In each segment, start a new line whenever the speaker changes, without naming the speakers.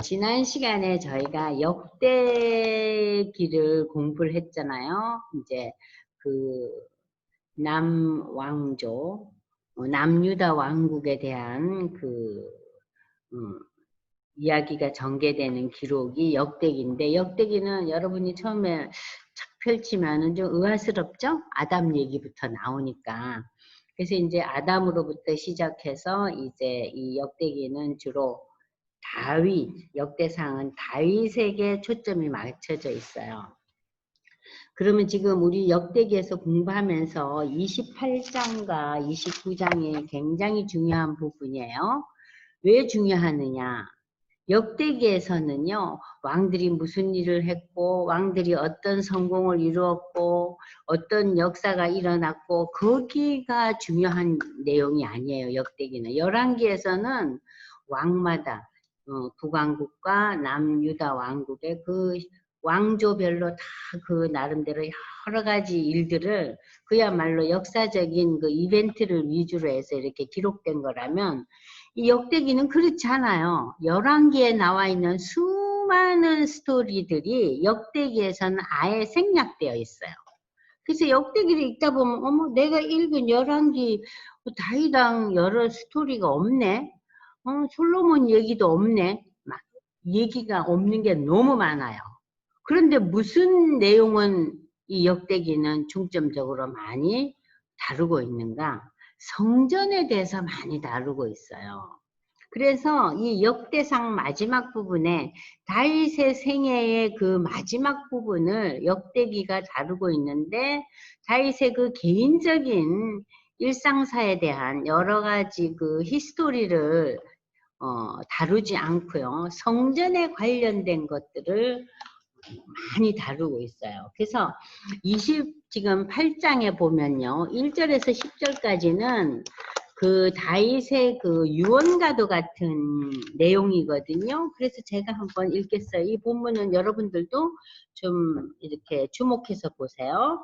지난 시간에 저희가 역대기를 공부를 했잖아요. 이제 그 남왕조, 남유다 왕국에 대한 이야기가 전개되는 기록이 역대기인데, 역대기는 여러분이 처음에 착 펼치면은 좀 의아스럽죠? 아담 얘기부터 나오니까. 그래서 이제 아담으로부터 시작해서 이제 이 역대기는 주로 다윗, 역대상은 다윗에게 초점이 맞춰져 있어요. 그러면 지금 우리 역대기에서 공부하면서 28장과 29장이 굉장히 중요한 부분이에요. 왜 중요하느냐? 역대기에서는요, 왕들이 무슨 일을 했고, 왕들이 어떤 성공을 이루었고, 어떤 역사가 일어났고, 거기가 중요한 내용이 아니에요, 역대기는. 열왕기에서는 왕마다, 북왕국과 남유다 왕국의 그 왕조별로 다 그 나름대로 여러 가지 일들을 그야말로 역사적인 그 이벤트를 위주로 해서 이렇게 기록된 거라면, 이 역대기는 그렇지 않아요. 열왕기에 나와 있는 수많은 스토리들이 역대기에서는 아예 생략되어 있어요. 그래서 역대기를 읽다 보면 어머 내가 읽은 열왕기 다윗왕 여러 스토리가 없네. 솔로몬 얘기도 없네. 막 얘기가 없는 게 너무 많아요. 그런데 무슨 내용은 이 역대기는 중점적으로 많이 다루고 있는가? 성전에 대해서 많이 다루고 있어요. 그래서 이 역대상 마지막 부분에 다윗의 생애의 그 마지막 부분을 역대기가 다루고 있는데, 다윗의 그 개인적인 일상사에 대한 여러 가지 그 히스토리를 다루지 않고요. 성전에 관련된 것들을 많이 다루고 있어요. 그래서 지금 8장에 보면요. 1절에서 10절까지는 그 다윗의 그 유언가도 같은 내용이거든요. 그래서 제가 한번 읽겠어요. 이 본문은 여러분들도 좀 이렇게 주목해서 보세요.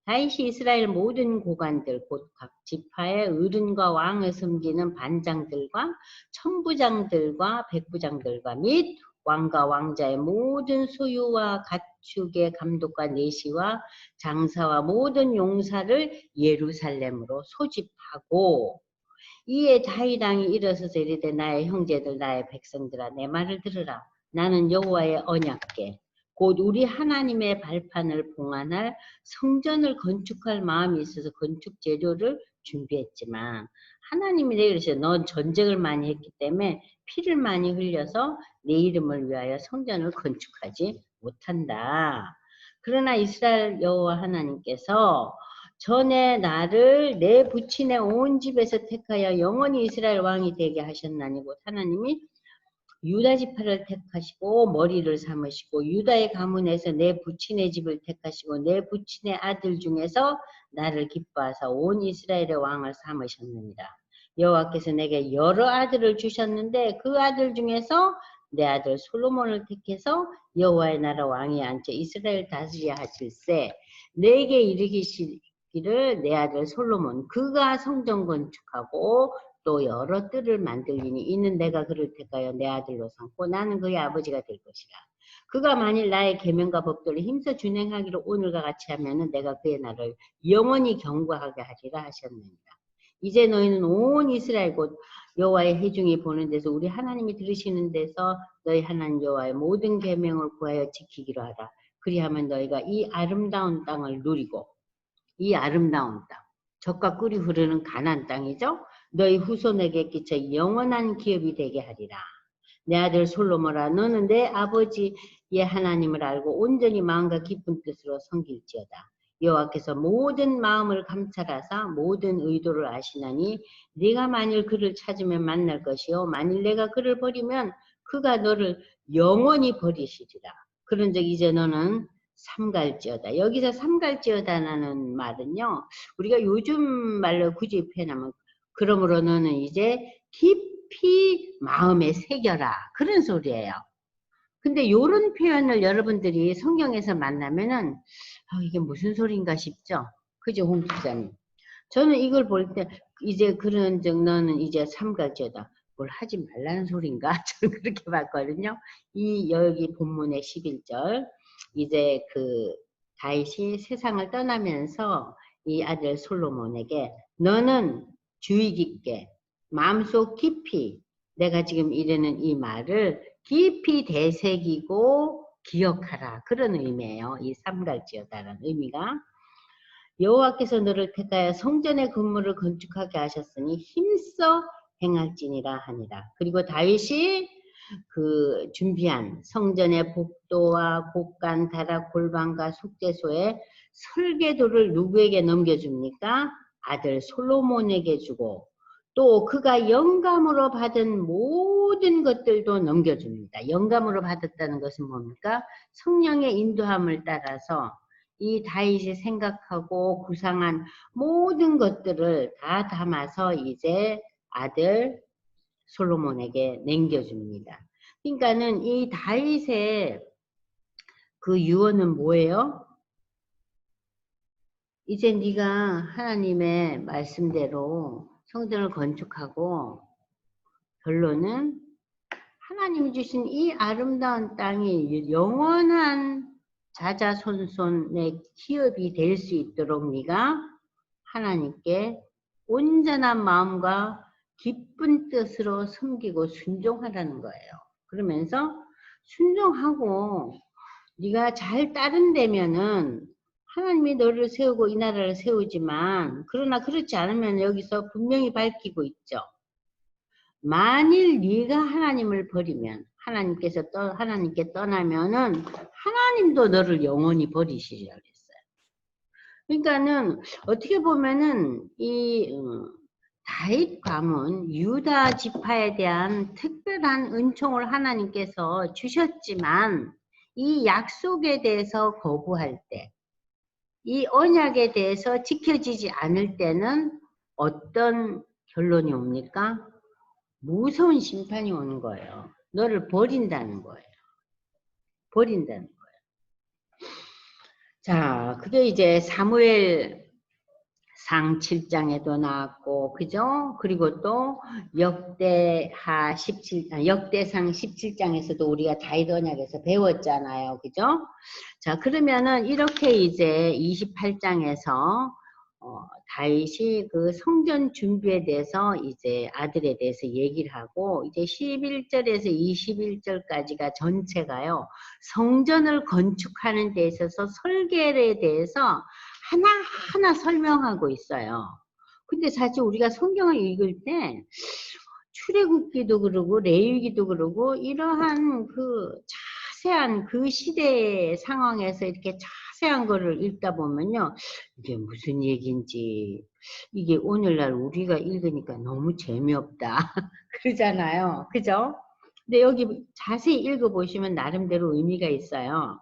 다윗이 이스라엘 모든 고관들 곧 각 지파의 어른과 왕을 섬기는 반장들과 천부장들과 백부장들과 및 왕과 왕자의 모든 소유와 가축의 감독과 내시와 장사와 모든 용사를 예루살렘으로 소집하고, 이에 다윗 왕이 일어서서 이르되 나의 형제들 나의 백성들아 내 말을 들으라. 나는 여호와의 언약궤 곧 우리 하나님의 발판을 봉안할 성전을 건축할 마음이 있어서 건축 재료를 준비했지만, 하나님이 내게 이르시되 넌 전쟁을 많이 했기 때문에 피를 많이 흘려서 내 이름을 위하여 성전을 건축하지 못한다. 그러나 이스라엘 여호와 하나님께서 전에 나를 내 부친의 온 집에서 택하여 영원히 이스라엘 왕이 되게 하셨나니 곧 하나님이 유다 지파를 택하시고 머리를 삼으시고 유다의 가문에서 내 부친의 집을 택하시고 내 부친의 아들 중에서 나를 기뻐하사 온 이스라엘의 왕을 삼으셨느니라. 여호와께서 내게 여러 아들을 주셨는데 그 아들 중에서 내 아들 솔로몬을 택해서 여호와의 나라 왕이 앉아 이스라엘 다스리야 하실세. 내게 이르기를 내 아들 솔로몬 그가 성전 건축하고 또 여러 뜰을 만들리니 이는 내가 그를 택하여 내 아들로 삼고 나는 그의 아버지가 될 것이라. 그가 만일 나의 계명과 법도를 힘써 준행하기로 오늘과 같이 하면은 내가 그의 나를 영원히 경고하게 하리라 하셨느니라. 이제 너희는 온 이스라엘 곧 여호와의 회중이 보는 데서 우리 하나님이 들으시는 데서 너희 하나님 여호와의 모든 계명을 구하여 지키기로 하라. 그리하면 너희가 이 아름다운 땅을 누리고, 이 아름다운 땅, 젖과 꿀이 흐르는 가나안 땅이죠. 너희 후손에게 끼쳐 영원한 기업이 되게 하리라. 내 아들 솔로몬아 너는 내 아버지의 하나님을 알고 온전히 마음과 깊은 뜻으로 섬길지어다. 여호와께서 모든 마음을 감찰하사 모든 의도를 아시나니 네가 만일 그를 찾으면 만날 것이요 만일 내가 그를 버리면 그가 너를 영원히 버리시리라. 그런즉 이제 너는 삼갈지어다. 여기서 삼갈지어다라는 말은요, 우리가 요즘 말로 굳이 표현하면 그러므로 너는 이제 깊이 마음에 새겨라, 그런 소리예요. 근데 요런 표현을 여러분들이 성경에서 만나면은 이게 무슨 소린가 싶죠? 그죠, 홍 집사님? 저는 이걸 볼 때 이제 그런즉 너는 이제 삼갈지어다. 뭘 하지 말라는 소린가? 저는 그렇게 봤거든요. 이 여기 본문의 11절 이제 그 다윗이 세상을 떠나면서 이 아들 솔로몬에게 너는 주의 깊게 마음속 깊이 내가 지금 이르는 이 말을 깊이 되새기고 기억하라. 그런 의미예요. 이 삼갈지어다라는 의미가. 여호와께서 너를 택하여 성전의 건물을 건축하게 하셨으니 힘써 행할지니라 하니라. 그리고 다윗이 그 준비한 성전의 복도와 곡간, 다락, 골방과 속죄소의 설계도를 누구에게 넘겨줍니까? 아들 솔로몬에게 주고 또 그가 영감으로 받은 모든 것들도 넘겨줍니다. 영감으로 받았다는 것은 뭡니까? 성령의 인도함을 따라서 이 다윗이 생각하고 구상한 모든 것들을 다 담아서 이제 아들 솔로몬에게 남겨줍니다. 그러니까는 이 다윗의 그 유언은 뭐예요? 이제 네가 하나님의 말씀대로 성전을 건축하고 결론은 하나님이 주신 이 아름다운 땅이 영원한 자자손손의 기업이 될 수 있도록 네가 하나님께 온전한 마음과 기쁜 뜻으로 섬기고 순종하라는 거예요. 그러면서 순종하고 네가 잘 따른다면은 하나님이 너를 세우고 이 나라를 세우지만 그러나 그렇지 않으면 여기서 분명히 밝히고 있죠. 만일 네가 하나님을 버리면 하나님께 떠나면은 하나님도 너를 영원히 버리시리라 그랬어요. 그러니까는 어떻게 보면은 이 다윗 가문 유다 지파에 대한 특별한 은총을 하나님께서 주셨지만 이 약속에 대해서 거부할 때, 이 언약에 대해서 지켜지지 않을 때는 어떤 결론이 옵니까? 무서운 심판이 오는 거예요. 너를 버린다는 거예요. 버린다는 거예요. 자, 그게 이제 사무엘상 7장에도 나왔고, 그죠? 그리고 또 역대상 17장에서도 우리가 다윗 언약에서 배웠잖아요. 그죠? 자, 그러면은 이렇게 이제 28장에서 다윗이 그 성전 준비에 대해서 이제 아들에 대해서 얘기를 하고 이제 11절에서 21절까지가 전체가요. 성전을 건축하는 데 있어서 설계에 대해서 하나하나 설명하고 있어요. 근데 사실 우리가 성경을 읽을 때 출애굽기도 그러고 레위기도 그러고 이러한 그 자세한 그 시대의 상황에서 이렇게 자세한 거를 읽다 보면요. 이게 무슨 얘기인지 이게 오늘날 우리가 읽으니까 너무 재미없다. 그러잖아요. 그죠? 근데 여기 자세히 읽어보시면 나름대로 의미가 있어요.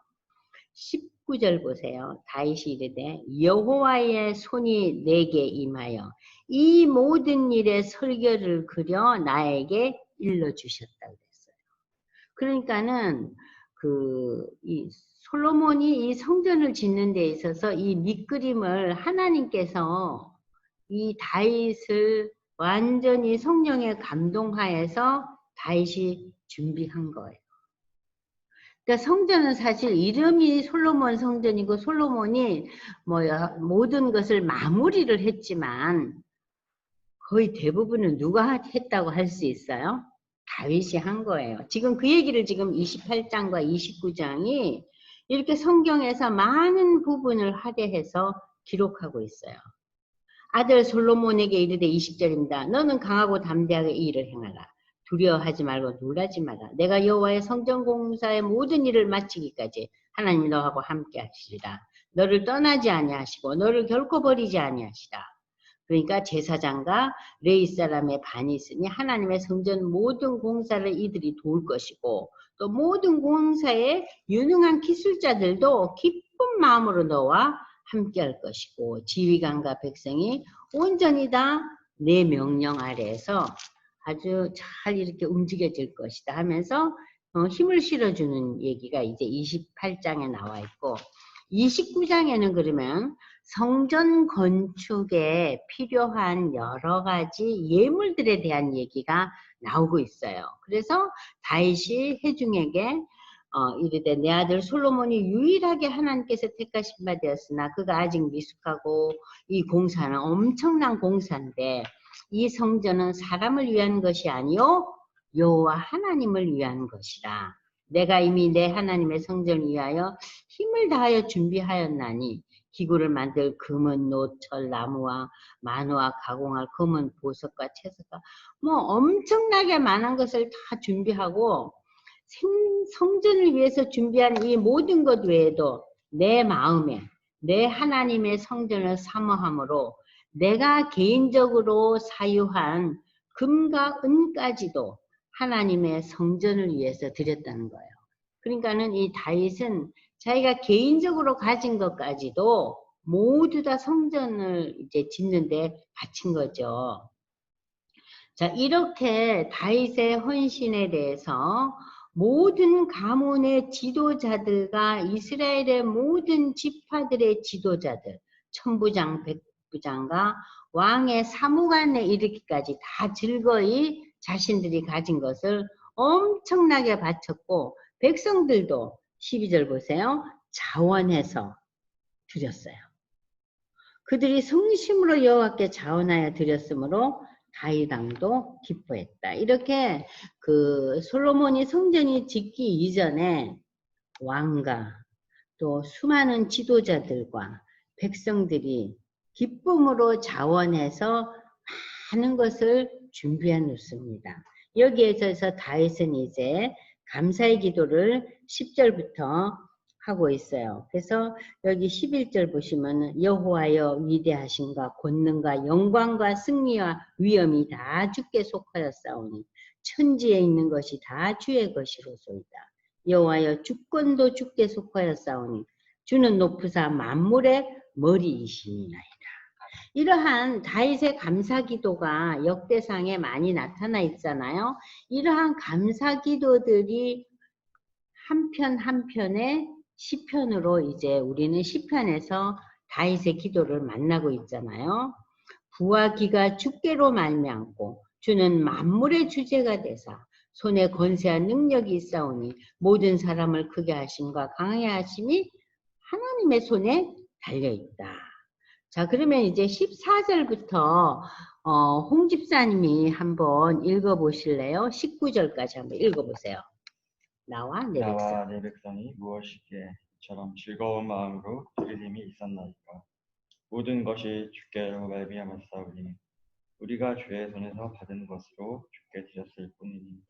19절 보세요. 다윗이 이르되 여호와의 손이 내게 임하여 이 모든 일의 설계를 그려 나에게 일러주셨다고 했어요. 그러니까는 이 솔로몬이 이 성전을 짓는 데 있어서 이 밑그림을 하나님께서 이 다윗을 완전히 성령에 감동하여서 다윗이 준비한 거예요. 그러니까 성전은 사실 이름이 솔로몬 성전이고 솔로몬이 모든 것을 마무리를 했지만 거의 대부분은 누가 했다고 할 수 있어요? 다윗이 한 거예요. 지금 그 얘기를 지금 28장과 29장이 이렇게 성경에서 많은 부분을 할애해서 기록하고 있어요. 아들 솔로몬에게 이르되 20절입니다. 너는 강하고 담대하게 이 일을 행하라. 두려워하지 말고 놀라지 마라. 내가 여호와의 성전 공사의 모든 일을 마치기까지 하나님이 너하고 함께 하시리라. 너를 떠나지 아니하시고 너를 결코 버리지 아니하시라. 그러니까 제사장과 레위 사람의 반이 있으니 하나님의 성전 모든 공사를 이들이 도울 것이고 또 모든 공사에 유능한 기술자들도 기쁜 마음으로 너와 함께 할 것이고 지휘관과 백성이 온전히 다 내 명령 아래에서 아주 잘 이렇게 움직여질 것이다 하면서 힘을 실어주는 얘기가 이제 28장에 나와 있고 29장에는 그러면 성전 건축에 필요한 여러 가지 예물들에 대한 얘기가 나오고 있어요. 그래서 다윗이 회중에게 이르되 내 아들 솔로몬이 유일하게 하나님께서 택하신 바 되었으나 그가 아직 미숙하고 이 공사는 엄청난 공사인데 이 성전은 사람을 위한 것이 아니요 여호와 하나님을 위한 것이라. 내가 이미 내 하나님의 성전을 위하여 힘을 다하여 준비하였나니 기구를 만들 금은 노, 철, 나무와 만화와 가공할 금은 보석과 채석과 뭐 엄청나게 많은 것을 다 준비하고 성전을 위해서 준비한 이 모든 것 외에도 내 마음에 내 하나님의 성전을 사모함으로 내가 개인적으로 사유한 금과 은까지도 하나님의 성전을 위해서 드렸다는 거예요. 그러니까는 이 다윗은 자기가 개인적으로 가진 것까지도 모두 다 성전을 이제 짓는데 바친 거죠. 자, 이렇게 다윗의 헌신에 대해서 모든 가문의 지도자들과 이스라엘의 모든 지파들의 지도자들, 천부장, 백부장과 왕의 사무관에 이르기까지 다 즐거이 자신들이 가진 것을 엄청나게 바쳤고 백성들도 12절 보세요. 자원해서 드렸어요. 그들이 성심으로 여호와께 자원하여 드렸으므로 다윗 왕도 기뻐했다. 이렇게 그 솔로몬이 성전이 짓기 이전에 왕과 또 수많은 지도자들과 백성들이 기쁨으로 자원해서 많은 것을 준비해 놓습니다. 여기에서 다윗은 이제 감사의 기도를 10절부터 하고 있어요. 그래서 여기 11절 보시면 여호와여 위대하심과 권능과 영광과 승리와 위엄이 다 주께 속하였사오니 천지에 있는 것이 다 주의 것이로소이다. 여호와여 주권도 주께 속하였사오니 주는 높으사 만물의 머리이시니이다. 이러한 다윗의 감사기도가 역대상에 많이 나타나 있잖아요. 이러한 감사기도들이 한 편 한 편의 시편으로 이제 우리는 시편에서 다윗의 기도를 만나고 있잖아요. 부와 기가 주께로 말미암고 주는 만물의 주제가 되사 손에 권세한 능력이 있사오니 모든 사람을 크게 하심과 강하게 하심이 하나님의 손에 달려있다. 자, 그러면 이제 14절부터 홍 집사님이 한번 읽어보실래요? 19절까지 한번 읽어보세요. 나와 내
백성이 무엇이기에 이처럼 즐거운 마음으로 드리림이 있었나이까. 모든 것이 주께로 말미암았사오니 우리가 주의 손에서 받은 것으로 주께 드렸을 뿐입니다.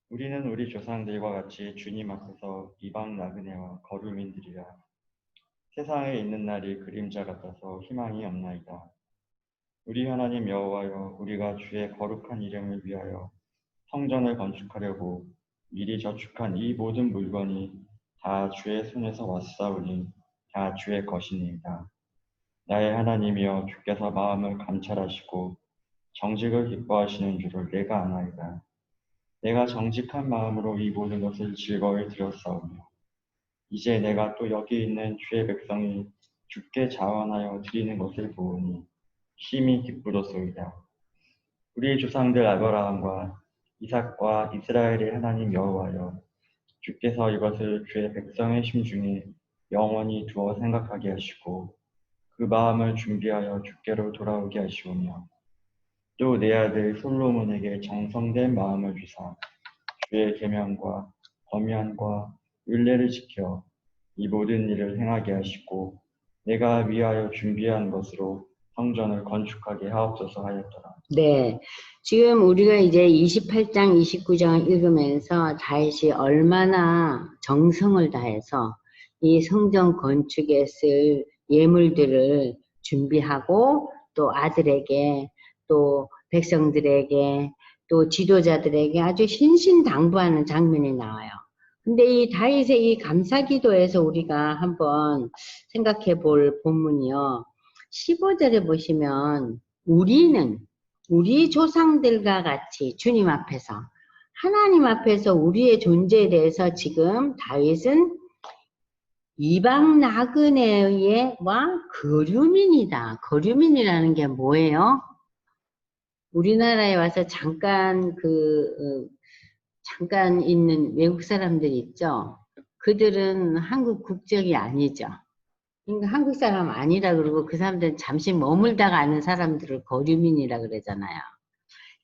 우리는 우리 조상들과 같이 주님 앞에서 이방 나그네와 거류민들이라. 세상에 있는 날이 그림자 같아서 희망이 없나이다. 우리 하나님 여호와여, 우리가 주의 거룩한 이름을 위하여 성전을 건축하려고 미리 저축한 이 모든 물건이 다 주의 손에서 왔사오니 다 주의 것이니이다. 나의 하나님이여, 주께서 마음을 감찰하시고 정직을 기뻐하시는 줄을 내가 아나이다. 내가 정직한 마음으로 이 모든 것을 즐거이 드렸사오며 이제 내가 또 여기 있는 주의 백성이 주께 자원하여 드리는 것을 보오니 심히 기쁘도소이다. 우리 조상들 아브라함과 이삭과 이스라엘의 하나님 여호와여, 주께서 이것을 주의 백성의 심중에 영원히 두어 생각하게 하시고 그 마음을 준비하여 주께로 돌아오게 하시오며 또 내 아들 솔로몬에게 정성된 마음을 주사 주의 계명과 범위안과 율례를 지켜 이 모든 일을 행하게 하시고 내가 위하여 준비한 것으로 성전을 건축하게 하옵소서 하였더라.
네, 지금 우리가 이제 28장, 29장을 읽으면서 다윗이 얼마나 정성을 다해서 이 성전 건축에 쓸 예물들을 준비하고 또 아들에게 또 백성들에게 또 지도자들에게 아주 신신당부하는 장면이 나와요. 근데 이 다윗의 이 감사기도에서 우리가 한번 생각해 볼 본문이요. 15절에 보시면 우리는 우리 조상들과 같이 주님 앞에서 하나님 앞에서 우리의 존재에 대해서 지금 다윗은 이방 나그네와 거류민이다. 거류민이라는 게 뭐예요? 우리나라에 와서 잠깐 잠깐 있는 외국 사람들 있죠. 그들은 한국 국적이 아니죠. 그러니까 한국 사람 아니라 그러고 그 사람들은 잠시 머물다가 아는 사람들을 거류민이라 그러잖아요.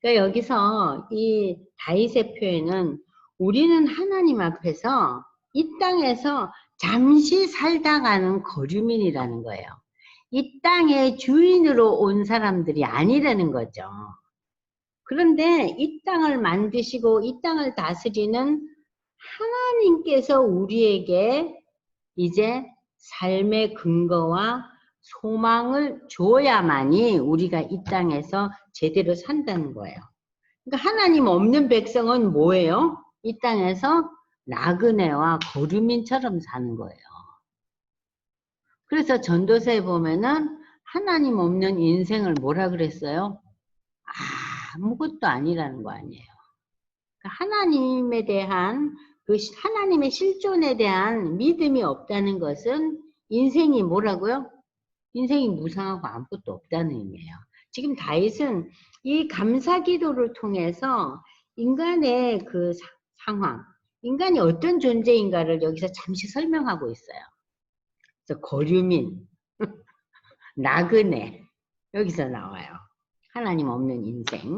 그러니까 여기서 이 다윗의 표현은 우리는 하나님 앞에서 이 땅에서 잠시 살다 가는 거류민이라는 거예요. 이 땅의 주인으로 온 사람들이 아니라는 거죠. 그런데 이 땅을 만드시고 이 땅을 다스리는 하나님께서 우리에게 이제 삶의 근거와 소망을 줘야만이 우리가 이 땅에서 제대로 산다는 거예요. 그러니까 하나님 없는 백성은 뭐예요? 이 땅에서 나그네와 거류민처럼 사는 거예요. 그래서 전도서에 보면은 하나님 없는 인생을 뭐라 그랬어요? 아무것도 아니라는 거 아니에요. 하나님에 대한 하나님의 실존에 대한 믿음이 없다는 것은 인생이 뭐라고요? 인생이 무상하고 아무것도 없다는 의미예요. 지금 다윗은 이 감사기도를 통해서 인간의 그 상황, 인간이 어떤 존재인가를 여기서 잠시 설명하고 있어요. 그래서 거류민, 나그네 여기서 나와요. 하나님 없는 인생.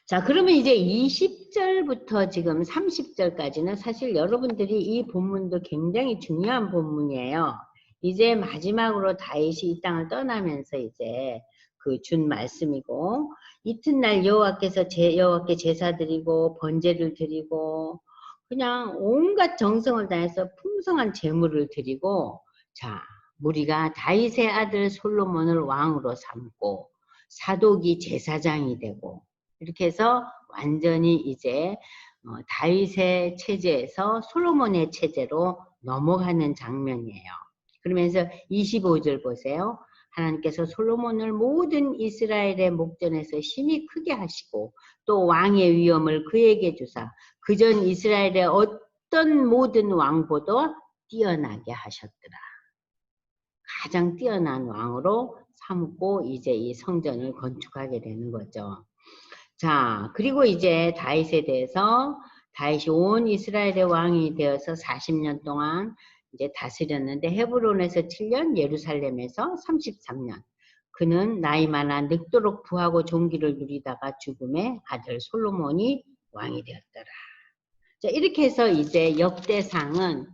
자, 그러면 이제 20절부터 지금 30절까지는 사실 여러분들이 이 본문도 굉장히 중요한 본문이에요. 이제 마지막으로 다윗이 이 땅을 떠나면서 이제 그 준 말씀이고, 이튿날 여호와께 제사 드리고 번제를 드리고 그냥 온갖 정성을 다해서 풍성한 제물을 드리고, 자, 무리가 다윗의 아들 솔로몬을 왕으로 삼고 사독이 제사장이 되고, 이렇게 해서 완전히 이제 다윗의 체제에서 솔로몬의 체제로 넘어가는 장면이에요. 그러면서 25절 보세요. 하나님께서 솔로몬을 모든 이스라엘의 목전에서 심히 크게 하시고 또 왕의 위엄을 그에게 주사 그전 이스라엘의 어떤 모든 왕보다 뛰어나게 하셨더라. 가장 뛰어난 왕으로 삼고 이제 이 성전을 건축하게 되는 거죠. 자, 그리고 이제 다윗에 대해서 다윗이 온 이스라엘의 왕이 되어서 40년 동안 이제 다스렸는데 헤브론에서 7년, 예루살렘에서 33년. 그는 나이 많아 늙도록 부하고 존귀를 누리다가 죽음에 아들 솔로몬이 왕이 되었더라. 자, 이렇게 해서 이제 역대상은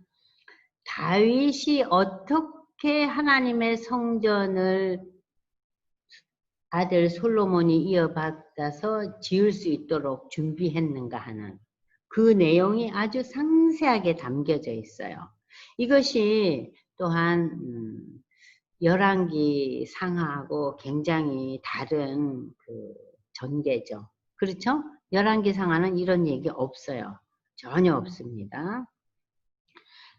다윗이 어떻게 하나님의 성전을 아들 솔로몬이 이어받아서 지을 수 있도록 준비했는가 하는 그 내용이 아주 상세하게 담겨져 있어요. 이것이 또한 열왕기 상하하고 굉장히 다른 그 전개죠. 그렇죠? 열왕기 상하는 이런 얘기 없어요. 전혀 없습니다.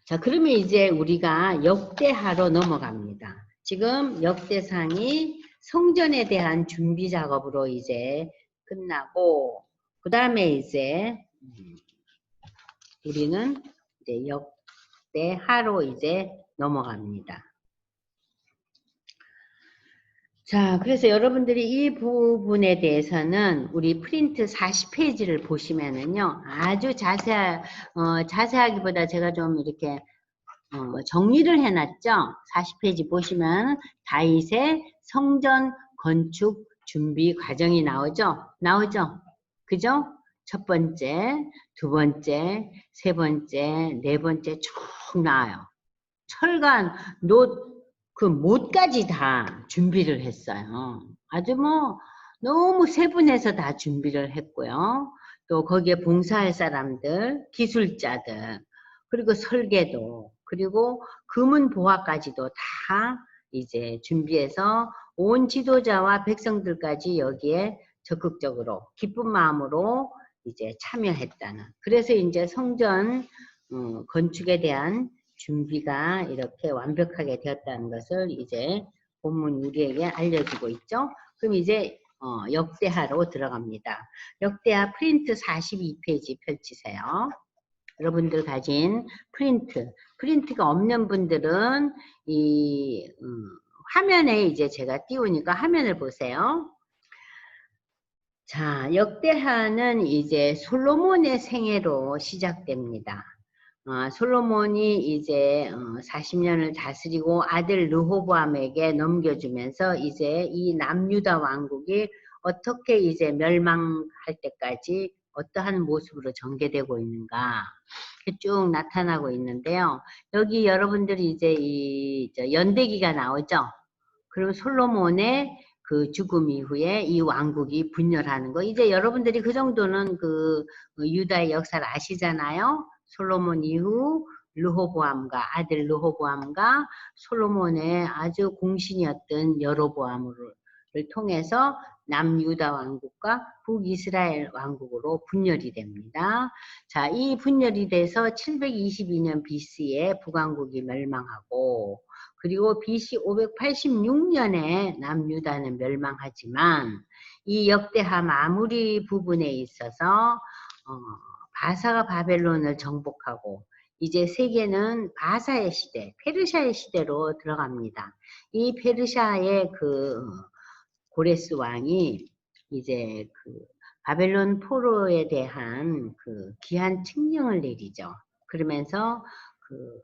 자, 그러면 이제 우리가 역대하로 넘어갑니다. 지금 역대상이 성전에 대한 준비 작업으로 이제 끝나고, 그 다음에 이제 우리는 이제 역대하로 이제 넘어갑니다. 자, 그래서 여러분들이 이 부분에 대해서는 우리 프린트 40페이지를 보시면은요, 아주 자세하기보다 제가 좀 이렇게 정리를 해놨죠. 40페이지 보시면 다윗의 성전 건축 준비 과정이 나오죠. 그죠? 첫 번째, 두 번째, 세 번째, 네 번째 쭉 나와요. 철간, 놋, 그 못까지 다 준비를 했어요. 아주 뭐 너무 세분해서 다 준비를 했고요. 또 거기에 봉사할 사람들, 기술자들, 그리고 설계도, 그리고 금은 보화까지도 다 이제 준비해서 온 지도자와 백성들까지 여기에 적극적으로 기쁜 마음으로 이제 참여했다는. 그래서 이제 성전 건축에 대한 준비가 이렇게 완벽하게 되었다는 것을 이제 본문 우리에게 알려주고 있죠. 그럼 이제 역대하로 들어갑니다. 역대하 프린트 42페이지 펼치세요. 여러분들 가진 프린트가 없는 분들은 이 화면에 이제 제가 띄우니까 화면을 보세요. 자, 역대하는 이제 솔로몬의 생애로 시작됩니다. 솔로몬이 이제 40년을 다스리고 아들 르호보암에게 넘겨주면서 이제 이 남유다 왕국이 어떻게 이제 멸망할 때까지 어떠한 모습으로 전개되고 있는가 쭉 나타나고 있는데요. 여기 여러분들이 이제 저 연대기가 나오죠. 그리고 솔로몬의 그 죽음 이후에 이 왕국이 분열하는 거. 이제 여러분들이 그 정도는 그 유다의 역사를 아시잖아요. 솔로몬 이후 르호보암과 아들 르호보암과 솔로몬의 아주 공신이었던 여로보암을 통해서 남유다 왕국과 북이스라엘 왕국으로 분열이 됩니다. 자, 이 분열이 돼서 722년 BC에 북왕국이 멸망하고 그리고 BC 586년에 남유다는 멸망하지만 이 역대하 마무리 부분에 있어서 바사가 바벨론을 정복하고 이제 세계는 바사의 시대, 페르시아의 시대로 들어갑니다. 이 페르시아의 그 고레스 왕이 이제 그 바벨론 포로에 대한 그 귀한 칙령을 내리죠. 그러면서 그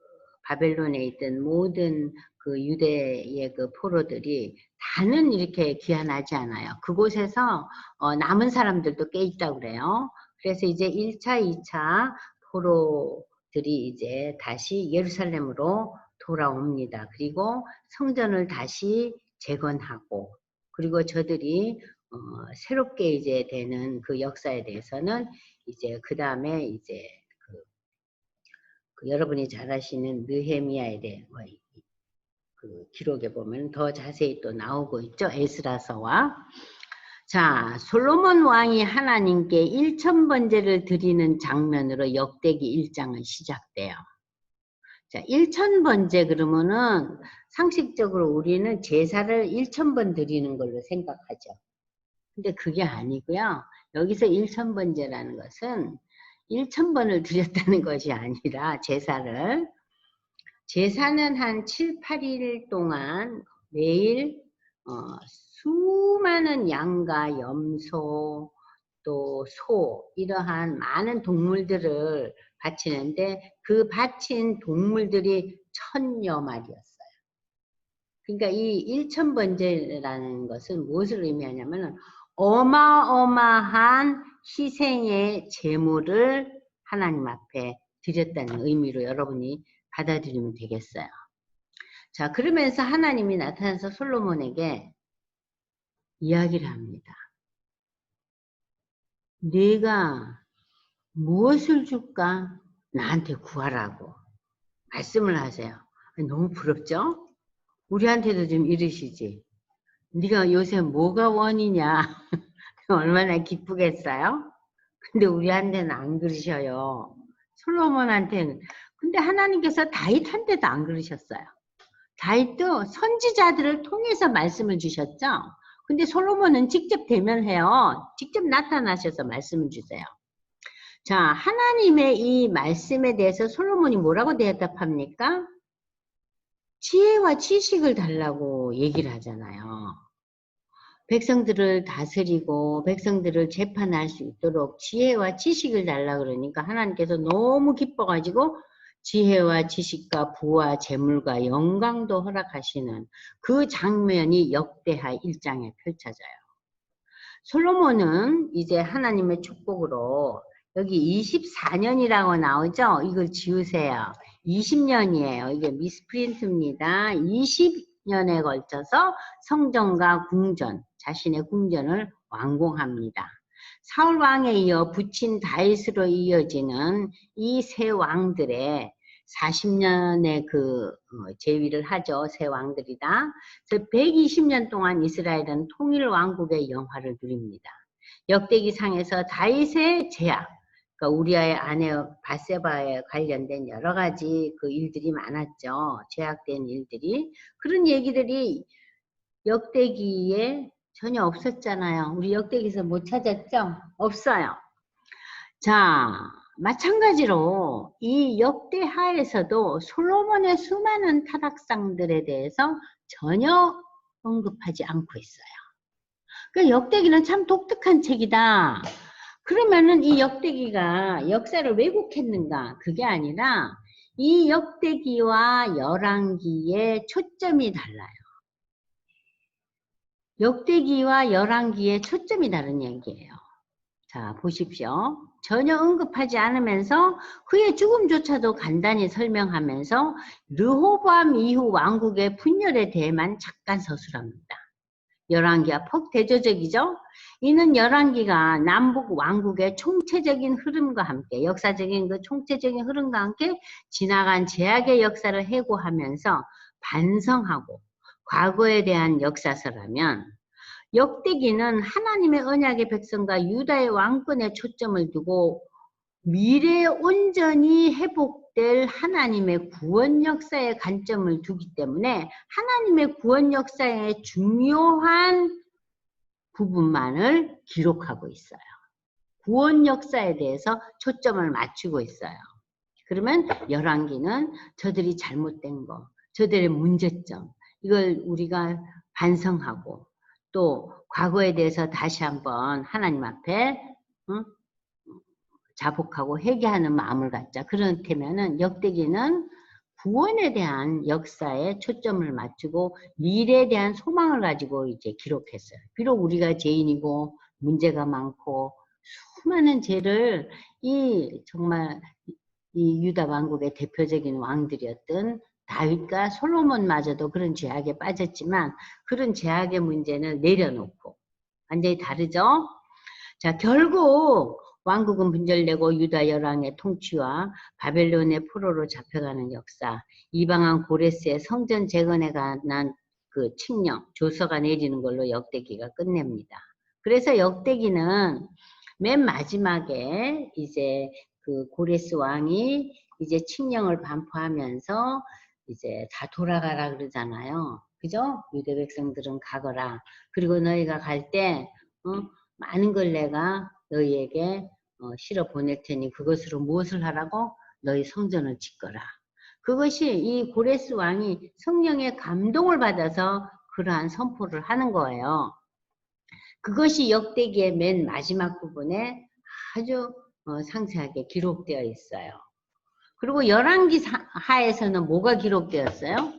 바벨론에 있던 모든 그 유대의 그 포로들이 다는 이렇게 귀환하지 않아요. 그곳에서 남은 사람들도 꽤 있다고 그래요. 그래서 이제 1차, 2차 포로들이 이제 다시 예루살렘으로 돌아옵니다. 그리고 성전을 다시 재건하고 그리고 저들이 새롭게 이제 되는 그 역사에 대해서는 이제 그 다음에 이제 그 여러분이 잘 아시는 느헤미야에 대해 그 기록에 보면 더 자세히 또 나오고 있죠. 에스라서와. 자, 솔로몬 왕이 하나님께 1000번제를 드리는 장면으로 역대기 1장은 시작돼요. 자, 1000번제 그러면은 상식적으로 우리는 제사를 1000번 드리는 걸로 생각하죠. 근데 그게 아니고요. 여기서 1000번제라는 것은 1000번을 드렸다는 것이 아니라 제사는 한 7, 8일 동안 매일 수많은 양과 염소 또 소 이러한 많은 동물들을 바치는데 그 바친 동물들이 1000여 마리였어요. 그러니까 이 1000번제라는 것은 무엇을 의미하냐면 어마어마한 희생의 제물을 하나님 앞에 드렸다는 의미로 여러분이 받아들이면 되겠어요. 자, 그러면서 하나님이 나타나서 솔로몬에게 이야기를 합니다. 네가 무엇을 줄까? 나한테 구하라고 말씀을 하세요. 너무 부럽죠? 우리한테도 좀 이러시지. 네가 요새 뭐가 원이냐? 얼마나 기쁘겠어요? 근데 우리한테는 안 그러셔요. 솔로몬한테는. 근데 하나님께서 다윗한테도 안 그러셨어요. 다윗도 선지자들을 통해서 말씀을 주셨죠. 근데 솔로몬은 직접 대면해요. 직접 나타나셔서 말씀을 주세요. 자, 하나님의 이 말씀에 대해서 솔로몬이 뭐라고 대답합니까? 지혜와 지식을 달라고 얘기를 하잖아요. 백성들을 다스리고 백성들을 재판할 수 있도록 지혜와 지식을 달라 그러니까 하나님께서 너무 기뻐가지고 지혜와 지식과 부와 재물과 영광도 허락하시는 그 장면이 역대하 1장에 펼쳐져요. 솔로몬은 이제 하나님의 축복으로 여기 24년이라고 나오죠? 이걸 지우세요. 20년이에요. 이게 미스프린트입니다. 20년에 걸쳐서 성전과 궁전, 자신의 궁전을 완공합니다. 사울 왕에 이어 부친 다윗으로 이어지는 이 세 왕들의 40년의 그 제위를 하죠. 세 왕들이다. 그래서 120년 동안 이스라엘은 통일 왕국의 영화를 누립니다. 역대기상에서 다윗의 제약, 그러니까 우리아의 아내 바세바에 관련된 여러 가지 그 일들이 많았죠. 제약된 일들이. 그런 얘기들이 역대기에 전혀 없었잖아요. 우리 역대기에서 못 찾았죠? 없어요. 자, 마찬가지로 이 역대하에서도 솔로몬의 수많은 타락상들에 대해서 전혀 언급하지 않고 있어요. 그러니까 역대기는 참 독특한 책이다. 그러면은 이 역대기가 역사를 왜곡했는가? 그게 아니라 이 역대기와 열왕기의 초점이 달라요. 역대기와 열왕기의 초점이 다른 얘기예요. 자, 보십시오. 전혀 언급하지 않으면서 그의 죽음조차도 간단히 설명하면서 르호보암 이후 왕국의 분열에 대해만 잠깐 서술합니다. 열왕기가 퍽 대조적이죠. 이는 열왕기가 남북 왕국의 총체적인 흐름과 함께 역사적인 그 총체적인 흐름과 함께 지나간 제약의 역사를 해고하면서 반성하고 과거에 대한 역사서라면 역대기는 하나님의 언약의 백성과 유다의 왕권에 초점을 두고 미래에 온전히 회복될 하나님의 구원 역사의 관점을 두기 때문에 하나님의 구원 역사의 중요한 부분만을 기록하고 있어요. 구원 역사에 대해서 초점을 맞추고 있어요. 그러면 열왕기는 저들이 잘못된 거, 저들의 문제점, 이걸 우리가 반성하고 또 과거에 대해서 다시 한번 하나님 앞에 자복하고 회개하는 마음을 갖자. 그렇다면은 역대기는 구원에 대한 역사에 초점을 맞추고 미래에 대한 소망을 가지고 이제 기록했어요. 비록 우리가 죄인이고 문제가 많고 수많은 죄를 정말 이 유다 왕국의 대표적인 왕들이었던 다윗과 솔로몬마저도 그런 죄악에 빠졌지만 그런 죄악의 문제는 내려놓고 완전히 다르죠. 자, 결국 왕국은 분절되고 유다 열왕의 통치와 바벨론의 포로로 잡혀가는 역사, 이방한 고레스의 성전 재건에 관한 그 칙령, 조서가 내리는 걸로 역대기가 끝냅니다. 그래서 역대기는 맨 마지막에 이제 그 고레스 왕이 이제 칙령을 반포하면서 이제 다 돌아가라 그러잖아요. 그죠? 유대 백성들은 가거라. 그리고 너희가 갈 때, 많은 걸 내가 너희에게 실어 보낼 테니 그것으로 무엇을 하라고? 너희 성전을 짓거라. 그것이 이 고레스 왕이 성령의 감동을 받아서 그러한 선포를 하는 거예요. 그것이 역대기의 맨 마지막 부분에 아주 상세하게 기록되어 있어요. 그리고 열왕기 하에서는 뭐가 기록되었어요?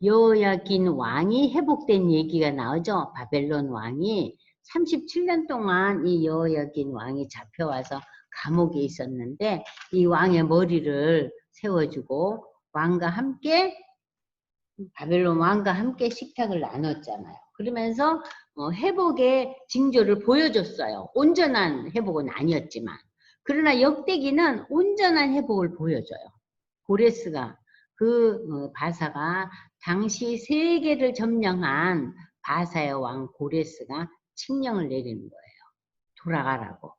여호야긴 왕이 회복된 얘기가 나오죠. 바벨론 왕이 37년 동안 이 여호야긴 왕이 잡혀와서 감옥에 있었는데 이 왕의 머리를 세워주고 왕과 함께 바벨론 왕과 함께 식탁을 나눴잖아요. 그러면서 회복의 징조를 보여줬어요. 온전한 회복은 아니었지만. 그러나 역대기는 온전한 회복을 보여줘요. 고레스가 그 바사가 당시 세계를 점령한 바사의 왕 고레스가 칙령을 내리는 거예요. 돌아가라고.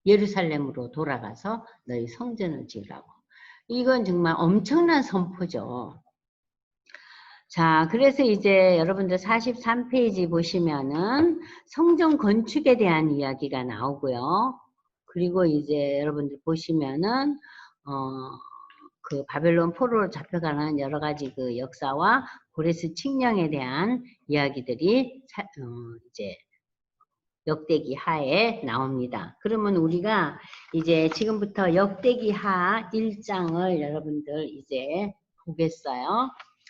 예루살렘으로 돌아가서 너희 성전을 지으라고. 이건 정말 엄청난 선포죠. 자, 그래서 이제 여러분들 43페이지 보시면은 성전 건축에 대한 이야기가 나오고요. 그리고 이제 여러분들 보시면은 그 바벨론 포로로 잡혀가는 여러 가지 그 역사와 고레스 칙령에 대한 이야기들이 이제 역대기 하에 나옵니다. 그러면 우리가 이제 지금부터 역대기 하 1장을 여러분들 이제 보겠어요.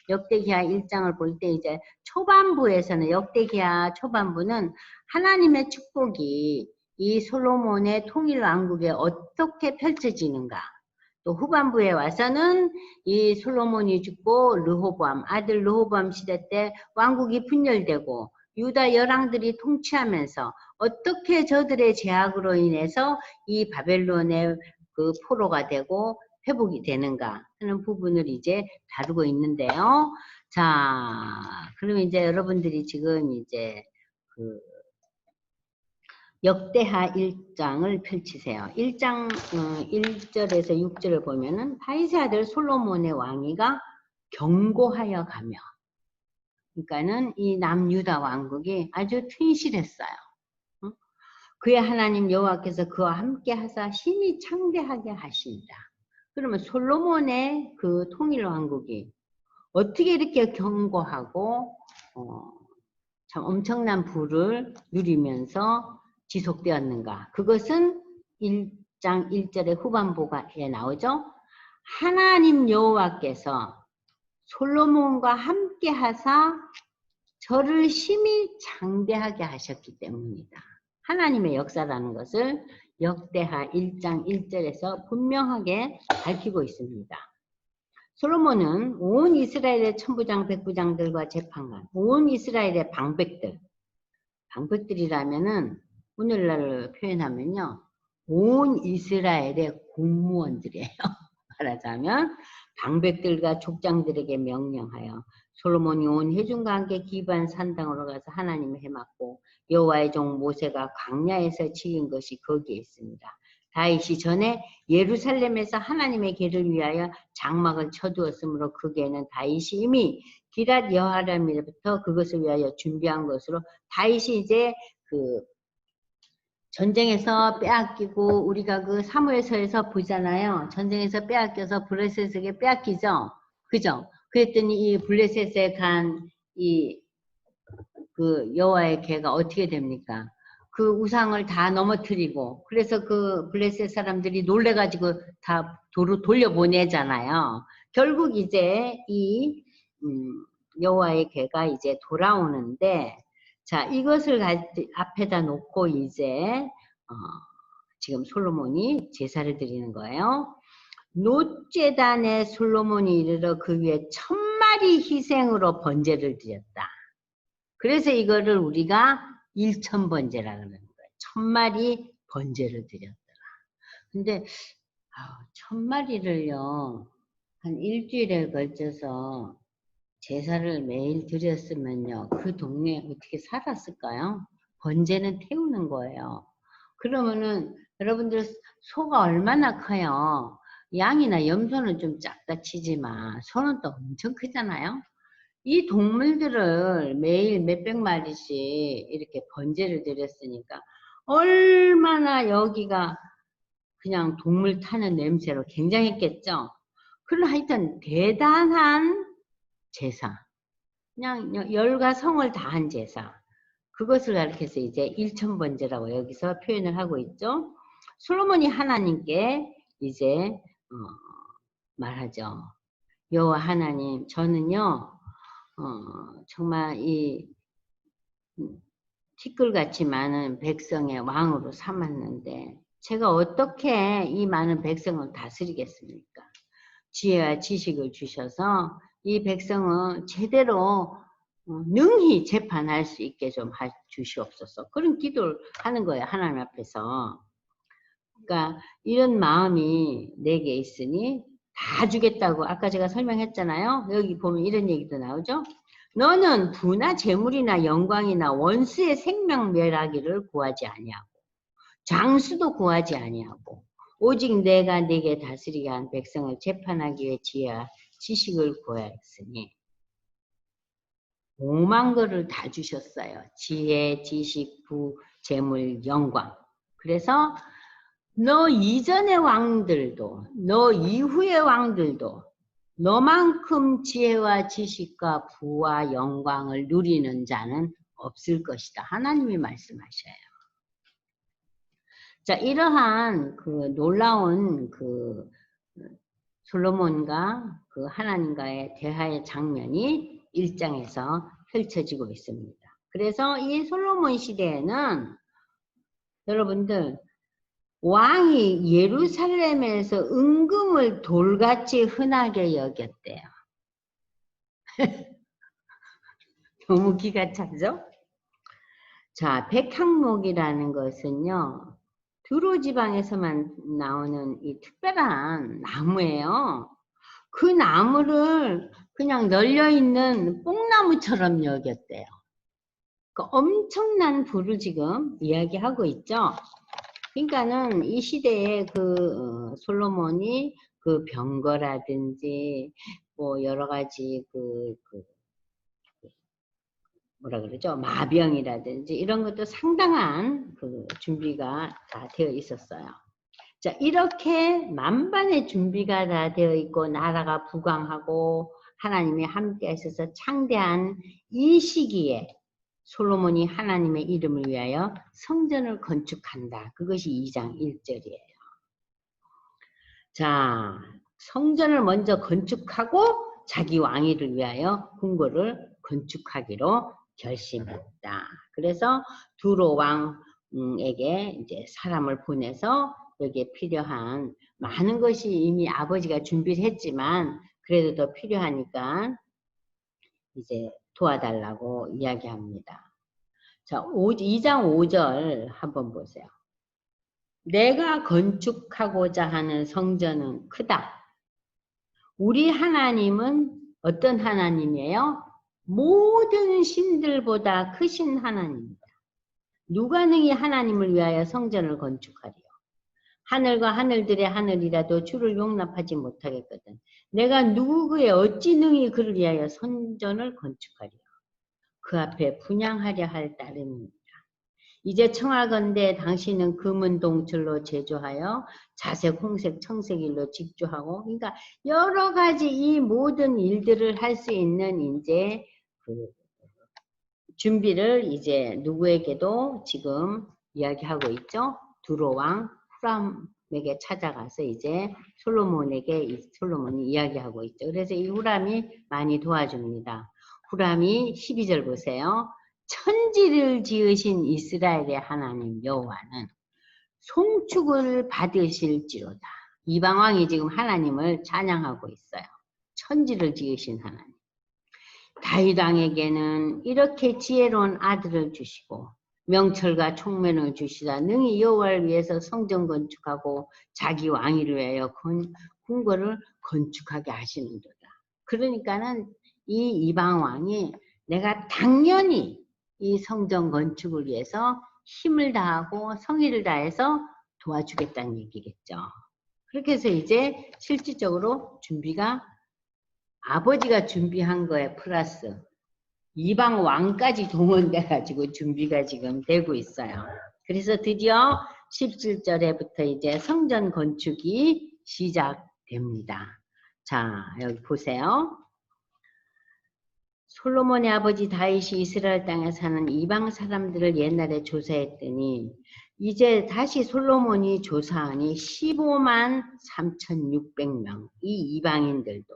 역대기하 1장을 볼 때 이제 초반부에서는 역대기하 초반부는 하나님의 축복이 이 솔로몬의 통일 왕국에 어떻게 펼쳐지는가. 또 후반부에 와서는 이 솔로몬이 죽고 르호보암 아들 르호보암 시대 때 왕국이 분열되고 유다 열왕들이 통치하면서 어떻게 저들의 제약으로 인해서 이 바벨론의 그 포로가 되고 회복이 되는가 하는 부분을 이제 다루고 있는데요. 자, 그럼 이제 여러분들이 지금 이제 그 역대하 1장을 펼치세요. 1장 1절에서 6절을 보면은 다윗의 아들 솔로몬의 왕위가 견고하여 가며, 그러니까는 이 남유다 왕국이 아주 튼실했어요. 그의 하나님 여호와께서 그와 함께 하사 신이 창대하게 하신다. 그러면 솔로몬의 그 통일 왕국이 어떻게 이렇게 견고하고 참 엄청난 부를 누리면서 지속되었는가? 그것은 1장 1절의 후반부에 나오죠. 하나님 여호와께서 솔로몬과 함께 하사 저를 심히 장대하게 하셨기 때문이다. 하나님의 역사라는 것을 역대하 1장 1절에서 분명하게 밝히고 있습니다. 솔로몬은 온 이스라엘의 천부장, 백부장들과 재판관, 온 이스라엘의 방백들이라면은 오늘날로 표현하면요, 온 이스라엘의 공무원들이에요. 말하자면 방백들과 족장들에게 명령하여 솔로몬이 온 회중과 함께 기브안 산당으로 가서 하나님을 해맞고 여호와의 종 모세가 광야에서 지은 것이 거기에 있습니다. 다윗이 전에 예루살렘에서 하나님의 궤를 위하여 장막을 쳐두었으므로 그게는 다윗이 이미 기랏 여아람에부터 그것을 위하여 준비한 것으로 다윗이 이제 그 전쟁에서 빼앗기고 우리가 그 사무엘서에서 보잖아요. 전쟁에서 빼앗겨서 블레셋에게 빼앗기죠. 그죠? 그랬더니 이 블레셋에 간 이 그 여호와의 궤가 어떻게 됩니까? 그 우상을 다 넘어뜨리고 그래서 그 블레셋 사람들이 놀래가지고 다 도로 돌려보내잖아요. 결국 이제 이 여호와의 궤가 이제 돌아오는데 자 이것을 앞에다 놓고 이제 지금 솔로몬이 제사를 드리는 거예요. 놋제단에 솔로몬이 이르러 그 위에 1000마리 희생으로 번제를 드렸다. 그래서 이거를 우리가 1000번제라 그러는 거예요. 1000마리 번제를 드렸더라. 근데 1000마리를요 한 일주일에 걸쳐서 제사를 매일 드렸으면요 그 동네에 어떻게 살았을까요? 번제는 태우는 거예요. 그러면은 여러분들 소가 얼마나 커요? 양이나 염소는 좀 작다 치지만 소는 또 엄청 크잖아요. 이 동물들을 매일 몇백 마리씩 이렇게 번제를 드렸으니까 얼마나 여기가 그냥 동물 타는 냄새로 굉장했겠죠. 그럼 하여튼 대단한 제사, 그냥 열과 성을 다한 제사, 그것을 가리켜서 이제 1000번제라고 여기서 표현을 하고 있죠. 솔로몬이 하나님께 이제 말하죠. 여호와 하나님, 저는요 정말 이 티끌같이 많은 백성의 왕으로 삼았는데 제가 어떻게 이 많은 백성을 다스리겠습니까? 지혜와 지식을 주셔서 이 백성은 제대로 능히 재판할 수 있게 좀 주시옵소서. 그런 기도를 하는 거예요. 하나님 앞에서. 그러니까 이런 마음이 내게 있으니 다 주겠다고 아까 제가 설명했잖아요. 여기 보면 이런 얘기도 나오죠. 너는 부나 재물이나 영광이나 원수의 생명 멸하기를 구하지 아니하고 장수도 구하지 아니하고 오직 내가 네게 다스리게 한 백성을 재판하기 위해 지혜와 지식을 구하였으니 5만 거를 다 주셨어요. 지혜, 지식, 부, 재물, 영광. 그래서 너 이전의 왕들도 너 이후의 왕들도 너만큼 지혜와 지식과 부와 영광을 누리는 자는 없을 것이다. 하나님이 말씀하셔요. 자, 이러한 그 놀라운 그 솔로몬과 그 하나님과의 대화의 장면이 1장에서 펼쳐지고 있습니다. 그래서 이 솔로몬 시대에는 여러분들 왕이 예루살렘에서 은금을 돌같이 흔하게 여겼대요. 너무 기가 차죠? 자, 백향목이라는 것은요, 두로 지방에서만 나오는 이 특별한 나무예요. 그 나무를 그냥 널려있는 뽕나무처럼 여겼대요. 그 엄청난 부를 지금 이야기하고 있죠. 그러니까는 이 시대에 그 솔로몬이 그 병거라든지 뭐 여러 가지 뭐라 그러죠? 마병이라든지 이런 것도 상당한 그 준비가 다 되어 있었어요. 자, 이렇게 만반의 준비가 다 되어 있고 나라가 부강하고 하나님이 함께 하셔서 창대한 이 시기에 솔로몬이 하나님의 이름을 위하여 성전을 건축한다. 그것이 2장 1절이에요. 자, 성전을 먼저 건축하고 자기 왕위를 위하여 궁궐을 건축하기로 결심했다. 그래서 두로 왕에게 이제 사람을 보내서 여기에 필요한 많은 것이 이미 아버지가 준비를 했지만 그래도 더 필요하니까 이제 도와달라고 이야기합니다. 자, 2장 5절 한번 보세요. 내가 건축하고자 하는 성전은 크다. 우리 하나님은 어떤 하나님이에요? 모든 신들보다 크신 하나님입니다. 누가 능히 하나님을 위하여 성전을 건축하리요? 하늘과 하늘들의 하늘이라도 주를 용납하지 못하겠거든. 내가 누구의 어찌 능히 그를 위하여 성전을 건축하리요? 그 앞에 분향하려 할 따름입니다. 이제 청하건대 당신은 금은 동철로 제조하여 자색, 홍색, 청색일로 직조하고, 그러니까 여러 가지 이 모든 일들을 할 수 있는 이제 그 준비를 이제 누구에게도 지금 이야기하고 있죠. 두로 왕 후람에게 찾아가서 이제 솔로몬이 이야기하고 있죠. 그래서 이 후람이 많이 도와줍니다. 후람이 12절 보세요. 천지를 지으신 이스라엘의 하나님 여호와는 송축을 받으실지로다. 이방왕이 지금 하나님을 찬양하고 있어요. 천지를 지으신 하나님. 다윗 왕에게는 이렇게 지혜로운 아들을 주시고 명철과 총명을 주시다 능히 여호와를 위해서 성전 건축하고 자기 왕위를 위하여 궁궐을 건축하게 하시는도다. 그러니까는 이 이방 왕이 내가 당연히 이 성전 건축을 위해서 힘을 다하고 성의를 다해서 도와주겠다는 얘기겠죠. 그렇게 해서 이제 실질적으로 준비가 아버지가 준비한 거에 플러스 이방 왕까지 동원돼가지고 준비가 지금 되고 있어요. 그래서 드디어 17절에부터 이제 성전 건축이 시작됩니다. 자, 여기 보세요. 솔로몬의 아버지 다윗이 이스라엘 땅에 사는 이방 사람들을 옛날에 조사했더니 이제 다시 솔로몬이 조사하니 15만 3,600명 이 이방인들도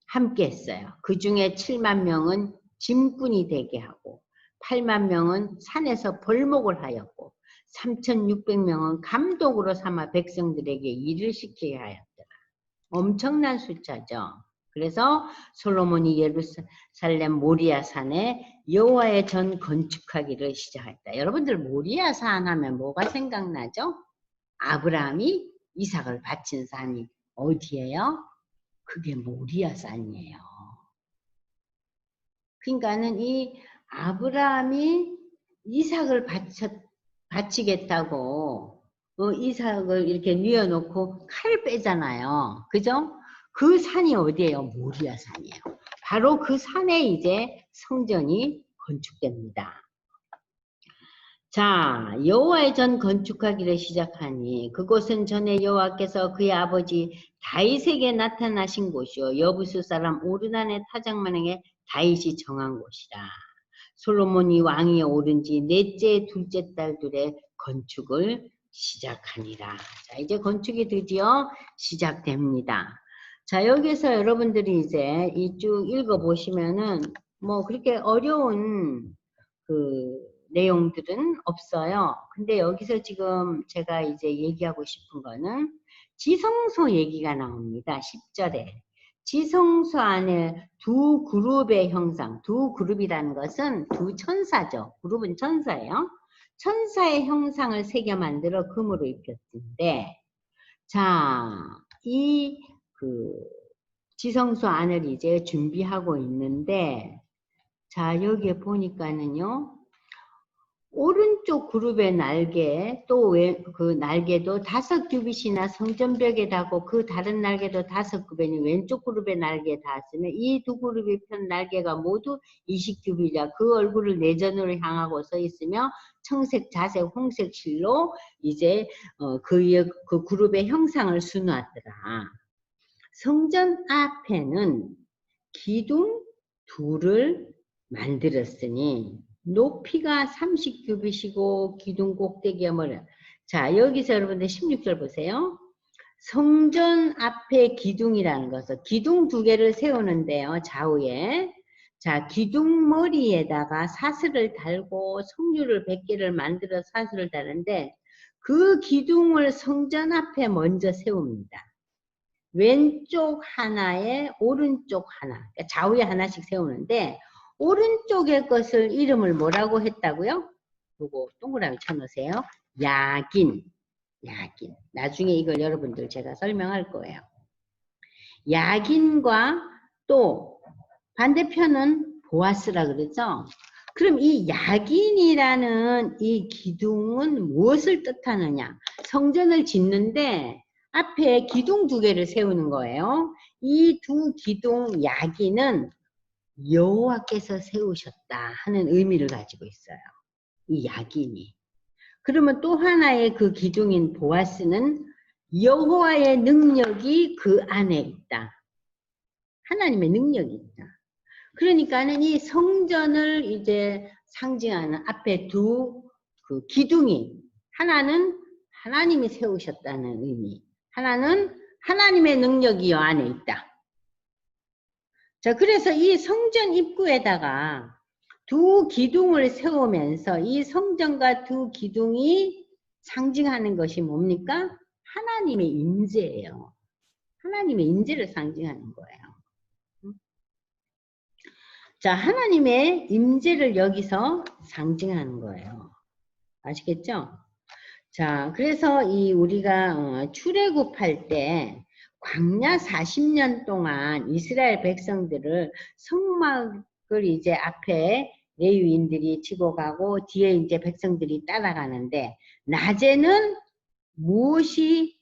함께 했어요. 그 중에 7만 명은 짐꾼이 되게 하고 8만 명은 산에서 벌목을 하였고 3,600명은 감독으로 삼아 백성들에게 일을 시키게 하였더라. 엄청난 숫자죠. 그래서 솔로몬이 예루살렘 모리아산에 여호와의 전 건축하기를 시작했다. 여러분들 모리아산 하면 뭐가 생각나죠? 아브라함이 이삭을 바친 산이 어디예요? 그게 모리아산이에요. 그러니까는 이 아브라함이 이삭을 바치겠다고 이삭을 이렇게 뉘어놓고 칼을 빼잖아요. 그죠? 그 산이 어디예요? 모리아산이에요. 바로 그 산에 이제 성전이 건축됩니다. 자, 여호와의 전 건축하기를 시작하니 그곳은 전에 여호와께서 그의 아버지 다윗에게 나타나신 곳이요 여부수 사람 오르단의 타작만에게 다윗이 정한 곳이라. 솔로몬이 왕위에 오른 지 넷째 둘째 달들의 건축을 시작하니라. 자, 이제 건축이 드디어 시작됩니다. 자, 여기서 여러분들이 이제 이 쭉 읽어보시면은 뭐 그렇게 어려운 그 내용들은 없어요. 근데 여기서 지금 제가 이제 얘기하고 싶은 거는 지성소 얘기가 나옵니다. 10절에. 지성소 안에 두 그룹의 형상, 두 그룹이라는 것은 두 천사죠. 그룹은 천사예요. 천사의 형상을 새겨 만들어 금으로 입혔는데, 자, 이 지성소 안을 이제 준비하고 있는데, 자, 여기에 보니까는요, 오른쪽 그룹의 날개, 또 그 날개도 5규빗이나 성전벽에 닿고 그 다른 날개도 5규빗이 왼쪽 그룹의 날개에 닿았으면 이 두 그룹이 편 날개가 모두 20규빗이야. 그 얼굴을 내전으로 향하고 서 있으며 청색, 자색, 홍색 실로 이제 그 그룹의 형상을 수놓았더라. 성전 앞에는 기둥 둘을 만들었으니 높이가 30규빗이고 기둥 꼭대기가 뭐래? 자, 여기서 여러분들 16절 보세요. 성전 앞에 기둥이라는 것은 기둥 두 개를 세우는데요. 좌우에. 자, 기둥 머리에다가 사슬을 달고 석류를 100개를 만들어 사슬을 다는데 그 기둥을 성전 앞에 먼저 세웁니다. 왼쪽 하나에 오른쪽 하나, 그러니까 좌우에 하나씩 세우는데 오른쪽의 것을 이름을 뭐라고 했다고요? 요거 동그라미 쳐놓으세요. 야긴. 야긴. 나중에 이걸 여러분들 제가 설명할 거예요. 야긴과 또 반대편은 보아스라 그러죠. 그럼 이 야긴이라는 이 기둥은 무엇을 뜻하느냐? 성전을 짓는데 앞에 기둥 두 개를 세우는 거예요. 이 두 기둥 야긴은 여호와께서 세우셨다 하는 의미를 가지고 있어요. 이 야긴이. 그러면 또 하나의 그 기둥인 보아스는 여호와의 능력이 그 안에 있다. 하나님의 능력이 있다. 그러니까는 이 성전을 이제 상징하는 앞에 두 그 기둥이 하나는 하나님이 세우셨다는 의미, 하나는 하나님의 능력이 요 안에 있다. 자, 그래서 이 성전 입구에다가 두 기둥을 세우면서 이 성전과 두 기둥이 상징하는 것이 뭡니까? 하나님의 임재예요. 하나님의 임재를 상징하는 거예요. 자, 하나님의 임재를 여기서 상징하는 거예요. 아시겠죠? 자, 그래서 이 우리가 출애굽할 때 광야 40년 동안 이스라엘 백성들을 성막을 이제 앞에 레위인들이 치고 가고 뒤에 이제 백성들이 따라가는데 낮에는 무엇이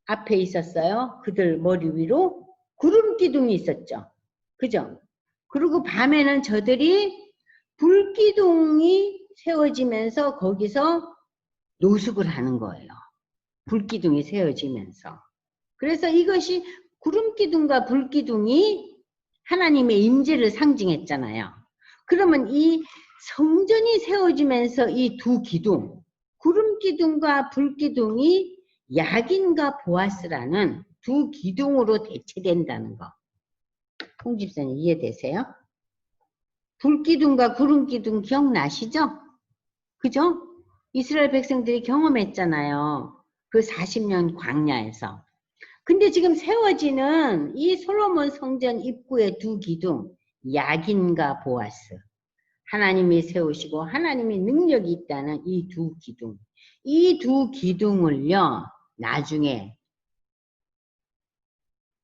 앞에 있었어요? 그들 머리 위로 구름 기둥이 있었죠. 그죠? 그리고 밤에는 저들이 불기둥이 세워지면서 거기서 노숙을 하는 거예요. 불기둥이 세워지면서. 그래서 이것이 구름기둥과 불기둥이 하나님의 임재를 상징했잖아요. 그러면 이 성전이 세워지면서 이 두 기둥, 구름기둥과 불기둥이 야긴과 보아스라는 두 기둥으로 대체된다는 거. 홍 집사님 이해되세요? 불기둥과 구름기둥 기억나시죠? 그죠? 이스라엘 백성들이 경험했잖아요. 그 40년 광야에서. 근데 지금 세워지는 이 솔로몬 성전 입구의 두 기둥, 야긴과 보아스. 하나님이 세우시고 하나님의 능력이 있다는 이 두 기둥. 이 두 기둥을요, 나중에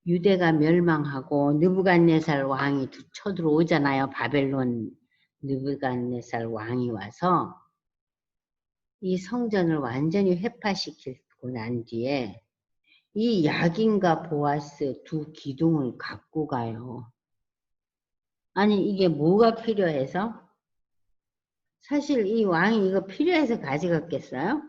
유대가 멸망하고 느부갓네살 왕이 쳐들어오잖아요. 바벨론 느부갓네살 왕이 와서 이 성전을 완전히 회파시키고 난 뒤에 이 야긴과 보아스 두 기둥을 갖고 가요. 아니 이게 뭐가 필요해서? 사실 이 왕이 이거 필요해서 가져갔겠어요?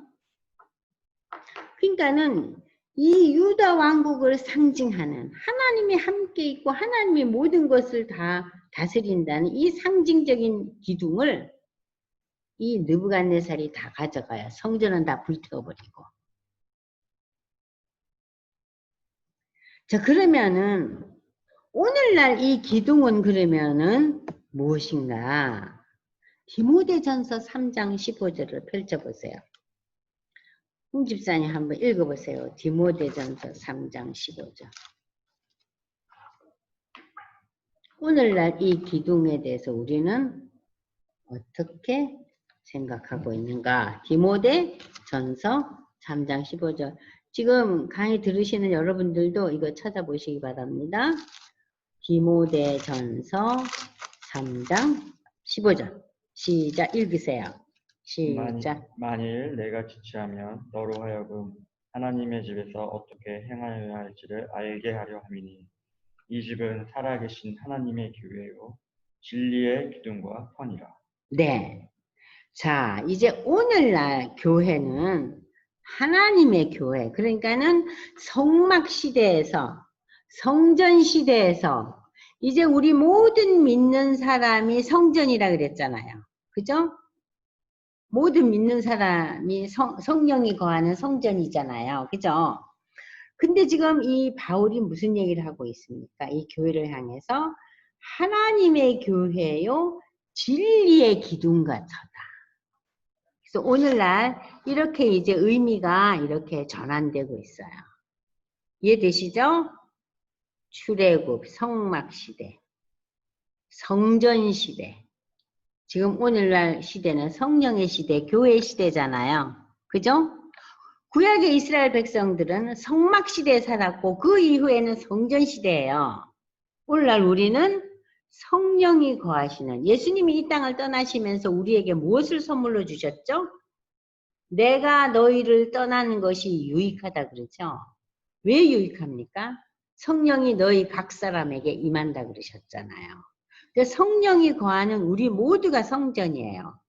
그러니까는 이 유다 왕국을 상징하는 하나님이 함께 있고 하나님이 모든 것을 다 다스린다는 이 상징적인 기둥을 이 느부갓네살이 다 가져가요. 성전은 다 불태워버리고. 자, 그러면은 오늘날 이 기둥은 그러면은 무엇인가? 디모데전서 3장 15절을 펼쳐보세요. 홍 집사님 한번 읽어보세요. 디모데전서 3장 15절. 오늘날 이 기둥에 대해서 우리는 어떻게 생각하고 있는가? 디모데전서 3장 15절. 지금 강의 들으시는 여러분들도 이거 찾아보시기 바랍니다. 디모데전서 3장 15절. 시작 읽으세요. 시작.
만일 내가 지체하면 너로 하여금 하나님의 집에서 어떻게 행하여야 할지를 알게 하려 함이니 이 집은 살아계신 하나님의 교회요 진리의 기둥과 터니라.
네. 자, 이제 오늘날 교회는 하나님의 교회. 그러니까는 성막 시대에서 성전 시대에서 이제 우리 모든 믿는 사람이 성전이라 그랬잖아요. 그죠? 모든 믿는 사람이 성령이 거하는 성전이잖아요. 그죠? 근데 지금 이 바울이 무슨 얘기를 하고 있습니까? 이 교회를 향해서 하나님의 교회요 진리의 기둥 같아다. 그래서 오늘날 이렇게 이제 의미가 이렇게 전환되고 있어요. 이해되시죠? 출애굽, 성막시대, 성전시대. 지금 오늘날 시대는 성령의 시대, 교회 시대잖아요. 그죠? 구약의 이스라엘 백성들은 성막시대에 살았고 그 이후에는 성전시대예요. 오늘날 우리는 성령이 거하시는 예수님이 이 땅을 떠나시면서 우리에게 무엇을 선물로 주셨죠? 내가 너희를 떠나는 것이 유익하다 그러죠. 왜 유익합니까? 성령이 너희 각 사람에게 임한다 그러셨잖아요. 성령이 거하는 우리 모두가 성전이에요.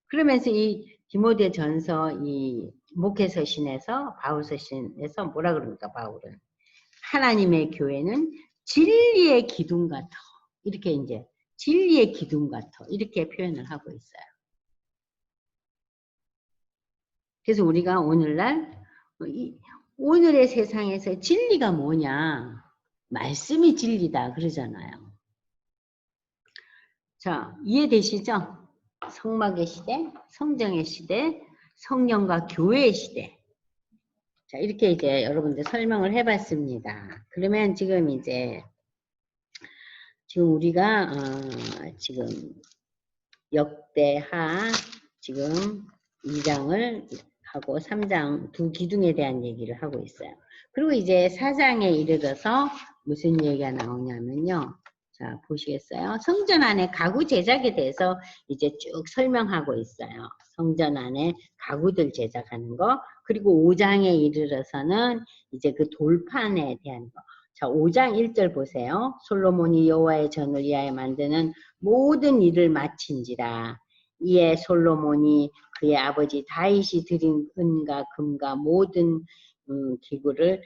그러면서 이 디모데전서 이 목회서신에서 바울서신에서 뭐라 그럽니까? 바울은 하나님의 교회는 진리의 기둥 같아. 이렇게 이제 진리의 기둥 같아. 이렇게 표현을 하고 있어요. 그래서 우리가 오늘날 오늘의 세상에서 진리가 뭐냐? 말씀이 진리다 그러잖아요. 자, 이해되시죠? 성막의 시대, 성정의 시대, 성령과 교회의 시대. 자, 이렇게 이제 여러분들 설명을 해봤습니다. 그러면 지금 이제 지금 우리가 지금 역대하 지금 2장을 하고 3장 두 기둥에 대한 얘기를 하고 있어요. 그리고 이제 4장에 이르러서 무슨 얘기가 나오냐면요. 자, 보시겠어요? 성전 안에 가구 제작에 대해서 이제 쭉 설명하고 있어요. 성전 안에 가구들 제작하는 거. 그리고 5장에 이르러서는 이제 그 돌판에 대한 거. 자, 5장 1절 보세요. 솔로몬이 여호와의 전을 위하여 만드는 모든 일을 마친지라. 이에 솔로몬이 그의 아버지 다윗이 드린 은과 금과 모든 기구를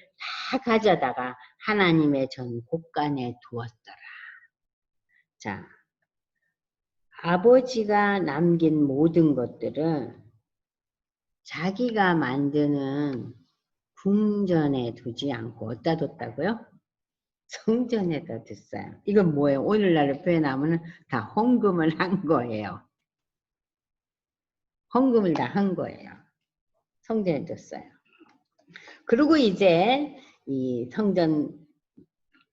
다 가져다가 하나님의 전 곳간에 두었더라. 자, 아버지가 남긴 모든 것들은 자기가 만드는 궁전에 두지 않고 어디다 뒀다고요? 성전에다 뒀어요. 이건 뭐예요? 오늘날로 표현하면 다 헌금을 한 거예요. 헌금을 다 한 거예요. 성전에 뒀어요. 그리고 이제 이 성전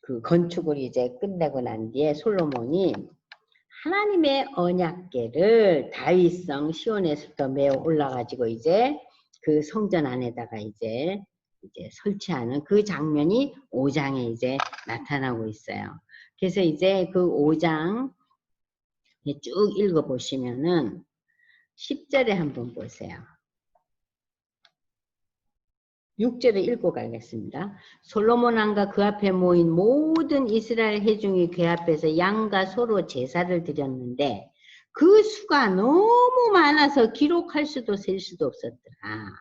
그 건축을 이제 끝내고 난 뒤에 솔로몬이 하나님의 언약궤를 다윗성 시온에서부터 메어 올라가지고 이제 그 성전 안에다가 이제 설치하는 그 장면이 5장에 이제 나타나고 있어요. 그래서 이제 그 5장 쭉 읽어보시면은 10절에 한번 보세요. 6절에 읽고 가겠습니다. 솔로몬 왕과 그 앞에 모인 모든 이스라엘 회중이 그 앞에서 양과 소로 제사를 드렸는데 그 수가 너무 많아서 기록할 수도 셀 수도 없었더라.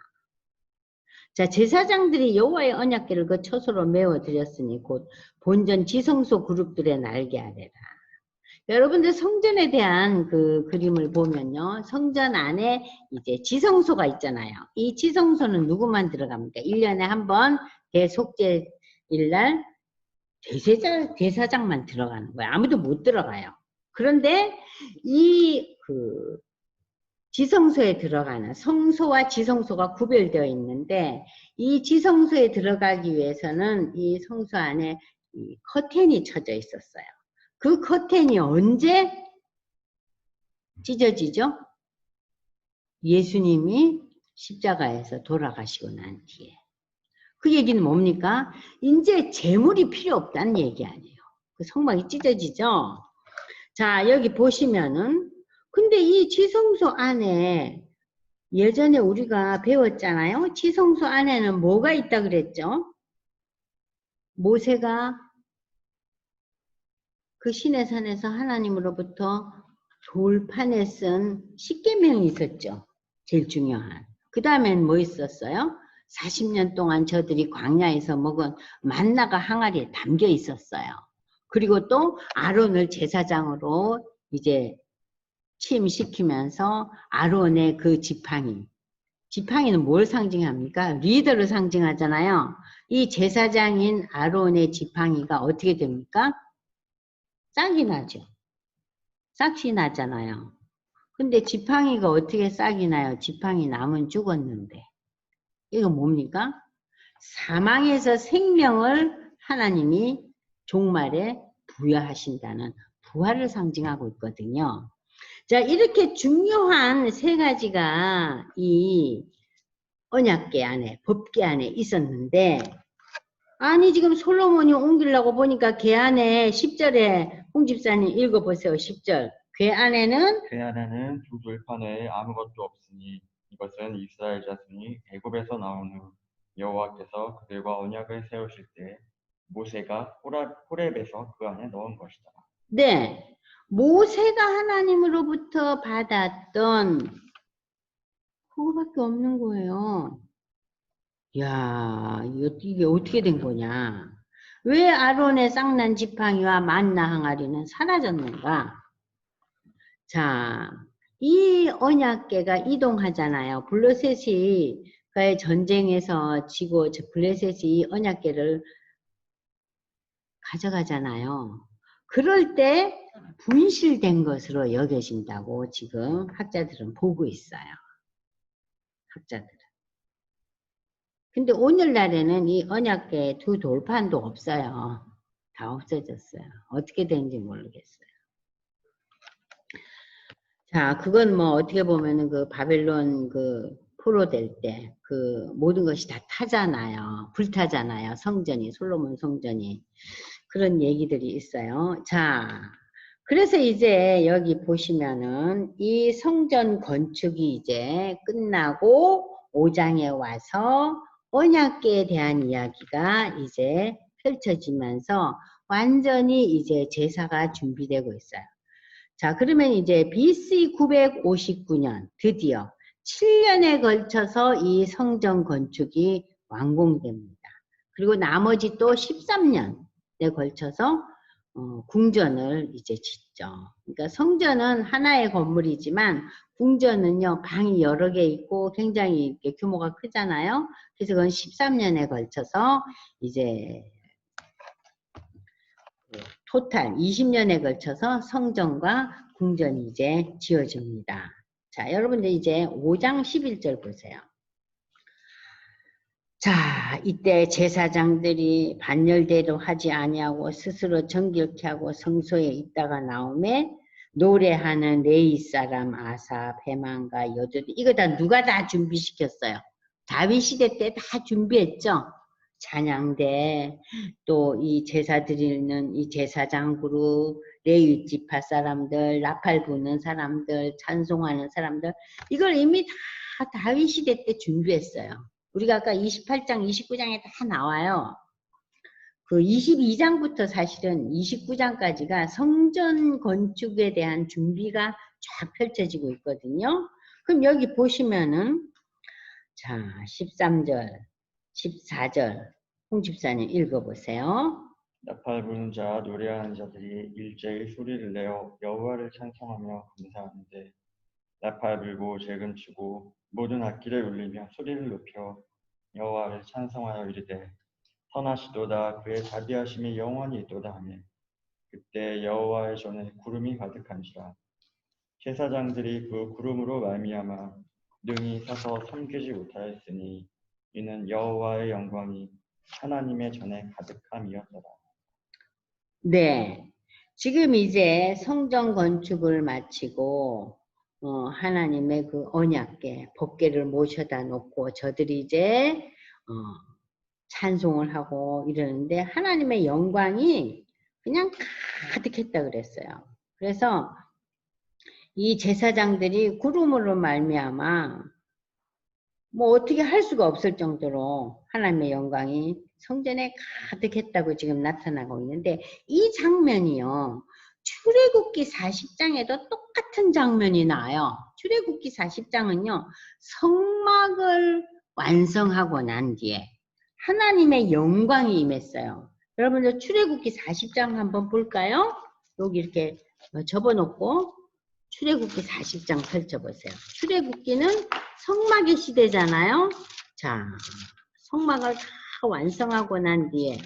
자, 제사장들이 여호와의 언약궤를 그 처소로 메워 드렸으니 곧 본전 지성소 그룹들에 날게 하리라. 여러분들 성전에 대한 그 그림을 보면요. 성전 안에 이제 지성소가 있잖아요. 이 지성소는 누구만 들어갑니까? 1년에 한 번 대속죄일날 대사장만 들어가는 거예요. 아무도 못 들어가요. 그런데 이 지성소에 들어가는 성소와 지성소가 구별되어 있는데 이 지성소에 들어가기 위해서는 이 성소 안에 이 커튼이 쳐져 있었어요. 그 커튼이 언제 찢어지죠? 예수님이 십자가에서 돌아가시고 난 뒤에. 그 얘기는 뭡니까? 이제 재물이 필요 없다는 얘기 아니에요. 그 성막이 찢어지죠? 자, 여기 보시면은 근데 이 지성소 안에 예전에 우리가 배웠잖아요. 지성소 안에는 뭐가 있다 그랬죠? 모세가 그 시내산에서 하나님으로부터 돌판에 쓴 십계명이 있었죠. 제일 중요한. 그 다음엔 뭐 있었어요? 40년 동안 저들이 광야에서 먹은 만나가 항아리에 담겨 있었어요. 그리고 또 아론을 제사장으로 이제 취임시키면서 아론의 그 지팡이는 뭘 상징합니까? 리더를 상징하잖아요. 이 제사장인 아론의 지팡이가 어떻게 됩니까? 싹이 나죠. 싹이 나잖아요. 근데 지팡이가 어떻게 싹이 나요? 지팡이 나면 죽었는데. 이거 뭡니까? 사망에서 생명을 하나님이 종말에 부여하신다는 부활을 상징하고 있거든요. 자, 이렇게 중요한 세 가지가 이 언약궤 안에, 법궤 안에 있었는데, 아니, 지금 솔로몬이 옮기려고 보니까 궤 안에 10절에 홍 집사님 읽어보세요. 10절. 궤 안에는
그 안에는 두 들판 외에 아무것도 없으니 이것은 이스라엘 자손이 애굽에서 나온 후 여호와께서 그들과 언약을 세우실 때 모세가 호렙에서 그 안에 넣은 것이다.
네, 모세가 하나님으로부터 받았던 그거밖에 없는 거예요. 야, 이게 어떻게 된 거냐? 왜 아론의 쌍난 지팡이와 만나 항아리는 사라졌는가? 자, 이 언약궤가 이동하잖아요. 블레셋이 그 전쟁에서 지고 블레셋이 이 언약궤를 가져가잖아요. 그럴 때 분실된 것으로 여겨진다고 지금 학자들은 보고 있어요. 학자들은. 근데 오늘날에는 이 언약궤 두 돌판도 없어요. 다 없어졌어요. 어떻게 된지 모르겠어요. 자, 그건 뭐 어떻게 보면은 그 바벨론 그 포로될 때 그 모든 것이 다 타잖아요. 불타잖아요. 성전이, 솔로몬 성전이. 그런 얘기들이 있어요. 자, 그래서 이제 여기 보시면은 이 성전 건축이 이제 끝나고 5장에 와서 언약궤에 대한 이야기가 이제 펼쳐지면서 완전히 이제 제사가 준비되고 있어요. 자, 그러면 이제 BC 959년 드디어 7년에 걸쳐서 이 성전 건축이 완공됩니다. 그리고 나머지 또 13년에 걸쳐서 궁전을 이제 짓죠. 그러니까 성전은 하나의 건물이지만 궁전은요, 방이 여러 개 있고 굉장히 규모가 크잖아요. 그래서 그건 13년에 걸쳐서 이제 토탈 20년에 걸쳐서 성전과 궁전이 이제 지어집니다. 자, 여러분들 이제 5장 11절 보세요. 자, 이때 제사장들이 반열대로 하지 아니하고 스스로 정결케 하고 성소에 있다가 나오매 노래하는 레이 사람 아사, 베만과 여두들 이거 다 누가 다 준비시켰어요? 다윗 시대 때 다 준비했죠? 찬양대, 또 이 제사 드리는 이 제사장 그룹, 레위 지파 사람들, 나팔 부는 사람들, 찬송하는 사람들 이걸 이미 다 다윗 시대 때 준비했어요. 우리가 아까 28장, 29장에 다 나와요. 그 22장부터 사실은 29장까지가 성전 건축에 대한 준비가 쫙 펼쳐지고 있거든요. 그럼 여기 보시면은 자 13절, 14절 홍 집사님 읽어보세요.
나팔 부는 자, 노래하는 자들이 일제히 소리를 내어 여호와를 찬송하며 감사하는데 나팔 불고 재금 치고 모든 악기를 울리며 소리를 높여 여호와를 찬송하여 이르되 선하시도다 그의 자비하심이 영원히 있도다 하며 그때 여호와의 전에 구름이 가득한지라 제사장들이 그 구름으로 말미암아 능히 서서 섬기지 못하였으니 이는 여호와의 영광이 하나님의 전에 가득함이었더라.
네, 지금 이제 성전 건축을 마치고 하나님의 그 언약궤, 법궤를 모셔다 놓고 저들이 이제 찬송을 하고 이러는데 하나님의 영광이 그냥 가득했다 그랬어요. 그래서 이 제사장들이 구름으로 말미암아 뭐 어떻게 할 수가 없을 정도로 하나님의 영광이 성전에 가득했다고 지금 나타나고 있는데 이 장면이요. 출애굽기 40장에도 똑같은 장면이 나와요. 출애굽기 40장은요. 성막을 완성하고 난 뒤에 하나님의 영광이 임했어요. 여러분들 출애굽기 40장 한번 볼까요? 여기 이렇게 접어놓고 출애굽기 40장 펼쳐보세요. 출애굽기는 성막의 시대잖아요. 자, 성막을 다 완성하고 난 뒤에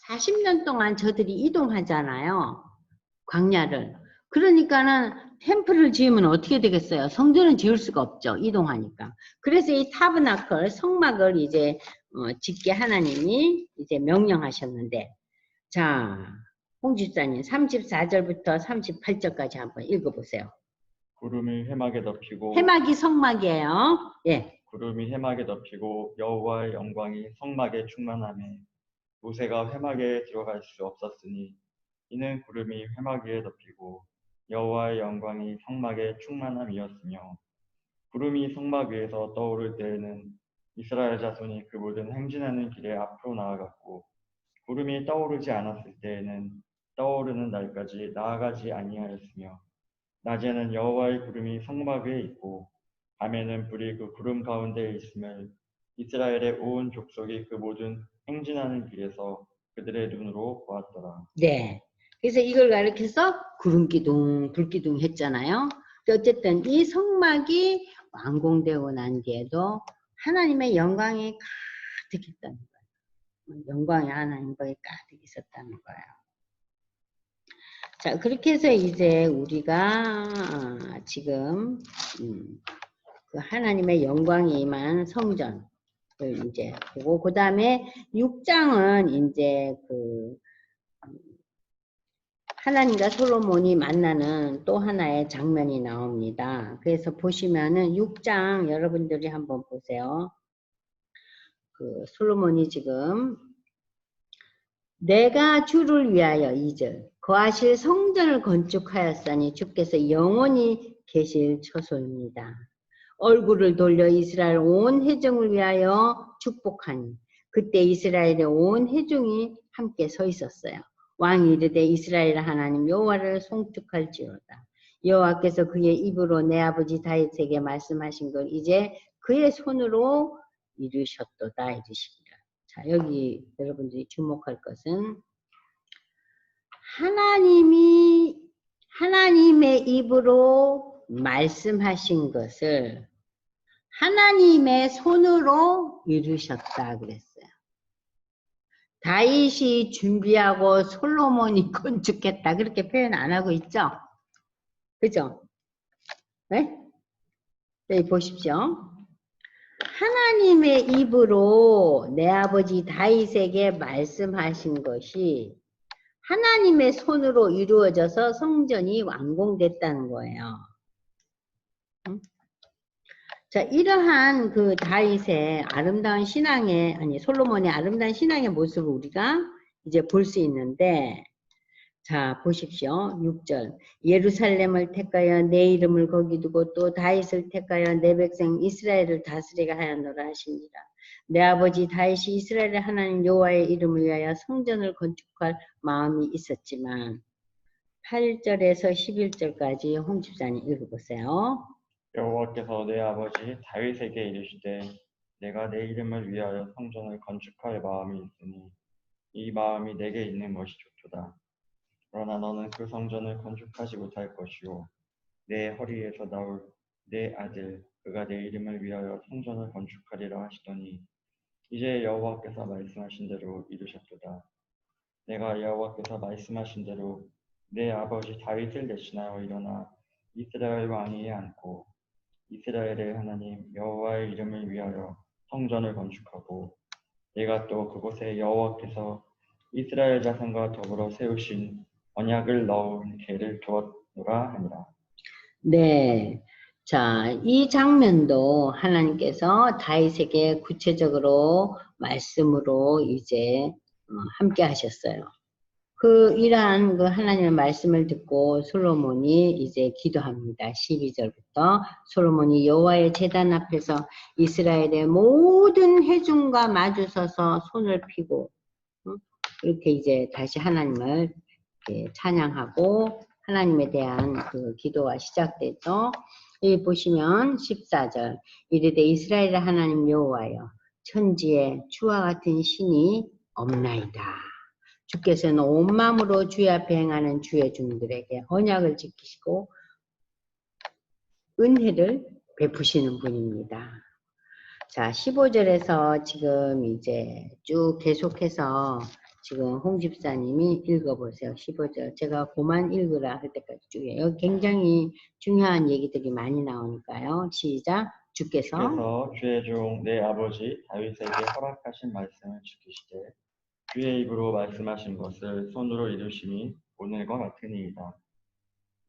40년 동안 저들이 이동하잖아요. 광야를. 그러니까는 템플을 지으면 어떻게 되겠어요? 성전을 지을 수가 없죠. 이동하니까. 그래서 이 타브나클 성막을 이제 짓게 하나님이 이제 명령하셨는데, 자, 홍집사님 34절부터 38절까지 한번 읽어보세요.
구름이 해막에 덮이고
해막이 성막이에요. 예.
구름이 해막에 덮이고 여호와의 영광이 성막에 충만하며 모세가 회막에 들어갈 수 없었으니 이는 구름이 회막 위에 덮이고 여호와의 영광이 성막에 충만함이었으며 구름이 성막 위에서 떠오를 때에는 이스라엘 자손이 그 모든 행진하는 길에 앞으로 나아갔고 구름이 떠오르지 않았을 때에는 떠오르는 날까지 나아가지 아니하였으며 낮에는 여호와의 구름이 성막 위에 있고 밤에는 불이 그 구름 가운데 있음을 이스라엘의 온 족속이 그 모든 행진하는 길에서 그들의 눈으로 보았더라.
네. 그래서 이걸 가리켜서 구름기둥, 불기둥 했잖아요. 어쨌든 이 성막이 완공되고 난 뒤에도 하나님의 영광이 가득했다는 거예요. 영광이 하나님 거에 가득 있었다는 거예요. 자, 그렇게 해서 이제 우리가 지금 그 하나님의 영광이 임한 성전을 이제 보고, 그 다음에 6장은 이제 그 하나님과 솔로몬이 만나는 또 하나의 장면이 나옵니다. 그래서 보시면은 6장 여러분들이 한번 보세요. 그 솔로몬이 지금 내가 주를 위하여 2절 거하실 성전을 건축하였으니 주께서 영원히 계실 처소입니다. 얼굴을 돌려 이스라엘 온 회중을 위하여 축복하니 그때 이스라엘의 온 회중이 함께 서 있었어요. 왕이 이르되 이스라엘 하나님 여호와를 송축할지어다. 여호와께서 그의 입으로 내 아버지 다윗에게 말씀하신 걸 이제 그의 손으로 이루셨도다 이르시기라. 자, 여기 여러분들이 주목할 것은 하나님의 입으로 말씀하신 것을 하나님의 손으로 이루셨다 그랬어요. 다윗이 준비하고 솔로몬이 건축했다 그렇게 표현 안 하고 있죠? 그죠? 네? 여기 보십시오. 하나님의 입으로 내 아버지 다윗에게 말씀하신 것이 하나님의 손으로 이루어져서 성전이 완공됐다는 거예요. 자, 이러한 그 다윗의 아름다운 신앙의, 솔로몬의 아름다운 신앙의 모습을 우리가 이제 볼 수 있는데, 자, 보십시오. 6절. 예루살렘을 택하여 내 이름을 거기 두고 또 다윗을 택하여 내 백성 이스라엘을 다스리게 하였노라 하시니라. 내 아버지 다윗이 이스라엘의 하나님 여호와의 이름을 위하여 성전을 건축할 마음이 있었지만 8절에서 11절까지 홍 집사님 읽어보세요.
여호와께서 내 아버지 다윗에게 이르시되 내가 내 이름을 위하여 성전을 건축할 마음이 있으니 이 마음이 내게 있는 것이 좋도다. 그러나 너는 그 성전을 건축하지 못할 것이요 내 허리에서 나올 내 아들 그가 내 이름을 위하여 성전을 건축하리라 하시더니 이제 여호와께서 말씀하신 대로 이루셨도다. 내가 여호와께서 말씀하신 대로 내 아버지 다윗을 대신하여 일어나 이스라엘 왕위에 앉고 이스라엘의 하나님 여호와의 이름을 위하여 성전을 건축하고 내가 또 그곳에 여호와께서 이스라엘 자손과 더불어 세우신 언약을 넣은 궤를 두었노라 하니라.
네. 자, 이 장면도 하나님께서 다윗에게 구체적으로 말씀으로 이제 함께 하셨어요. 이러한 그 하나님의 말씀을 듣고 솔로몬이 이제 기도합니다. 12절부터 솔로몬이 여호와의 제단 앞에서 이스라엘의 모든 회중과 마주서서 손을 펴고 이렇게 이제 다시 하나님을 찬양하고 하나님에 대한 그 기도가 시작되죠. 여기 보시면 14절 이르되 이스라엘의 하나님 여호와여 천지에 주와 같은 신이 없나이다. 주께서는 온 마음으로 주의 앞에 행하는 주의 종들에게 언약을 지키시고 은혜를 베푸시는 분입니다. 자, 15절에서 지금 이제 쭉 계속해서 지금 홍 집사님이 읽어보세요. 15절. 제가 그만 읽으라 할 때까지 쭉. 여기 굉장히 중요한 얘기들이 많이 나오니까요. 시작.
주께서 주의 종 내 아버지 다윗에게 허락하신 말씀을 지키시되 주의 입으로 말씀하신 것을 손으로 이루심이 오늘과 같으니이다.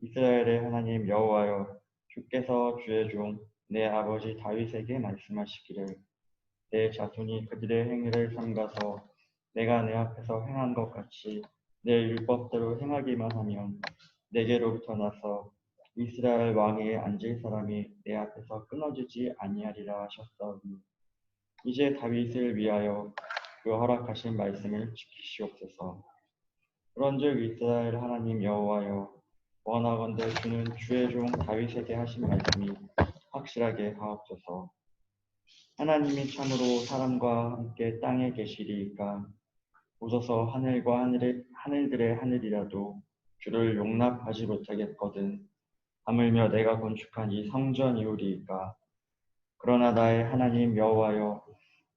이스라엘의 하나님 여호와여, 주께서 주의 종 내 아버지 다윗에게 말씀하시기를 내 자손이 그들의 행위를 삼가서 내가 내 앞에서 행한 것 같이 내 율법대로 행하기만 하면 내게로부터 나서 이스라엘 왕위에 앉을 사람이 내 앞에서 끊어지지 아니하리라 하셨사오니 이제 다윗을 위하여 그 허락하신 말씀을 지키시옵소서. 그런즉 이스라엘 하나님 여호와여, 원하건대 주는 주의 종 다윗에게 하신 말씀이 확실하게 하옵소서. 하나님이 참으로 사람과 함께 땅에 계시리이까 오소서 하늘과 하늘들의 하늘이라도 주를 용납하지 못하겠거든 하물며 내가 건축한 이 성전이오리이까. 그러나 나의 하나님 여호와여,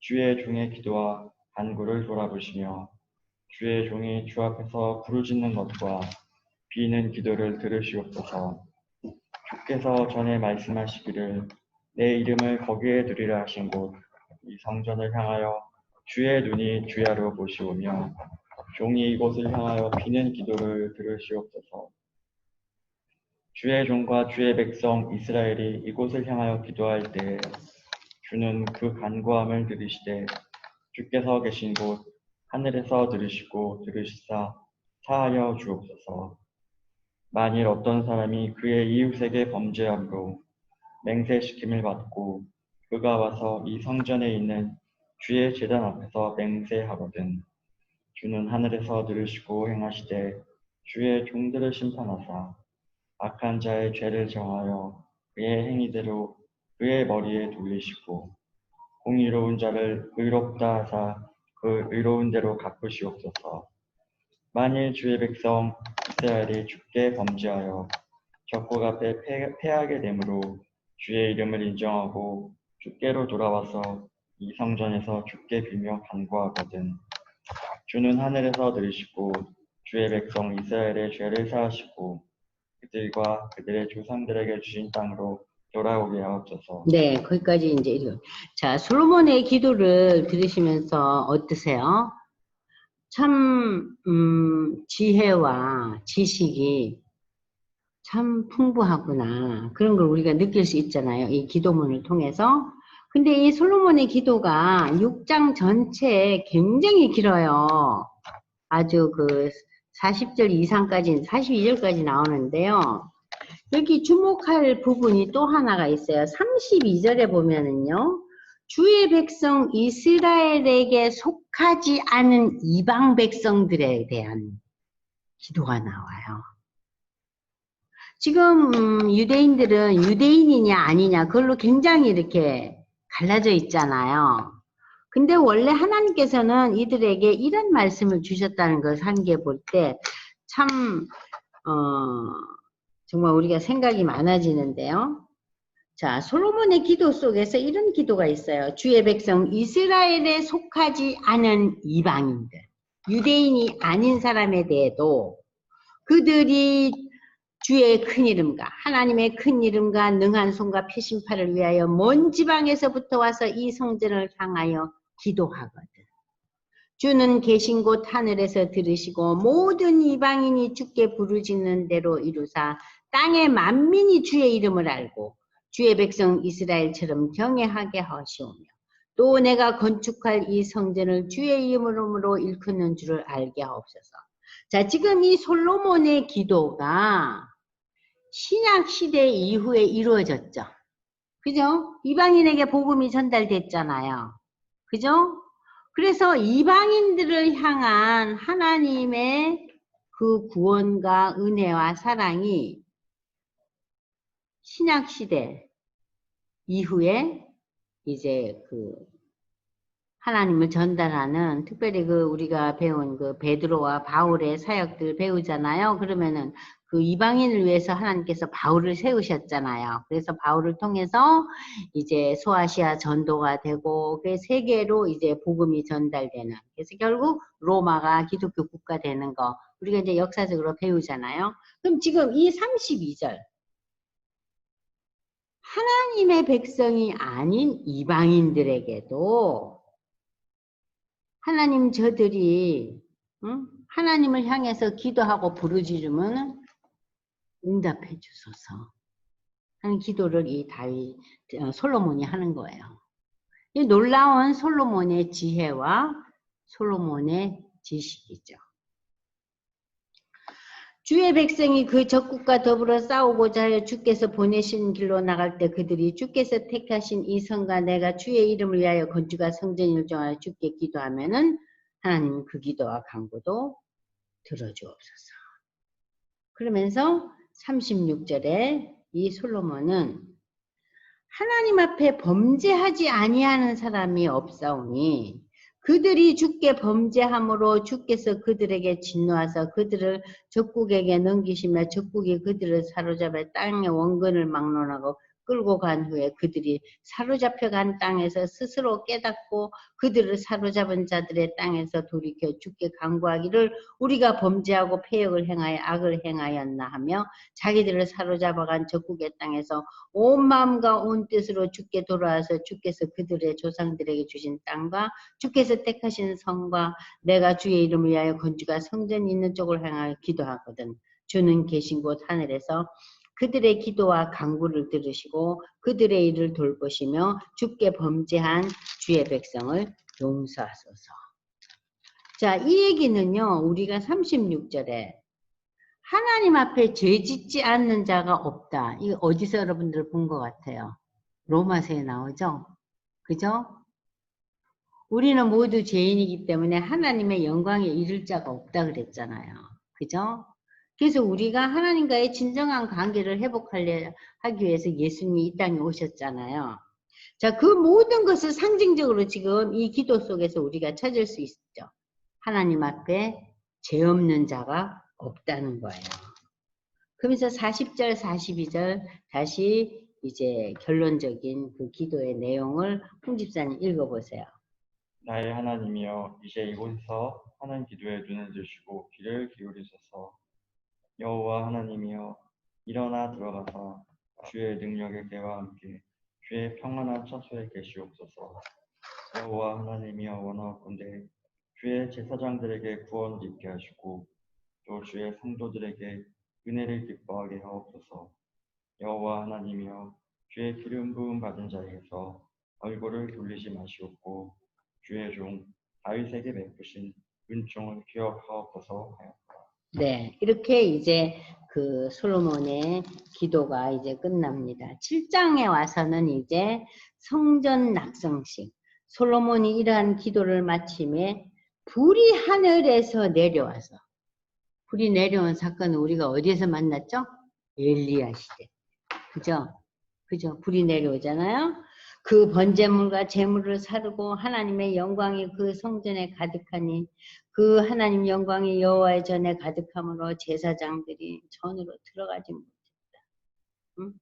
주의 종의 기도와 간구를 돌아보시며 주의 종이 주 앞에서 부르짖는 것과 비는 기도를 들으시옵소서. 주께서 전에 말씀하시기를 내 이름을 거기에 두리라 하신 곳 이 성전을 향하여 주의 눈이 주야로 보시오며 종이 이곳을 향하여 비는 기도를 들으시옵소서. 주의 종과 주의 백성 이스라엘이 이곳을 향하여 기도할 때에 주는 그 간구함을 들으시되 주께서 계신 곳 하늘에서 들으시고 들으시사 사하여 주옵소서. 만일 어떤 사람이 그의 이웃에게 범죄함으로 맹세시킴을 받고 그가 와서 이 성전에 있는 주의 제단 앞에서 맹세하거든 주는 하늘에서 들으시고 행하시되 주의 종들을 심판하사 악한 자의 죄를 정하여 그의 행위대로 그의 머리에 돌리시고 공의로운 자를 의롭다 하사 그 의로운 대로 갚으시옵소서. 만일 주의 백성 이스라엘이 주께 범죄하여 적국 앞에 패하게 되므로 주의 이름을 인정하고 주께로 돌아와서 이 성전에서 주께 빌며 간구하거든 주는 하늘에서 들으시고 주의 백성 이스라엘의 죄를 사하시고 그들과 그들의 조상들에게 주신 땅으로 돌아오게 하옵소서.
네, 거기까지 이제 읽어요. 자, 솔로몬의 기도를 들으시면서 어떠세요? 참 지혜와 지식이 참 풍부하구나. 그런 걸 우리가 느낄 수 있잖아요. 이 기도문을 통해서. 근데 이 솔로몬의 기도가 6장 전체에 굉장히 길어요. 아주 그 40절 이상까지, 42절까지 나오는데요. 여기 주목할 부분이 또 하나가 있어요. 32절에 보면은요. 주의 백성 이스라엘에게 속하지 않은 이방 백성들에 대한 기도가 나와요. 지금 유대인들은 유대인이냐 아니냐 그걸로 굉장히 이렇게 갈라져 있잖아요. 근데 원래 하나님께서는 이들에게 이런 말씀을 주셨다는 것을 한 게 볼 때 참 정말 우리가 생각이 많아지는데요. 자, 솔로몬의 기도 속에서 이런 기도가 있어요. 주의 백성 이스라엘에 속하지 않은 이방인들, 유대인이 아닌 사람에 대해도 그들이 주의 큰 이름과 하나님의 큰 이름과 능한 손과 표심팔을 위하여 먼 지방에서부터 와서 이 성전을 향하여 기도하거든. 주는 계신 곳 하늘에서 들으시고 모든 이방인이 주께 부르짖는 대로 이루사 땅의 만민이 주의 이름을 알고 주의 백성 이스라엘처럼 경외하게 하시오며 또 내가 건축할 이 성전을 주의 이름으로 일컫는 줄을 알게 하옵소서. 자, 지금 이 솔로몬의 기도가 신약 시대 이후에 이루어졌죠. 그죠? 이방인에게 복음이 전달됐잖아요. 그죠? 그래서 이방인들을 향한 하나님의 그 구원과 은혜와 사랑이 신약 시대 이후에 이제 그 하나님을 전달하는, 특별히 그 우리가 배운 그 베드로와 바울의 사역들 배우잖아요. 그러면은 그 이방인을 위해서 하나님께서 바울을 세우셨잖아요. 그래서 바울을 통해서 이제 소아시아 전도가 되고 그 세계로 이제 복음이 전달되는. 그래서 결국 로마가 기독교 국가 되는 거 우리가 이제 역사적으로 배우잖아요. 그럼 지금 이 32절 하나님의 백성이 아닌 이방인들에게도 하나님 저들이 하나님을 향해서 기도하고 부르짖으면 응답해 주소서 하는 기도를 이 다윗 솔로몬이 하는 거예요. 이 놀라운 솔로몬의 지혜와 솔로몬의 지식이죠. 주의 백성이 그 적국과 더불어 싸우고자 하여 주께서 보내신 길로 나갈 때 그들이 주께서 택하신 이 성과 내가 주의 이름을 위하여 건축한 성전을 정하여 주께 기도하면은 하나님 그 기도와 간구도 들어주옵소서. 그러면서 36절에 이 솔로몬은 하나님 앞에 범죄하지 아니하는 사람이 없사오니 그들이 주께 범죄함으로 주께서 그들에게 진노하사 그들을 적국에게 넘기시며 적국이 그들을 사로잡아 땅의 원근을 막론하고 끌고 간 후에 그들이 사로잡혀간 땅에서 스스로 깨닫고 그들을 사로잡은 자들의 땅에서 돌이켜 주께 간구하기를 우리가 범죄하고 패역을 행하여 악을 행하였나 하며 자기들을 사로잡아간 적국의 땅에서 온 마음과 온 뜻으로 주께 돌아와서 주께서 그들의 조상들에게 주신 땅과 주께서 택하신 성과 내가 주의 이름을 위하여 건축한 성전이 있는 쪽을 향하여 기도하거든. 주는 계신 곳 하늘에서 그들의 기도와 간구를 들으시고 그들의 일을 돌보시며 주께 범죄한 주의 백성을 용서하소서. 자, 이 얘기는요. 우리가 36절에 하나님 앞에 죄 짓지 않는 자가 없다. 이거 어디서 여러분들 본 것 같아요? 로마서에 나오죠? 그죠? 우리는 모두 죄인이기 때문에 하나님의 영광에 이를 자가 없다 그랬잖아요. 그죠? 그래서 우리가 하나님과의 진정한 관계를 회복하려 하기 위해서 예수님이 이 땅에 오셨잖아요. 자, 그 모든 것을 상징적으로 지금 이 기도 속에서 우리가 찾을 수 있죠. 하나님 앞에 죄 없는 자가 없다는 거예요. 그러면서 40절, 42절 다시 이제 결론적인 그 기도의 내용을 홍 집사님 읽어보세요.
나의 하나님이여 이제 이곳에서 하는 기도에 눈을 드시고 귀를 기울이소서. 여호와 하나님이여 일어나 들어가서 주의 능력의 개와 함께 주의 평안한 처소에 계시옵소서. 여호와 하나님이여 원하옵건대 주의 제사장들에게 구원을 입게 하시고 또 주의 성도들에게 은혜를 기뻐하게 하옵소서. 여호와 하나님이여 주의 기름 부음 받은 자에게서 얼굴을 돌리지 마시옵고 주의 종 다윗에게 베푸신 은총을 기억하옵소서 하였다.
네, 이렇게 이제 그 솔로몬의 기도가 이제 끝납니다. 7장에 와서는 이제 성전 낙성식, 솔로몬이 이러한 기도를 마침에 불이 하늘에서 내려와서, 불이 내려온 사건은 우리가 어디에서 만났죠? 엘리야 시대. 그죠? 그죠? 불이 내려오잖아요. 그 번제물과 제물을 사르고 하나님의 영광이 그 성전에 가득하니 그 하나님 영광이 여호와의 전에 가득함으로 제사장들이 전으로 들어가지 못했다. 응?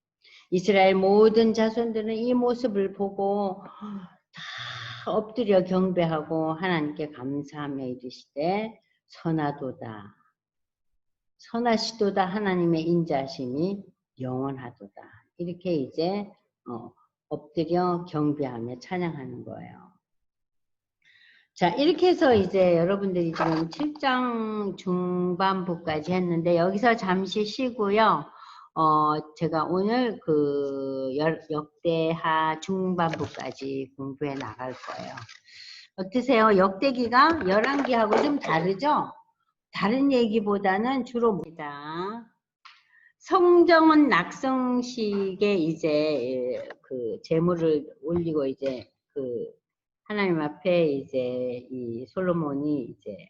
이스라엘 모든 자손들은 이 모습을 보고 다 엎드려 경배하고 하나님께 감사하며 이르시되 선하도다. 선하시도다 하나님의 인자심이 영원하도다. 이렇게 이제 엎드려 경배하며 찬양하는 거예요. 자, 이렇게 해서 이제 여러분들이 지금 7장 중반부까지 했는데 여기서 잠시 쉬고요. 제가 오늘 그 역대하 중반부까지 공부해 나갈 거예요. 어떠세요? 역대기가 11기하고 좀 다르죠? 다른 얘기보다는 주로 뭡니다. 성전 낙성식에 이제 그 제물을 올리고 이제 그 하나님 앞에 이제 이 솔로몬이 이제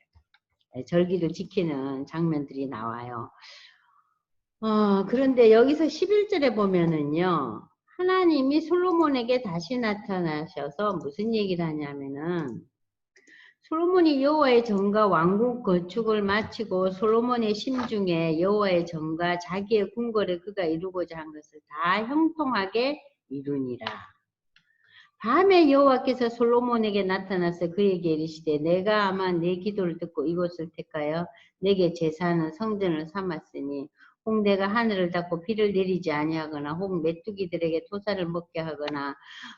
절기를 지키는 장면들이 나와요. 그런데 여기서 11절에 보면은요. 하나님이 솔로몬에게 다시 나타나셔서 무슨 얘기를 하냐면은 솔로몬이 여호와의 전과 왕궁 건축을 마치고 솔로몬의 심중에 여호와의 전과 자기의 궁궐을 그가 이루고자 한 것을 다 형통하게 이루니라. 밤에 여호와께서 솔로몬에게 나타나서 그에게 이르시되 내가 아마 내 기도를 듣고 이곳을 택하여 내게 제사하는 성전을 삼았으니 혹 내가 하늘을 닫고 비를 내리지 아니하거나 혹 메뚜기들에게 토사를 먹게 하거나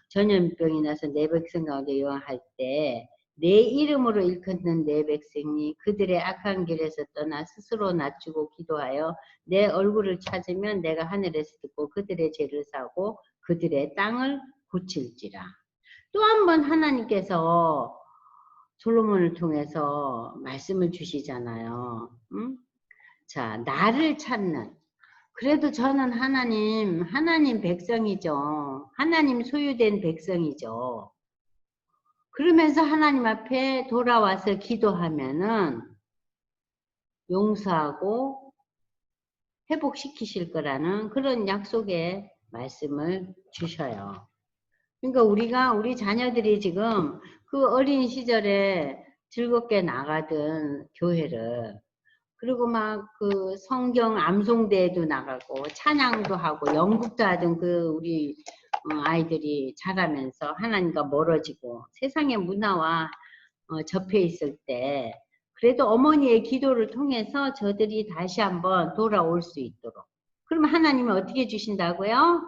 전염병이 나서 내 백성 가운데 여행할 때 내 이름으로 일컫는 내 백성이 그들의 악한 길에서 떠나 스스로 낮추고 기도하여 내 얼굴을 찾으면 내가 하늘에서 듣고 그들의 죄를 사고 그들의 땅을 고칠지라. 또 한 번 하나님께서 솔로몬을 통해서 말씀을 주시잖아요. 응? 자, 나를 찾는. 그래도 저는 하나님 백성이죠. 하나님 소유된 백성이죠. 그러면서 하나님 앞에 돌아와서 기도하면은 용서하고 회복시키실 거라는 그런 약속의 말씀을 주셔요. 그러니까 우리 자녀들이 지금 그 어린 시절에 즐겁게 나가던 교회를 그리고 막 그 성경 암송대회도 나가고 찬양도 하고 연극도 하던 그 우리 아이들이 자라면서 하나님과 멀어지고 세상의 문화와 접해 있을 때 그래도 어머니의 기도를 통해서 저들이 다시 한번 돌아올 수 있도록 그럼 하나님은 어떻게 주신다고요?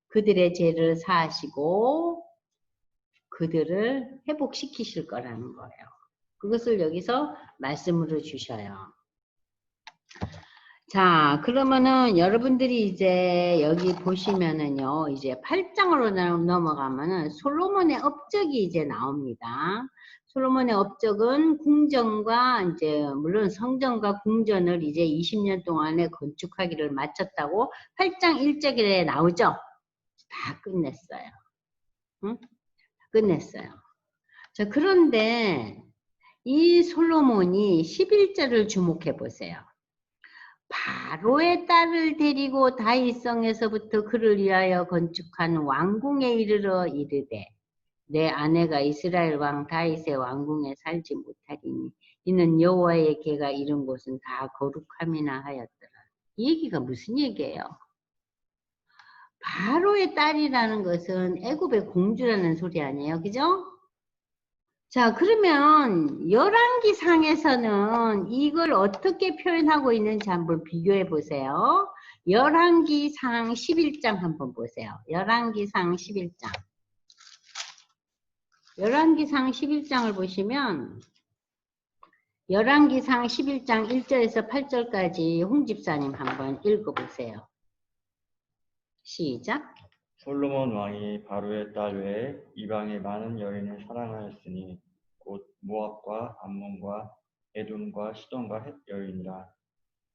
그들의 죄를 사하시고 그들을 회복시키실 거라는 거예요. 그것을 여기서 말씀으로 주셔요. 자, 그러면은 여러분들이 이제 여기 보시면은요, 이제 8장으로 넘어가면은 솔로몬의 업적이 이제 나옵니다. 솔로몬의 업적은 궁전과 이제 물론 성전과 궁전을 이제 20년 동안에 건축하기를 마쳤다고 8장 1절에 나오죠. 다 끝냈어요. 응? 끝냈어요. 자, 그런데 이 솔로몬이 11절을 주목해 보세요. 바로의 딸을 데리고 다윗성에서부터 그를 위하여 건축한 왕궁에 이르러 이르되 내 아내가 이스라엘 왕 다윗의 왕궁에 살지 못하리니 이는 여호와의 계가 이른 곳은 다 거룩함이나 하였더라. 이 얘기가 무슨 얘기예요? 바로의 딸이라는 것은 애굽의 공주라는 소리 아니에요, 그죠? 자, 그러면 열왕기상에서는 이걸 어떻게 표현하고 있는지 한번 비교해 보세요. 열왕기상 11장 한번 보세요. 열왕기상 11장. 열왕기상 11장을 보시면 열왕기상 11장 1절에서 8절까지 홍 집사님 한번 읽어보세요. 시작.
솔로몬 왕이 바로의 딸 외에 이방의 많은 여인을 사랑하였으니 곧 모압과 암몬과 에돔과 시돈과 헷 여인이라.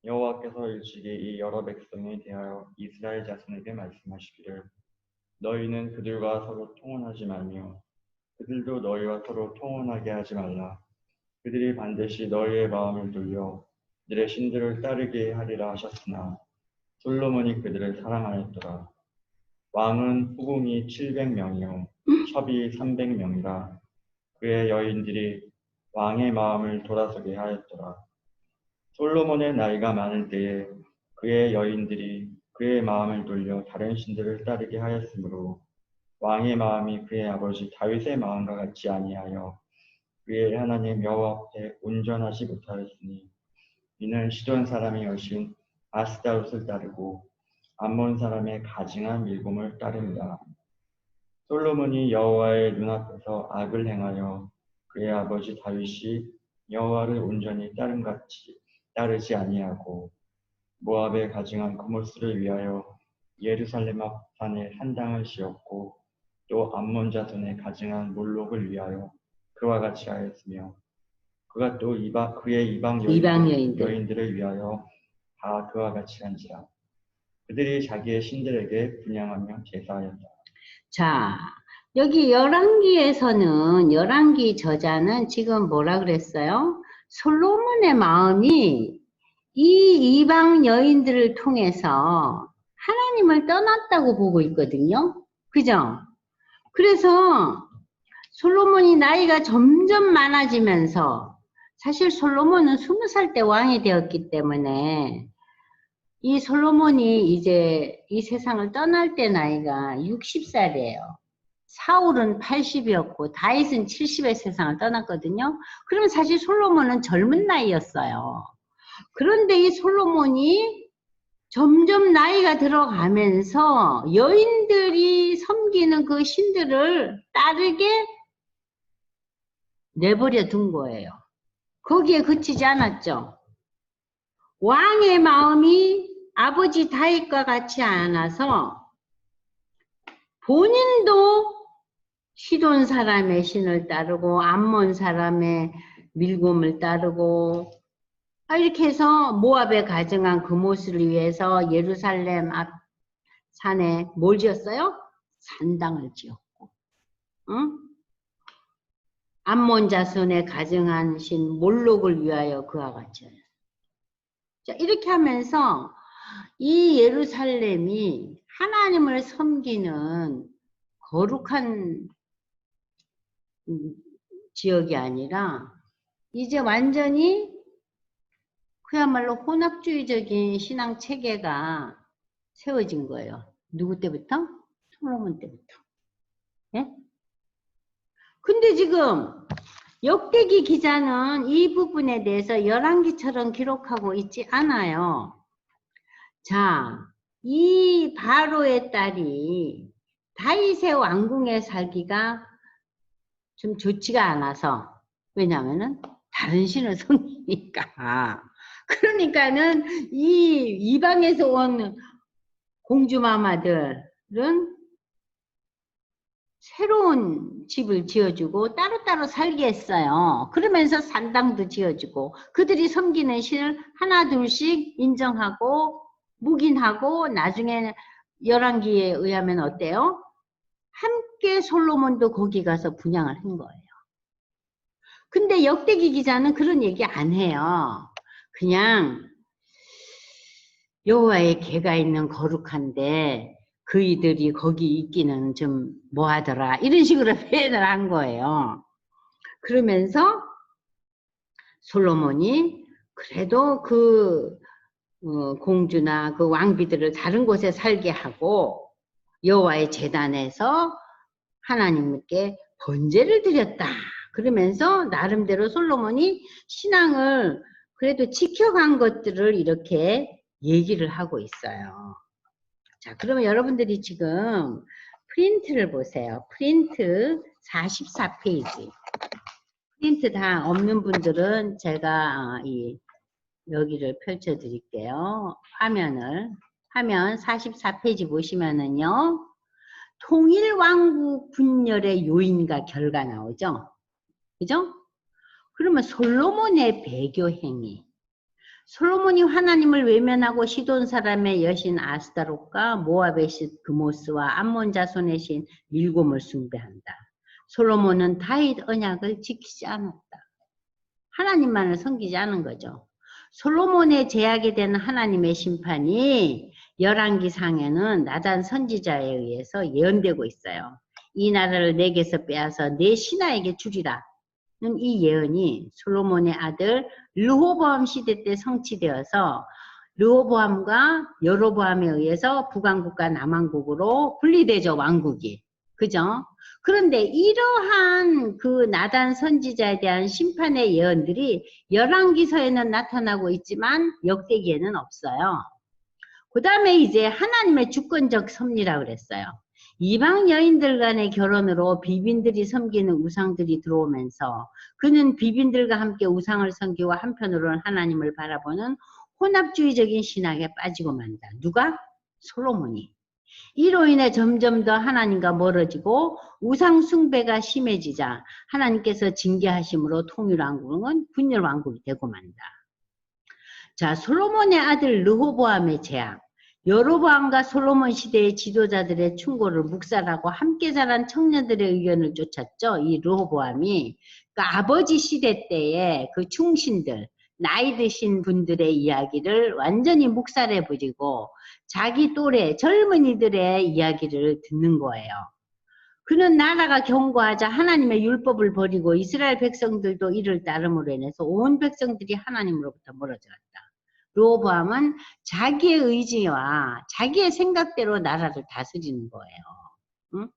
여호와께서 일찍이 이 여러 백성에 대하여 이스라엘 자손에게 말씀하시기를 너희는 그들과 서로 통혼하지 말며 그들도 너희와 서로 통혼하게 하지 말라. 그들이 반드시 너희의 마음을 돌려 그들의 신들을 따르게 하리라 하셨으나 솔로몬이 그들을 사랑하였더라. 왕은 후궁이 700명이요 첩이 300명이라. 그의 여인들이 왕의 마음을 돌아서게 하였더라. 솔로몬의 나이가 많을 때에 그의 여인들이 그의 마음을 돌려 다른 신들을 따르게 하였으므로 왕의 마음이 그의 아버지 다윗의 마음과 같지 아니하여 그의 하나님 여호와 앞에 온전하지 못하였으니 이는 시돈 사람의 여신 아스다롯을 따르고 암몬 사람의 가증한 밀곰을 따릅니다. 솔로몬이 여호와의 눈앞에서 악을 행하여 그의 아버지 다윗이 여호와를 온전히 따름같이 따르지 아니하고 모압의 가증한 그모스를 위하여 예루살렘 앞 산에 산당을 지었고 또 암몬 자손의 가증한 몰록을 위하여 그와 같이 하였으며 그가 또 그의 이방 여인들을 위하여 다 그와 같이 한지라. 그들이 자기의 신들에게 분향하며 제사하였다.
자, 여기 열왕기에서는 열왕기 저자는 지금 뭐라 그랬어요? 솔로몬의 마음이 이 이방 여인들을 통해서 하나님을 떠났다고 보고 있거든요. 그죠? 그래서 솔로몬이 나이가 점점 많아지면서 사실 솔로몬은 20살 때 왕이 되었기 때문에 이 솔로몬이 이제 이 세상을 떠날 때 나이가 60살이에요. 사울은 80이었고 다윗은 70에 세상을 떠났거든요. 그러면 사실 솔로몬은 젊은 나이였어요. 그런데 이 솔로몬이 점점 나이가 들어가면서 여인들이 섬기는 그 신들을 따르게 내버려 둔 거예요. 거기에 그치지 않았죠. 왕의 마음이 아버지 다윗과 같지 않아서 본인도 시돈 사람의 신을 따르고 암몬 사람의 밀곰을 따르고 이렇게 해서 모압에 가증한 그못을 위해서 예루살렘 앞 산에 뭘 지었어요? 산당을 지었고, 응? 암몬 자손에 가증한 신 몰록을 위하여 그와 같이. 자, 이렇게 하면서 이 예루살렘이 하나님을 섬기는 거룩한 지역이 아니라 이제 완전히 그야말로 혼합주의적인 신앙 체계가 세워진 거예요. 누구 때부터? 솔로몬 때부터. 예? 근데 지금 역대기 기자는 이 부분에 대해서 열왕기처럼 기록하고 있지 않아요. 자, 이 바로의 딸이 다윗의 왕궁에 살기가 좀 좋지가 않아서, 왜냐하면은 다른 신을 섬기니까. 그러니까는 이 이방에서 온 공주마마들은 새로운 집을 지어주고 따로따로 살게 했어요. 그러면서 산당도 지어주고 그들이 섬기는 신을 하나 둘씩 인정하고 묵인하고 나중에 열왕기에 의하면 어때요? 함께 솔로몬도 거기 가서 분향을 한 거예요. 근데 역대기 기자는 그런 얘기 안 해요. 그냥 여호와의 궤가 있는 거룩한데 그이들이 거기 있기는 좀 뭐하더라 이런 식으로 표현을 한 거예요. 그러면서 솔로몬이 그래도 그 공주나 그 왕비들을 다른 곳에 살게 하고 여호와의 제단에서 하나님께 번제를 드렸다. 그러면서 나름대로 솔로몬이 신앙을 그래도 지켜간 것들을 이렇게 얘기를 하고 있어요. 자, 그러면 여러분들이 지금 프린트를 보세요. 프린트 44페이지. 프린트 다 없는 분들은 제가 여기를 펼쳐 드릴게요. 화면 44페이지 보시면은요. 통일왕국 분열의 요인과 결과 나오죠. 그죠? 그러면 솔로몬의 배교 행위. 솔로몬이 하나님을 외면하고 시돈 사람의 여신 아스타롯과 모압의 신 그모스와 암몬 자손의 신 밀곰을 숭배한다. 솔로몬은 다윗 언약을 지키지 않았다. 하나님만을 섬기지 않은 거죠. 솔로몬의 제약이 된 하나님의 심판이 열왕기상에는 나단 선지자에 의해서 예언되고 있어요. 이 나라를 내게서 빼앗아 내 신하에게 주리라. 이 예언이 솔로몬의 아들 르호보암 시대 때 성취되어서 르호보암과 여로보암에 의해서 북왕국과 남왕국으로 분리되죠, 왕국이. 그죠? 그런데 이러한 그 나단 선지자에 대한 심판의 예언들이 열왕기서에는 나타나고 있지만 역대기에는 없어요. 그 다음에 이제 하나님의 주권적 섭리라고 그랬어요. 이방 여인들 간의 결혼으로 비빈들이 섬기는 우상들이 들어오면서 그는 비빈들과 함께 우상을 섬기고 한편으로는 하나님을 바라보는 혼합주의적인 신앙에 빠지고 만다. 누가? 솔로몬이. 이로 인해 점점 더 하나님과 멀어지고 우상 숭배가 심해지자 하나님께서 징계하심으로 통일왕국은 분열왕국이 되고 만다. 자, 솔로몬의 아들 르호보암의 재앙. 여로보암과 솔로몬 시대의 지도자들의 충고를 묵살하고 함께 자란 청년들의 의견을 쫓았죠. 이 르호보암이 그러니까 아버지 시대 때의 그 충신들, 나이 드신 분들의 이야기를 완전히 묵살해버리고 자기 또래 젊은이들의 이야기를 듣는 거예요. 그는 나라가 경고하자 하나님의 율법을 버리고 이스라엘 백성들도 이를 따름으로 인해서 온 백성들이 하나님으로부터 멀어졌다. 르호보암은 자기의 의지와 자기의 생각대로 나라를 다스리는 거예요. 응?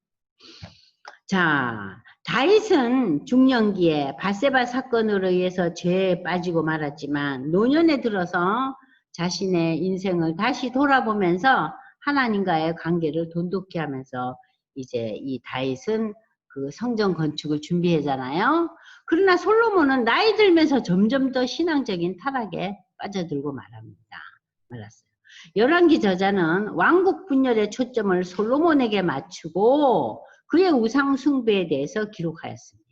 자, 다윗은 중년기에 밧세바 사건으로 의해서 죄에 빠지고 말았지만 노년에 들어서 자신의 인생을 다시 돌아보면서 하나님과의 관계를 돈독히 하면서 이제 이 다윗은 그 성전 건축을 준비하잖아요. 그러나 솔로몬은 나이 들면서 점점 더 신앙적인 타락에 빠져들고 말았어요. 열왕기 저자는 왕국 분열의 초점을 솔로몬에게 맞추고 그의 우상 숭배에 대해서 기록하였습니다.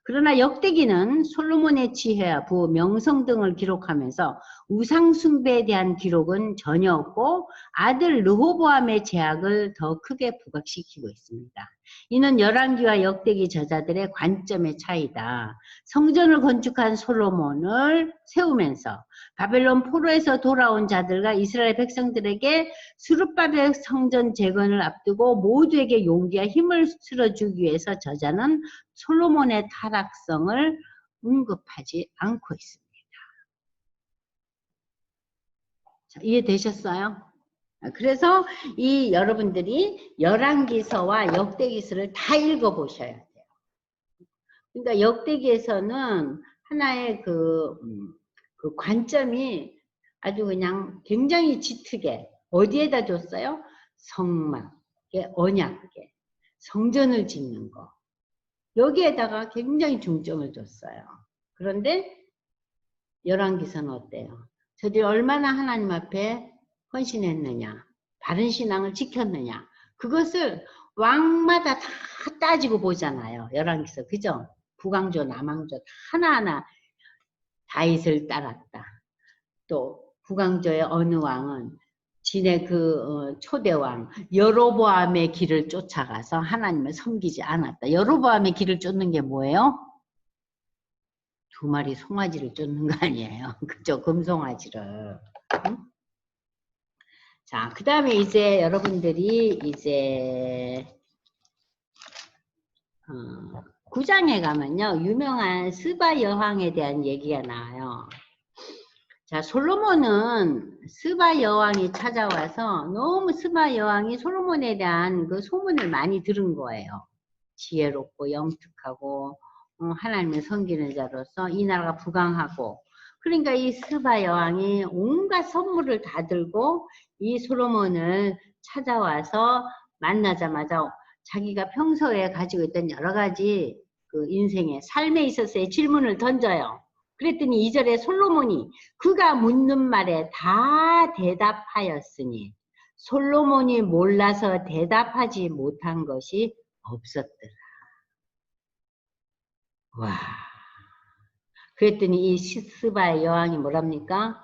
그러나 역대기는 솔로몬의 지혜와 부, 명성 등을 기록하면서 우상 숭배에 대한 기록은 전혀 없고 아들 르호보암의 제약을 더 크게 부각시키고 있습니다. 이는 열왕기와 역대기 저자들의 관점의 차이다. 성전을 건축한 솔로몬을 세우면서 바벨론 포로에서 돌아온 자들과 이스라엘 백성들에게 스룹바벨 성전 재건을 앞두고 모두에게 용기와 힘을 실어주기 위해서 저자는 솔로몬의 타락성을 언급하지 않고 있습니다. 자, 이해되셨어요? 그래서 이 여러분들이 열왕기서와 역대기서를 다 읽어보셔야 돼요. 그러니까 역대기에서는 하나의 그 관점이 아주 그냥 굉장히 짙게 어디에다 줬어요? 성막에, 언약에, 성전을 짓는 거. 여기에다가 굉장히 중점을 줬어요. 그런데 열왕기서는 어때요? 저들이 얼마나 하나님 앞에 헌신했느냐, 바른 신앙을 지켰느냐, 그것을 왕마다 다 따지고 보잖아요. 열왕기서, 그죠? 북왕조, 남왕조 하나하나 다윗을 따랐다. 또 북왕조의 어느 왕은 진의 초대왕 여로보암의 길을 쫓아가서 하나님을 섬기지 않았다. 여로보암의 길을 쫓는 게 뭐예요? 두 마리 송아지를 쫓는 거 아니에요. 그죠? 금송아지를. 응? 자, 그 다음에 이제 여러분들이 이제 9장에 가면요. 유명한 스바 여왕에 대한 얘기가 나와요. 자, 솔로몬은 스바 여왕이 찾아와서 너무 스바 여왕이 솔로몬에 대한 그 소문을 많이 들은 거예요. 지혜롭고 영특하고 하나님을 섬기는 자로서 이 나라가 부강하고, 그러니까 이 스바 여왕이 온갖 선물을 다 들고 이 솔로몬을 찾아와서 만나자마자 자기가 평소에 가지고 있던 여러 가지 그 인생의 삶에 있어서의 질문을 던져요. 그랬더니 2절에 솔로몬이 그가 묻는 말에 다 대답하였으니 솔로몬이 몰라서 대답하지 못한 것이 없었더라. 와. 그랬더니 이 스바의 여왕이 뭐랍니까?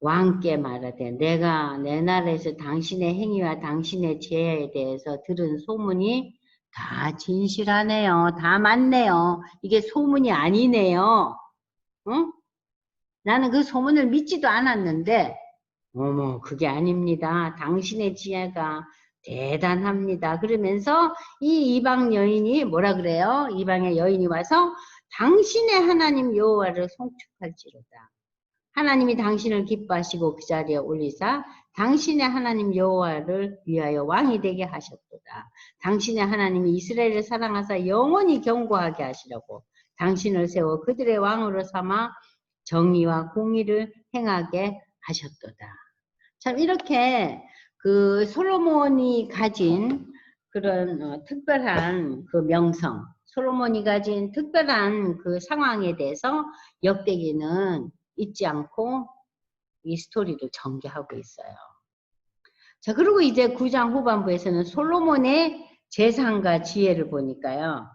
왕께 말하되 내가 내 나라에서 당신의 행위와 당신의 죄에 대해서 들은 소문이 다 진실하네요. 다 맞네요. 이게 소문이 아니네요. 응? 나는 그 소문을 믿지도 않았는데 어머 그게 아닙니다. 당신의 지혜가 대단합니다. 그러면서 이 이방 여인이 뭐라 그래요? 이방의 여인이 와서 당신의 하나님 여호와를 송축할지로다. 하나님이 당신을 기뻐하시고 그 자리에 올리사 당신의 하나님 여호와를 위하여 왕이 되게 하셨도다. 당신의 하나님이 이스라엘을 사랑하사 영원히 경고하게 하시려고 당신을 세워 그들의 왕으로 삼아 정의와 공의를 행하게 하셨도다. 참 이렇게 그 솔로몬이 가진 그런 특별한 그 명성, 솔로몬이 가진 특별한 그 상황에 대해서 역대기는 잊지 않고 이 스토리를 전개하고 있어요. 자, 그리고 이제 9장 후반부에서는 솔로몬의 재산과 지혜를 보니까요.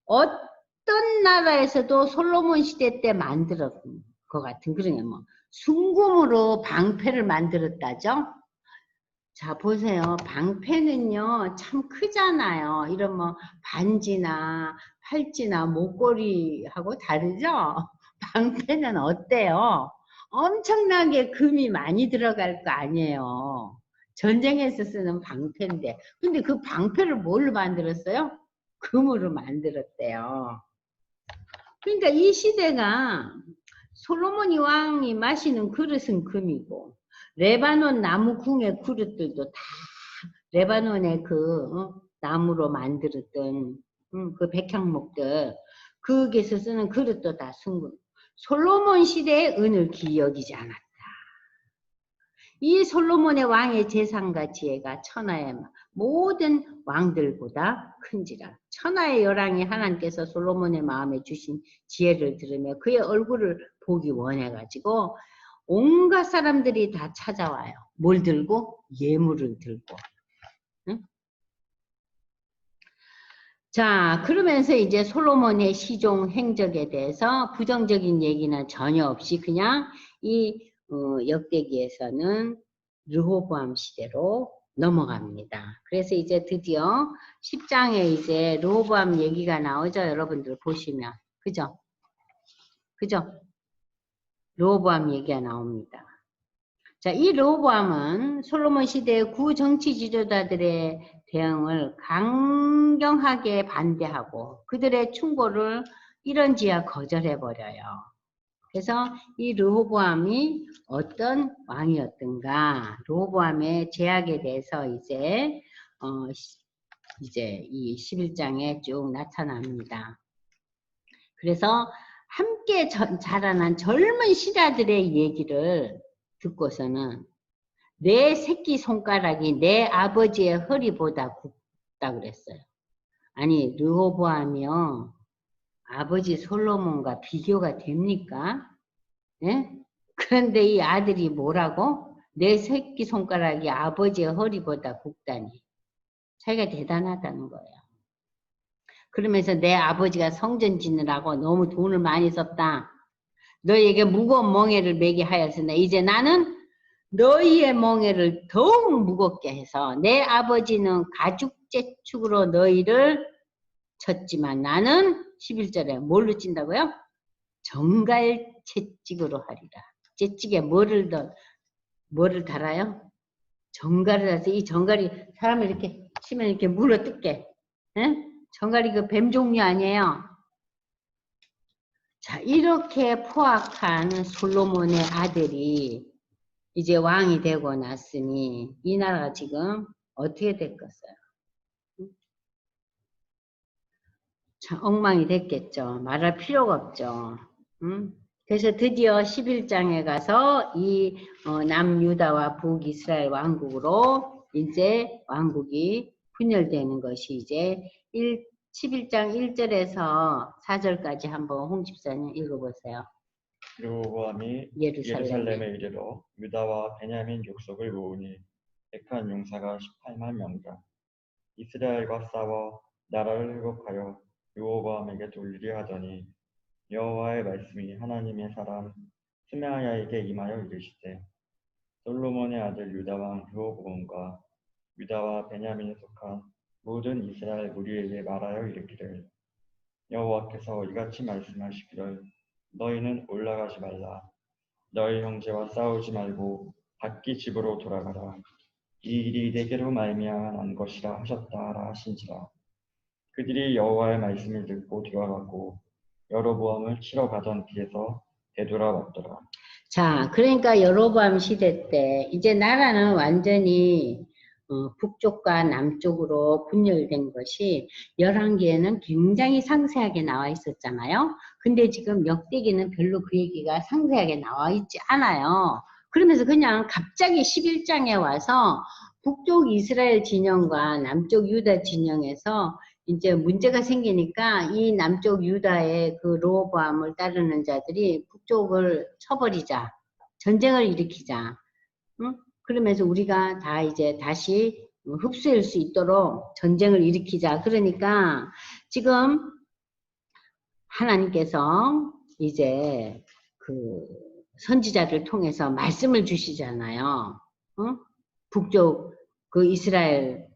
어떤 나라에서도 솔로몬 시대 때 만들었던 것 같은 그런 뭐 순금으로 방패를 만들었다죠. 자, 보세요. 방패는요, 참 크잖아요. 이런 뭐 반지나 팔찌나 목걸이하고 다르죠? 방패는 어때요? 엄청나게 금이 많이 들어갈 거 아니에요. 전쟁에서 쓰는 방패인데. 근데 그 방패를 뭘로 만들었어요? 금으로 만들었대요. 그러니까 이 시대가 솔로몬 왕이 마시는 그릇은 금이고, 레바논 나무 궁의 그릇들도 다 레바논의 그 나무로 만들었던 그 백향목들, 거기서 쓰는 그릇도 다 순금. 솔로몬 시대의 은을 기여기지 않았다. 이 솔로몬의 왕의 재산과 지혜가 천하의 모든 왕들보다 큰지라. 천하의 열왕이 하나님께서 솔로몬의 마음에 주신 지혜를 들으며 그의 얼굴을 보기 원해가지고 온갖 사람들이 다 찾아와요. 뭘 들고? 예물을 들고. 응? 자, 그러면서 이제 솔로몬의 시종 행적에 대해서 부정적인 얘기는 전혀 없이 그냥 이 역대기에서는 르호보암 시대로 넘어갑니다. 그래서 이제 드디어 10장에 이제 르호보암 얘기가 나오죠. 여러분들 보시면. 그죠? 그죠? 르호보암 얘기가 나옵니다. 자, 이 르호보암은 솔로몬 시대의 구정치 지도자들의 대응을 강경하게 반대하고 그들의 충고를 이런지야 거절해버려요. 그래서 이 르호보암이 어떤 왕이었던가, 르호보암의 제약에 대해서 이제 이 11장에 쭉 나타납니다. 그래서 함께 자라난 젊은 신하들의 얘기를 듣고서는 내 새끼 손가락이 내 아버지의 허리보다 굵다 그랬어요. 아니, 르호보암이요, 아버지 솔로몬과 비교가 됩니까? 예? 그런데 이 아들이 뭐라고? 내 새끼 손가락이 아버지의 허리보다 굵다니. 차이가 대단하다는 거예요. 그러면서 내 아버지가 성전 짓느라고 너무 돈을 많이 썼다. 너희에게 무거운 멍에를 매게 하였으나 이제 나는 너희의 멍에를 더욱 무겁게 해서 내 아버지는 가죽 재축으로 너희를 쳤지만 나는 11절에 뭘로 찐다고요? 정갈 채찍으로 하리라. 채찍에 뭐를 달아요? 정갈을 달아서 이 정갈이 사람을 이렇게 치면 이렇게 물어뜯게. 에? 정갈이 그 뱀 종류 아니에요? 자, 이렇게 포악한 솔로몬의 아들이 이제 왕이 되고 났으니 이 나라가 지금 어떻게 됐겠어요? 참 엉망이 됐겠죠. 말할 필요가 없죠. 그래서 드디어 11장에 가서 이 남유다와 북이스라엘 왕국으로 이제 왕국이 분열되는 것이 이제 11장 1절에서 4절까지 한번 홍 집사님 읽어보세요.
르호보암이 예루살렘에 이르러 유다와 베냐민 족속을 모으니 백한 용사가 18만 명이라. 이스라엘과 싸워 나라를 회복하여 르호보암에게 돌리려 하더니 여호와의 말씀이 하나님의 사람 스메아야에게 임하여 이르시되 솔로몬의 아들 유다 왕 르호보암과 유다와 베냐민에 속한 모든 이스라엘 무리에게 말하여 이르기를 여호와께서 이같이 말씀하시기를 너희는 올라가지 말라. 너희 형제와 싸우지 말고 각기 집으로 돌아가라. 이 일이 내게로 말미암아 난 것이라 하셨다라 하신지라. 그들이 여호와의 말씀을 듣고 돌아가고 여로보암을 치러 가던 길에서 되돌아왔더라. 자, 그러니까 여로보암 시대 때 이제 나라는 완전히 북쪽과 남쪽으로 분열된 것이 열왕기에는 굉장히 상세하게 나와 있었잖아요. 근데 지금 역대기는 별로 그 얘기가 상세하게 나와 있지 않아요. 그러면서 그냥 갑자기 11장에 와서 북쪽 이스라엘 진영과 남쪽 유다 진영에서 이제 문제가 생기니까 이 남쪽 유다의 그 르호보암을 따르는 자들이 북쪽을 쳐버리자. 전쟁을 일으키자. 응? 그러면서 우리가 다 이제 다시 흡수할 수 있도록 전쟁을 일으키자. 그러니까 지금 하나님께서 이제 그 선지자를 통해서 말씀을 주시잖아요. 응? 북쪽 그 이스라엘,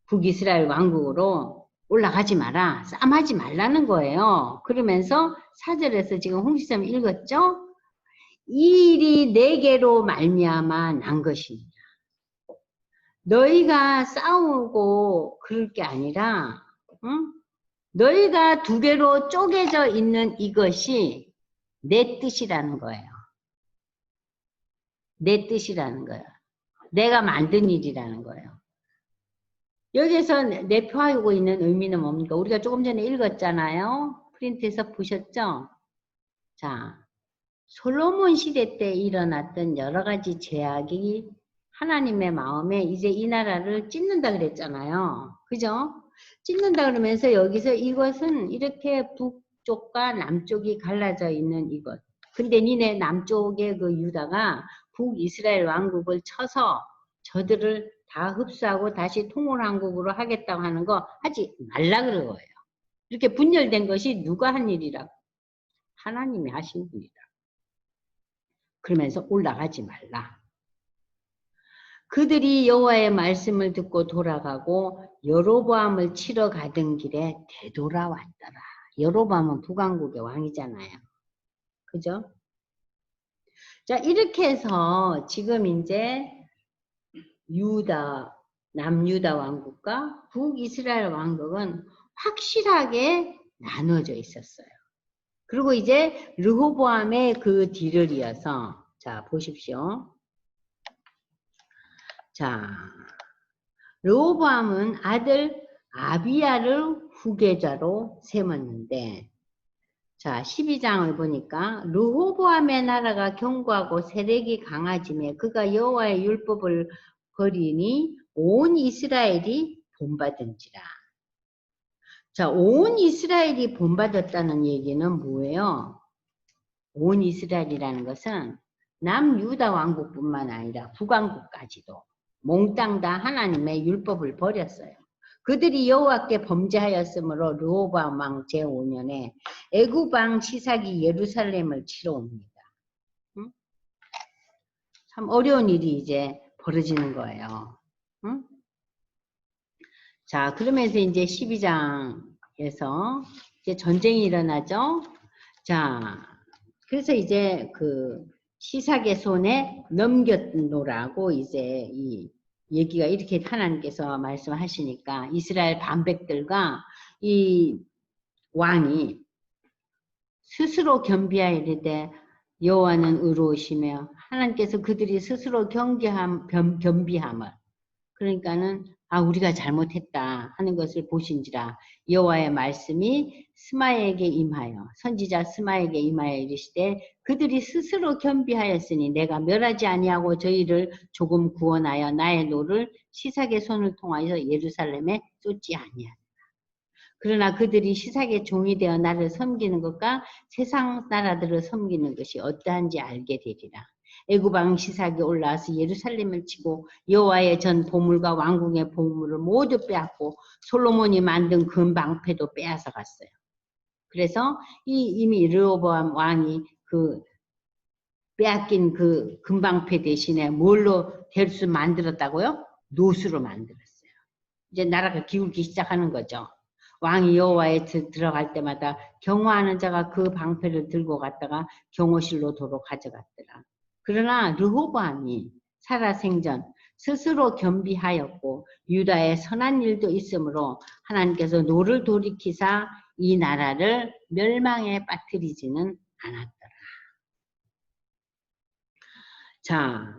북이스라엘 왕국으로
올라가지 마라. 싸움하지 말라는 거예요. 그러면서 4절에서 지금 홍시점 읽었죠? 이 일이 내게로 말미암아 난 것이니라. 너희가 싸우고 그럴 게 아니라 응? 너희가 두 개로 쪼개져 있는 이것이 내 뜻이라는 거예요. 내 뜻이라는 거예요. 내가 만든 일이라는 거예요. 여기에서 내포하고 있는 의미는 뭡니까? 우리가 조금 전에 읽었잖아요. 프린트에서 보셨죠? 자, 솔로몬 시대 때 일어났던 여러 가지 제약이 하나님의 마음에 이제 이 나라를 찢는다 그랬잖아요. 그죠? 찢는다 그러면서 여기서 이것은 이렇게 북쪽과 남쪽이 갈라져 있는 이것. 근데 니네 남쪽의 그 유다가 북이스라엘 왕국을 쳐서 저들을 다 흡수하고 다시 통일왕국으로 하겠다고 하는 거 하지 말라 그런 거예요. 이렇게 분열된 것이 누가 한 일이라고? 하나님이 하신 일이다. 그러면서 올라가지 말라. 그들이 여호와의 말씀을 듣고 돌아가고 여로보암을 치러 가던 길에 되돌아왔더라. 여로보암은 북왕국의 왕이잖아요. 그죠? 자, 이렇게 해서 지금 이제 유다, 남유다 왕국과 북이스라엘 왕국은 확실하게 나눠져 있었어요. 그리고 이제 르호보암의 그 뒤를 이어서 자 보십시오. 자 르호보암은 아들 아비야를 후계자로 세웠는데 자 12장을 보니까 르호보암의 나라가 견고하고 세력이 강하지매 그가 여호와의 율법을 버리니 온 이스라엘이 본받은지라. 자, 온 이스라엘이 본받았다는 얘기는 뭐예요? 온 이스라엘이라는 것은 남유다 왕국뿐만 아니라 북왕국까지도 몽땅 다 하나님의 율법을 버렸어요. 그들이 여호와께 범죄하였으므로 르호보암 왕 제5년에 애굽 왕 시삭이 예루살렘을 치러 옵니다. 응? 참 어려운 일이 이제 벌어지는 거예요. 응? 자, 그러면서 이제 12장에서 이제 전쟁이 일어나죠. 자, 그래서 이제 그 시삭의 손에 넘겼노라고 이제 이 얘기가 이렇게 하나님께서 말씀하시니까 이스라엘 반백들과 이 왕이 스스로 겸비하여 이르되 여호와는 의로우시며 하나님께서 그들이 스스로 겸비함을 그러니까는 우리가 잘못했다 하는 것을 보신지라 여호와의 말씀이 스마에게 임하여 선지자 스마에게 임하여 이르시되 그들이 스스로 겸비하였으니 내가 멸하지 아니하고 저희를 조금 구원하여 나의 노를 시삭의 손을 통하여 예루살렘에 쏟지 아니하리라. 그러나 그들이 시삭의 종이 되어 나를 섬기는 것과 세상 나라들을 섬기는 것이 어떠한지 알게 되리라. 애굽 왕 시삭이 올라와서 예루살렘을 치고 여호와의 전 보물과 왕궁의 보물을 모두 빼앗고 솔로몬이 만든 금방패도 빼앗아 갔어요. 그래서 이미 르호보암 왕이 그 빼앗긴 그 금방패 대신에 뭘로 대수 만들었다고요? 노수로 만들었어요. 이제 나라가 기울기 시작하는 거죠. 왕이 여호와에 들어갈 때마다 경호하는 자가 그 방패를 들고 갔다가 경호실로 도로 가져갔더라. 그러나 르호보암이 살아생전 스스로 겸비하였고 유다에 선한 일도 있으므로 하나님께서 노를 돌이키사 이 나라를 멸망에 빠뜨리지는 않았더라. 자,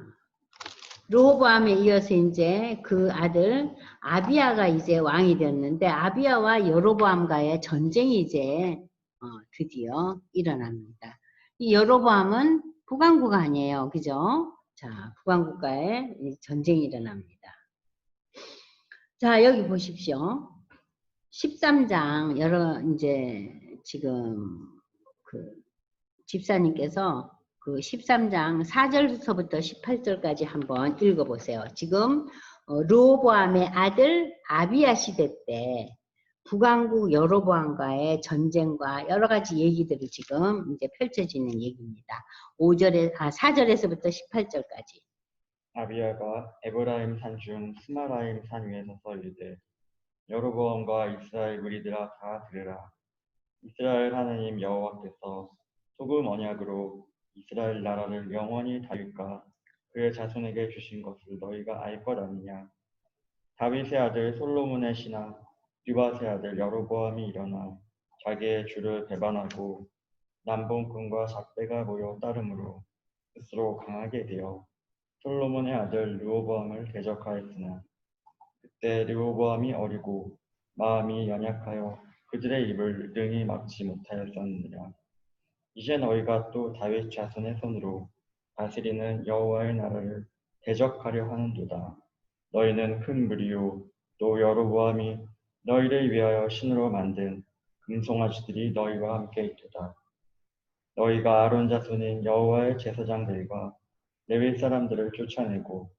르호보암에 이어서 이제 그 아들 아비야가 이제 왕이 되었는데 아비야와 여로보암과의 전쟁이 이제 드디어 일어납니다. 이 여로보암은 북왕국 아니에요, 그죠? 자, 북왕국과의 전쟁이 일어납니다. 자, 여기 보십시오. 13장 여러 이제 지금 그 집사님께서 그 13장 4절부터 18절까지 한번 읽어보세요. 지금 르호보암의 아들 아비야 시대 때 북왕국 여로보암과의 전쟁과 여러 가지 얘기들이 지금 이제 펼쳐지는 얘기입니다. 4절에서부터 18절까지.
아비야가 에브라임 산 중 스마라임 산 위에 서서 이르되 여로보암과 이스라엘 무리들아 다 들으라. 이스라엘 하나님 여호와께서 소금 언약으로 이스라엘 나라를 영원히 다윗과 그의 자손에게 주신 것을 너희가 알 것 아니냐. 다윗의 아들 솔로몬의 신하 느밧의 아들 여로보암이 일어나 자기의 주를 배반하고 남봉꾼과 잣대가 모여 따름으로 스스로 강하게 되어 솔로몬의 아들 르호보암을 대적하였으나 그때 르호보암이 어리고 마음이 연약하여 그들의 입을 능히 막지 못하였었느니라. 이제 너희가 또 다윗 자손의 손으로 다스리는 여호와의 나라를 대적하려 하는도다. 너희는 큰 무리요 또 여로보암이 너희를 위하여 신으로 만든 금송아지들이 너희와 함께 있도다. 너희가 아론 자손인 여호와의 제사장들과 레위 사람들을 쫓아내고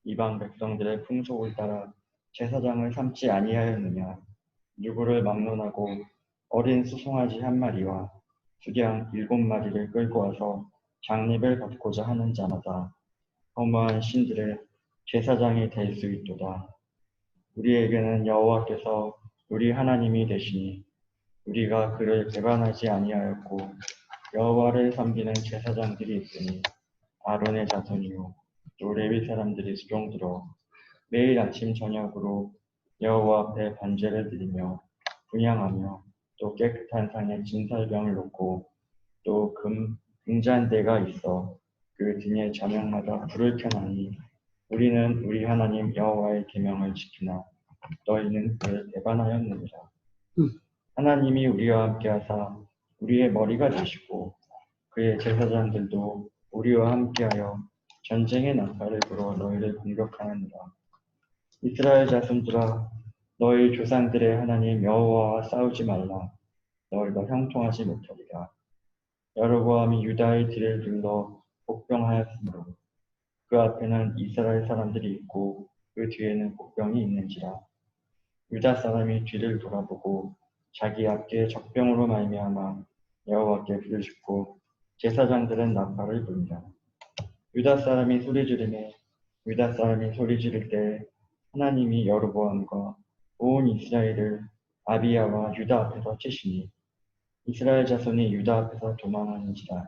이방 백성들의 풍속을 따라 제사장을 삼지 아니하였느냐. 누구를 막론하고 어린 수송아지 한 마리와 수양 7마리를 끌고 와서 장립을 받고자 하는 자마다 허무한 신들의 제사장이 될 수 있도다. 우리에게는 여호와께서 우리 하나님이 되시니 우리가 그를 배반하지 아니하였고 여호와를 섬기는 제사장들이 있으니 아론의 자손이요 또 레위 사람들이 수종들어 매일 아침 저녁으로 여호와 앞에 번제를 드리며 분향하며 또 깨끗한 상에 진설병을 놓고 또 금잔대가 있어 그 등에 저녁마다 불을 켜나니 우리는 우리 하나님 여호와의 계명을 지키나 너희는 그를 배반하였느니라. 하나님이 우리와 함께하사 우리의 머리가 되시고 그의 제사장들도 우리와 함께하여 전쟁의 나팔을 불어 너희를 공격하느니라. 이스라엘 자손들아 너희 조상들의 하나님 여호와와 싸우지 말라. 너희가 형통하지 못하리라. 여로보암이 유다의 뒤를 둘러 복병하였으므로 그 앞에는 이스라엘 사람들이 있고 그 뒤에는 복병이 있는지라. 유다 사람이 뒤를 돌아보고 자기 앞에 적병으로 말미암아 여호와께 부르짖고 제사장들은 나팔을 부른다. 유다 사람이 소리 지르매 유다 사람이 소리 지를 때 하나님이 여로보암과 온 이스라엘을 아비야와 유다 앞에서 치시니 이스라엘 자손이 유다 앞에서 도망하는지라.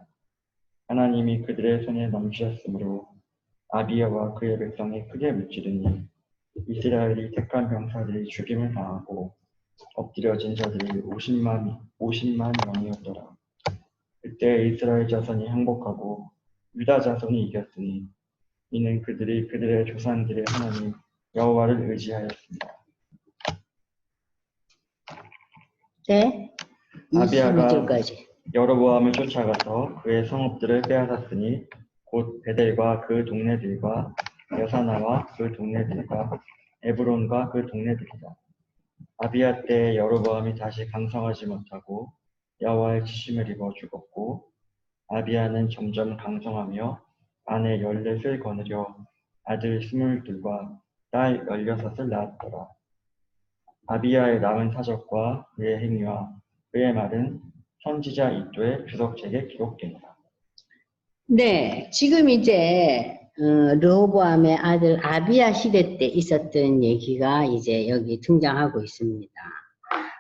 하나님이 그들의 손에 넘기셨으므로 아비야와 그의 백성이 크게 물지르니 이스라엘이 택한 병사들이 죽임을 당하고 엎드려진 자들이 50만 명이었더라. 그때 이스라엘 자손이 항복하고 유다 자손이 이겼으니 이는 그들이 그들의 조상들의 하나님 여호와를 의지하였습니다.
네,
아비야가
22절까지.
여로보암을 쫓아가서 그의 성읍들을 빼앗았으니 곧 베델과 그 동네들과 여사나와 그 동네들과 에브론과 그 동네들이다. 아비야 때 여로보암이 다시 강성하지 못하고 여호와의 치심을 입어 죽었고 아비야는 점점 강성하며 아내 14을 거느려 아들 22과 딸 16을 낳았더라. 아비야의 남은 사적과 그의 행위와 그의 말은 선지자 이도의 주석책에 기록되니라.
네, 지금 이제 르호보암의 아들 아비야 시대 때 있었던 얘기가 이제 여기 등장하고 있습니다.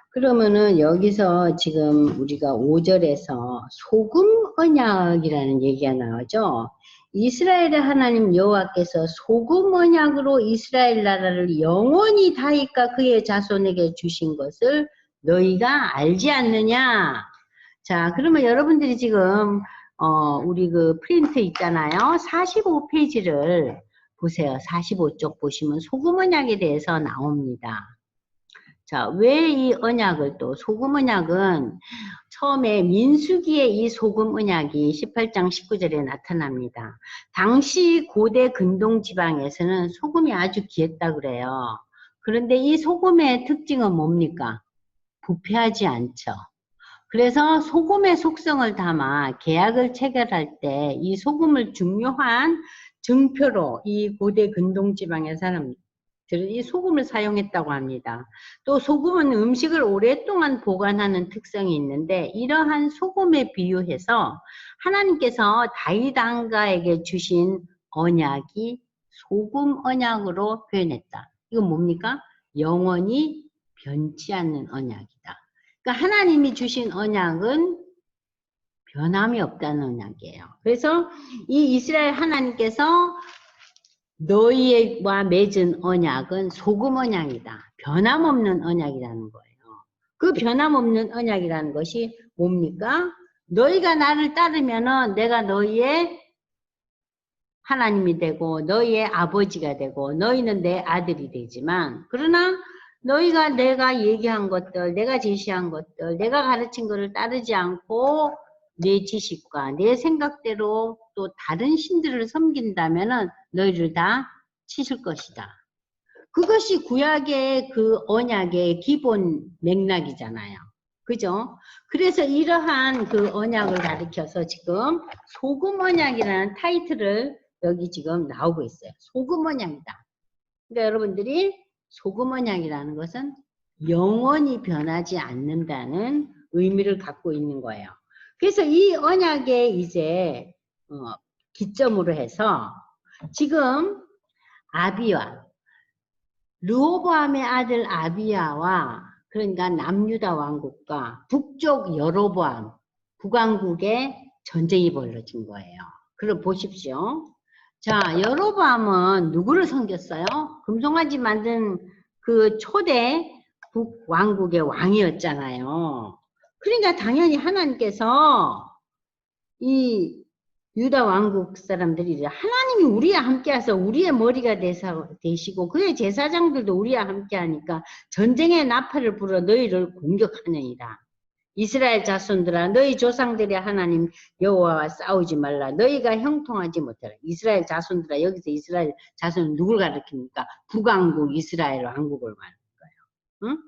그러면은 여기서 지금 우리가 5절에서 소금 언약이라는 얘기가 나오죠. 이스라엘의 하나님 여호와께서 소금 언약으로 이스라엘 나라를 영원히 다윗과 그의 자손에게 주신 것을 너희가 알지 않느냐. 자, 그러면 여러분들이 지금 우리 그 프린트 있잖아요. 45페이지를 보세요. 45쪽 보시면 소금 언약에 대해서 나옵니다. 자, 왜 이 언약을 또 소금 언약은 처음에 민수기의 이 소금 언약이 18장 19절에 나타납니다. 당시 고대 근동 지방에서는 소금이 아주 귀했다 그래요. 그런데 이 소금의 특징은 뭡니까? 부패하지 않죠. 그래서 소금의 속성을 담아 계약을 체결할 때 이 소금을 중요한 증표로 이 고대 근동 지방의 사람들은 이 소금을 사용했다고 합니다. 또 소금은 음식을 오랫동안 보관하는 특성이 있는데 이러한 소금에 비유해서 하나님께서 다윗 왕가에게 주신 언약이 소금 언약으로 표현했다. 이건 뭡니까? 영원히 변치 않는 언약이다. 그러니까 하나님이 주신 언약은 변함이 없다는 언약이에요. 그래서 이 이스라엘 하나님께서 너희와 맺은 언약은 소금 언약이다. 변함없는 언약이라는 거예요. 그 변함없는 언약이라는 것이 뭡니까? 너희가 나를 따르면은 내가 너희의 하나님이 되고 너희의 아버지가 되고 너희는 내 아들이 되지만, 그러나 너희가 내가 얘기한 것들, 내가 제시한 것들, 내가 가르친 것을 따르지 않고 내 지식과 내 생각대로 또 다른 신들을 섬긴다면은 너희를 다 치실 것이다. 그것이 구약의 그 언약의 기본 맥락이잖아요. 그죠? 그래서 이러한 그 언약을 가리켜서 지금 소금 언약이라는 타이틀을 여기 지금 나오고 있어요. 소금 언약이다. 그러니까 여러분들이 소금 언약이라는 것은 영원히 변하지 않는다는 의미를 갖고 있는 거예요. 그래서 이 언약의 이제 기점으로 해서 지금 아비와 르호보암의 아들 아비야와, 그러니까 남유다 왕국과 북쪽 여로보암 북왕국의 전쟁이 벌어진 거예요. 그럼 보십시오. 자, 여로보암은 누구를 섬겼어요? 금송아지 만든 그 초대 북왕국의 왕이었잖아요. 그러니까 당연히 하나님께서 이 유다 왕국 사람들이 이제 하나님이 우리와 함께 하셔서 우리의 머리가 되시고 그의 제사장들도 우리와 함께 하니까 전쟁의 나팔을 불어 너희를 공격하느니라. 이스라엘 자손들아, 너희 조상들의 하나님 여호와와 싸우지 말라. 너희가 형통하지 못하라. 이스라엘 자손들아, 여기서 이스라엘 자손은 누굴 가리킵니까? 북왕국 이스라엘 왕국을 말하는 거예요. 응?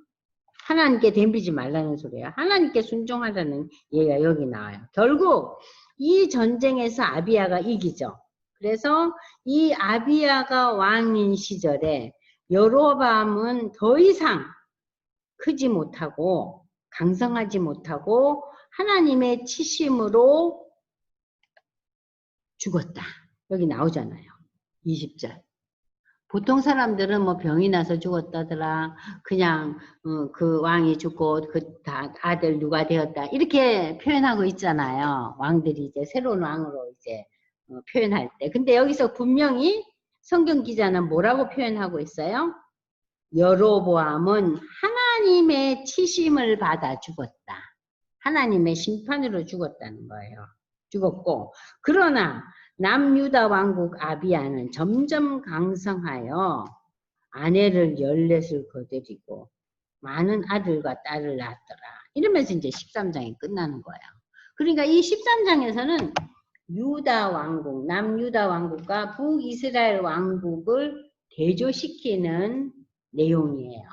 하나님께 덤비지 말라는 소리야. 하나님께 순종하라는 얘기가 여기 나와요. 결국 이 전쟁에서 아비야가 이기죠. 그래서 이 아비야가 왕인 시절에 여로보암은 더 이상 크지 못하고 강성하지 못하고 하나님의 치심으로 죽었다. 여기 나오잖아요. 20절. 보통 사람들은 뭐 병이 나서 죽었다더라, 그냥 그 왕이 죽고 그 아들 누가 되었다 이렇게 표현하고 있잖아요. 왕들이 이제 새로운 왕으로 이제 표현할 때. 근데 여기서 분명히 성경 기자는 뭐라고 표현하고 있어요? 여로보암은 하나님의 치심을 받아 죽었다. 하나님의 심판으로 죽었다는 거예요. 죽었고, 그러나 남유다 왕국 아비야는 점점 강성하여 아내를 14을 거두리고 많은 아들과 딸을 낳았더라. 이러면서 이제 13장이 끝나는 거예요. 그러니까 이 13장에서는 유다 왕국, 남유다 왕국과 북이스라엘 왕국을 대조시키는 내용이에요.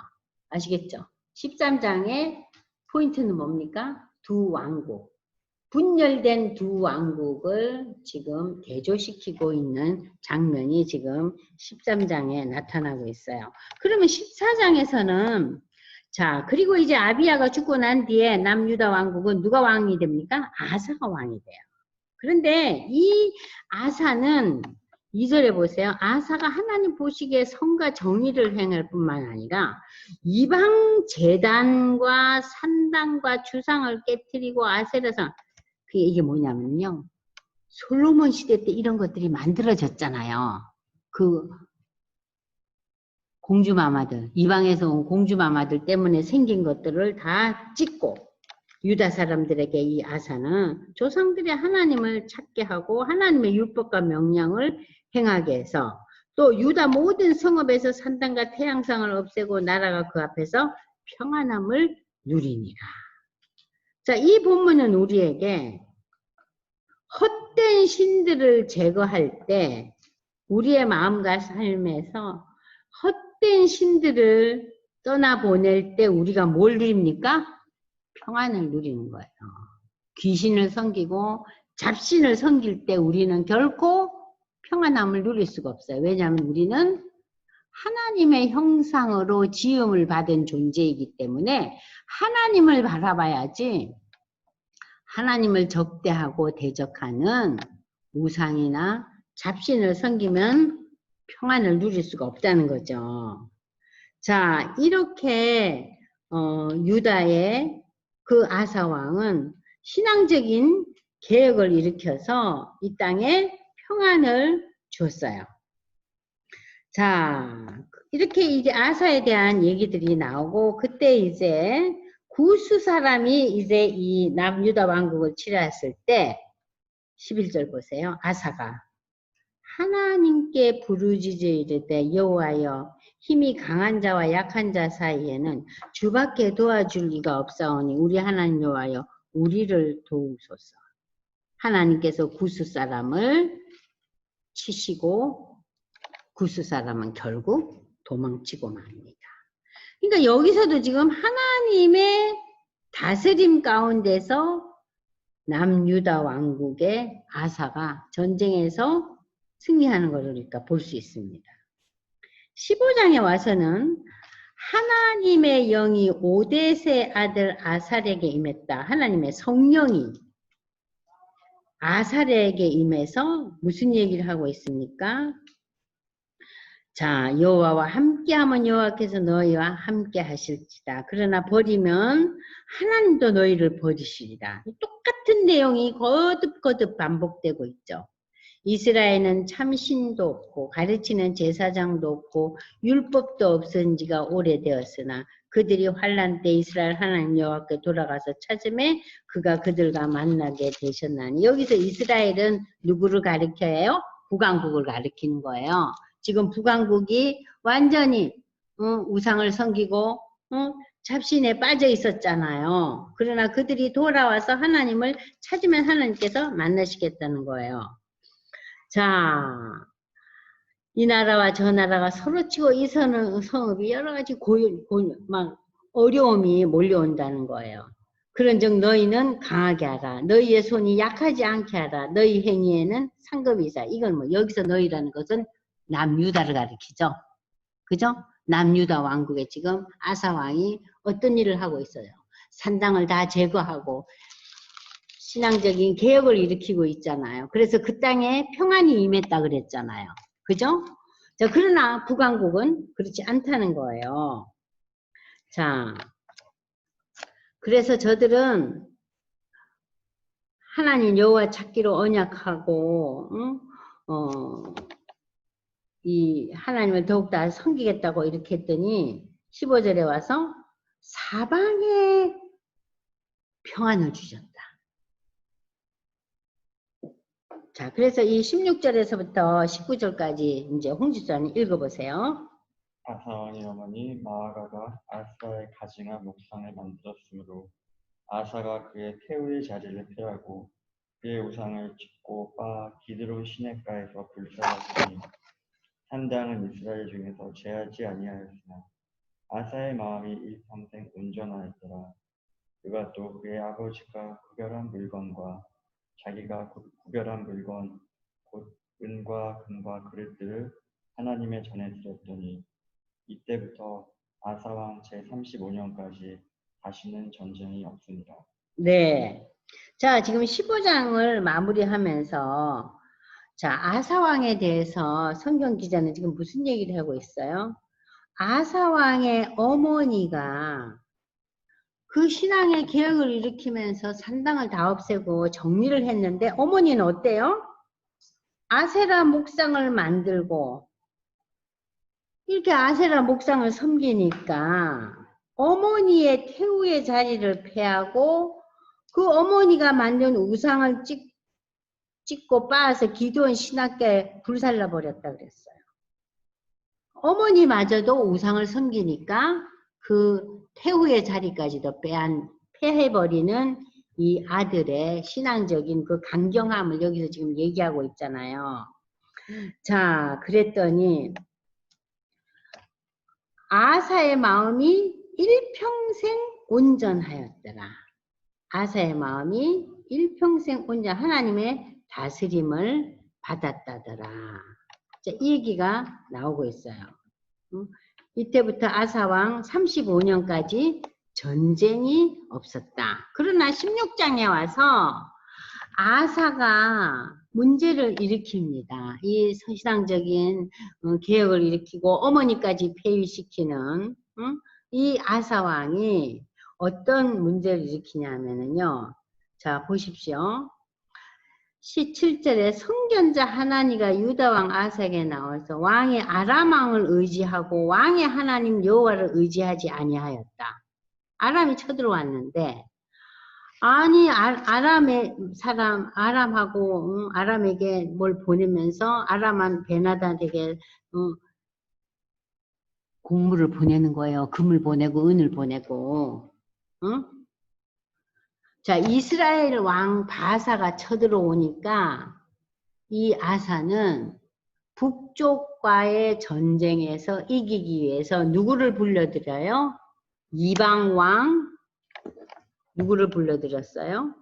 아시겠죠? 13장의 포인트는 뭡니까? 두 왕국. 분열된 두 왕국을 지금 대조시키고 있는 장면이 지금 13장에 나타나고 있어요. 그러면 14장에서는 자, 그리고 이제 아비야가 죽고 난 뒤에 남유다 왕국은 누가 왕이 됩니까? 아사가 왕이 돼요. 그런데 이 아사는 2절에 보세요. 아사가 하나님 보시기에 선과 정의를 행할 뿐만 아니라 이방 제단과 산당과 주상을 깨뜨리고 아세라상, 그게 이게 뭐냐면요. 솔로몬 시대 때 이런 것들이 만들어졌잖아요. 그 공주마마들, 이방에서 온 공주마마들 때문에 생긴 것들을 다 찍고, 유다 사람들에게 이 아사는 조상들의 하나님을 찾게 하고 하나님의 율법과 명령을 행하게 해서 또 유다 모든 성읍에서 산당과 태양상을 없애고 나라가 그 앞에서 평안함을 누리니라. 자, 이 본문은 우리에게 헛된 신들을 제거할 때 우리의 마음과 삶에서 헛된 신들을 떠나보낼 때 우리가 뭘 누립니까? 평안을 누리는 거예요. 귀신을 섬기고 잡신을 섬길 때 우리는 결코 평안함을 누릴 수가 없어요. 왜냐하면 우리는 하나님의 형상으로 지음을 받은 존재이기 때문에 하나님을 바라봐야지 하나님을 적대하고 대적하는 우상이나 잡신을 섬기면 평안을 누릴 수가 없다는 거죠. 자, 이렇게 유다의 그 아사 왕은 신앙적인 개혁을 일으켜서 이 땅에 평안을 줬어요. 자, 이렇게 이제 아사에 대한 얘기들이 나오고, 그때 이제 구스 사람이 이제 이 남유다 왕국을 치루었을 때, 11절 보세요. 아사가 하나님께 부르짖어 이르되 여호와여 힘이 강한 자와 약한 자 사이에는 주밖에 도와줄 이가 없사오니 우리 하나님 여호와여 우리를 도우소서. 하나님께서 구스 사람을 치시고 구스 사람은 결국 도망치고 맙니다. 그러니까 여기서도 지금 하나님의 다스림 가운데서 남유다 왕국의 아사가 전쟁에서 승리하는 것을 우리가 볼 수 있습니다. 15장에 와서는 하나님의 영이 오뎃의 아들 아살에게 임했다. 하나님의 성령이 아살에게 임해서 무슨 얘기를 하고 있습니까? 자, 여호와와 함께하면 여호와께서 너희와 함께 하실지다. 그러나 버리면 하나님도 너희를 버리시리라. 똑같은 내용이 거듭거듭 반복되고 있죠. 이스라엘은 참 신도 없고 가르치는 제사장도 없고 율법도 없은 지가 오래되었으나 그들이 환난 때 이스라엘 하나님 여호와께 돌아가서 찾음에 그가 그들과 만나게 되셨나니. 여기서 이스라엘은 누구를 가리켜야 해요? 북왕국을 가리키는 거예요. 지금 북왕국이 완전히 우상을 섬기고 잡신에 빠져 있었잖아요. 그러나 그들이 돌아와서 하나님을 찾으면 하나님께서 만나시겠다는 거예요. 자, 이 나라와 저 나라가 서로 치고 이 성읍이 여러 가지 막 어려움이 몰려온다는 거예요. 그런즉 너희는 강하게 하라. 너희의 손이 약하지 않게 하라. 너희 행위에는 상급이 있어. 이건 뭐 여기서 너희라는 것은 남유다를 가리키죠. 그죠? 남유다 왕국에 지금 아사 왕이 어떤 일을 하고 있어요? 산당을 다 제거하고 신앙적인 개혁을 일으키고 있잖아요. 그래서 그 땅에 평안이 임했다 그랬잖아요. 그죠? 자, 그러나 북왕국은 그렇지 않다는 거예요. 자, 그래서 저들은 하나님 여호와 찾기로 언약하고 이 하나님을 더욱더 섬기겠다고 이렇게 했더니 15절에 와서 사방에 평안을 주셨다. 자, 그래서 이 16절에서부터 19절까지 이제 홍지수님 읽어보세요.
아사 왕의 어머니 마아가가 아사의 가증한 목상을 만들었으므로 아사가 그의 태우의 자리를 폐하고 그의 우상을 찢고 빻아 기드론 시냇가에서 불살랐으니 산당은 이스라엘 중에서 제하지 아니하였으나 아사의 마음이 일평생 온전하였더라. 그가 또 그의 아버지가 구별한 물건과 자기가 구별한 물건 곧 은과 금과 그릇들을 하나님의 전에 드렸더니 이때부터 아사왕 제35년까지 다시는 전쟁이 없습니다.
네. 자, 지금 15장을 마무리하면서 자, 아사왕에 대해서 성경 기자는 지금 무슨 얘기를 하고 있어요? 아사왕의 어머니가 그 신앙의 개혁을 일으키면서 산당을 다 없애고 정리를 했는데 어머니는 어때요? 아세라 목상을 만들고 이렇게 아세라 목상을 섬기니까 어머니의 태우의 자리를 폐하고 그 어머니가 만든 우상을 찍고 빻아서 기드온 신학교에 불살라 버렸다 그랬어요. 어머니마저도 우상을 섬기니까 그 태후의 자리까지도 폐해버리는 이 아들의 신앙적인 그 강경함을 여기서 지금 얘기하고 있잖아요. 자, 그랬더니 아사의 마음이 일평생 온전하였더라. 아사의 마음이 일평생 온전, 하나님의 다스림을 받았다더라. 자, 이 얘기가 나오고 있어요. 이때부터 아사왕 35년까지 전쟁이 없었다. 그러나 16장에 와서 아사가 문제를 일으킵니다. 이 신앙적인 개혁을 일으키고 어머니까지 폐위시키는 이 아사 왕이 어떤 문제를 일으키냐면은요. 자, 보십시오. 17절에 성견자 하나니가 유다왕 아삭에 나와서 왕이 아람 왕을 의지하고 왕의 하나님 여호와를 의지하지 아니하였다. 아람이 쳐들어왔는데 아니 아람의 사람 아람하고 아람에게 뭘 보내면서 아람한 베나단에게 곡물을 보내는 거예요. 금을 보내고 은을 보내고. 응? 자, 이스라엘 왕 바사가 쳐들어오니까 이 아사는 북쪽과의 전쟁에서 이기기 위해서 누구를 불러들여요? 이방 왕 누구를 불러들였어요?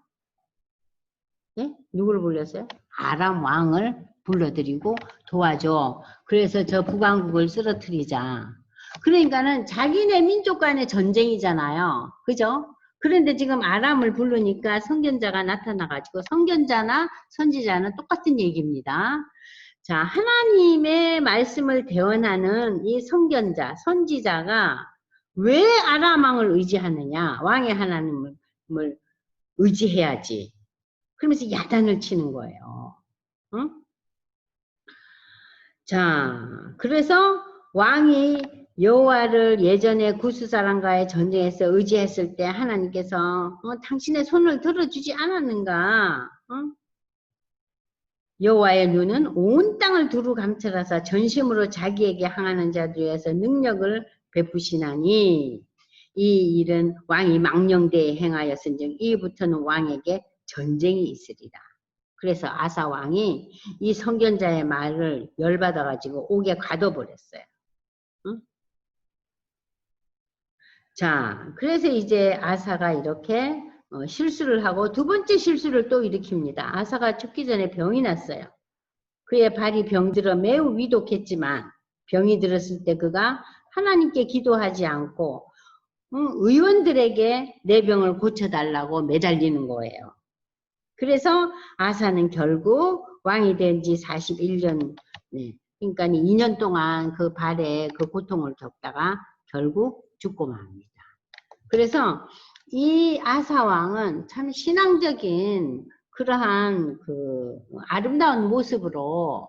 예? 누구를 불렀어요? 아람 왕을 불러들이고 도와줘. 그래서 저 북왕국을 쓰러뜨리자. 그러니까는 자기네 민족 간의 전쟁이잖아요. 그죠? 그런데 지금 아람을 부르니까 선견자가 나타나가지고 선견자나 선지자는 똑같은 얘기입니다. 자, 하나님의 말씀을 대언하는 이 선견자, 선지자가 왜 아람 왕을 의지하느냐? 왕의 하나님을 의지해야지. 그러면서 야단을 치는 거예요. 응? 자, 그래서 왕이 여호와를 예전에 구스 사람과의 전쟁에서 의지했을 때 하나님께서 당신의 손을 들어주지 않았는가? 여호와의 눈은 온 땅을 두루 감찰하사 전심으로 자기에게 항하는 자들 위해서 능력을 베푸시나니 이 일은 왕이 망령되에 행하였은즉 이부터는 왕에게 전쟁이 있으리라. 그래서 아사 왕이 이 선견자의 말을 열받아가지고 옥에 가둬버렸어요. 응? 자, 그래서 이제 아사가 이렇게 실수를 하고 두 번째 실수를 또 일으킵니다. 아사가 죽기 전에 병이 났어요. 그의 발이 병들어 매우 위독했지만 병이 들었을 때 그가 하나님께 기도하지 않고 의원들에게 내 병을 고쳐달라고 매달리는 거예요. 그래서 아사는 결국 왕이 된 지 41년, 그러니까 2년 동안 그 발에 그 고통을 겪다가 결국 죽고 맙니다. 그래서 이 아사 왕은 참 신앙적인 그러한 그 아름다운 모습으로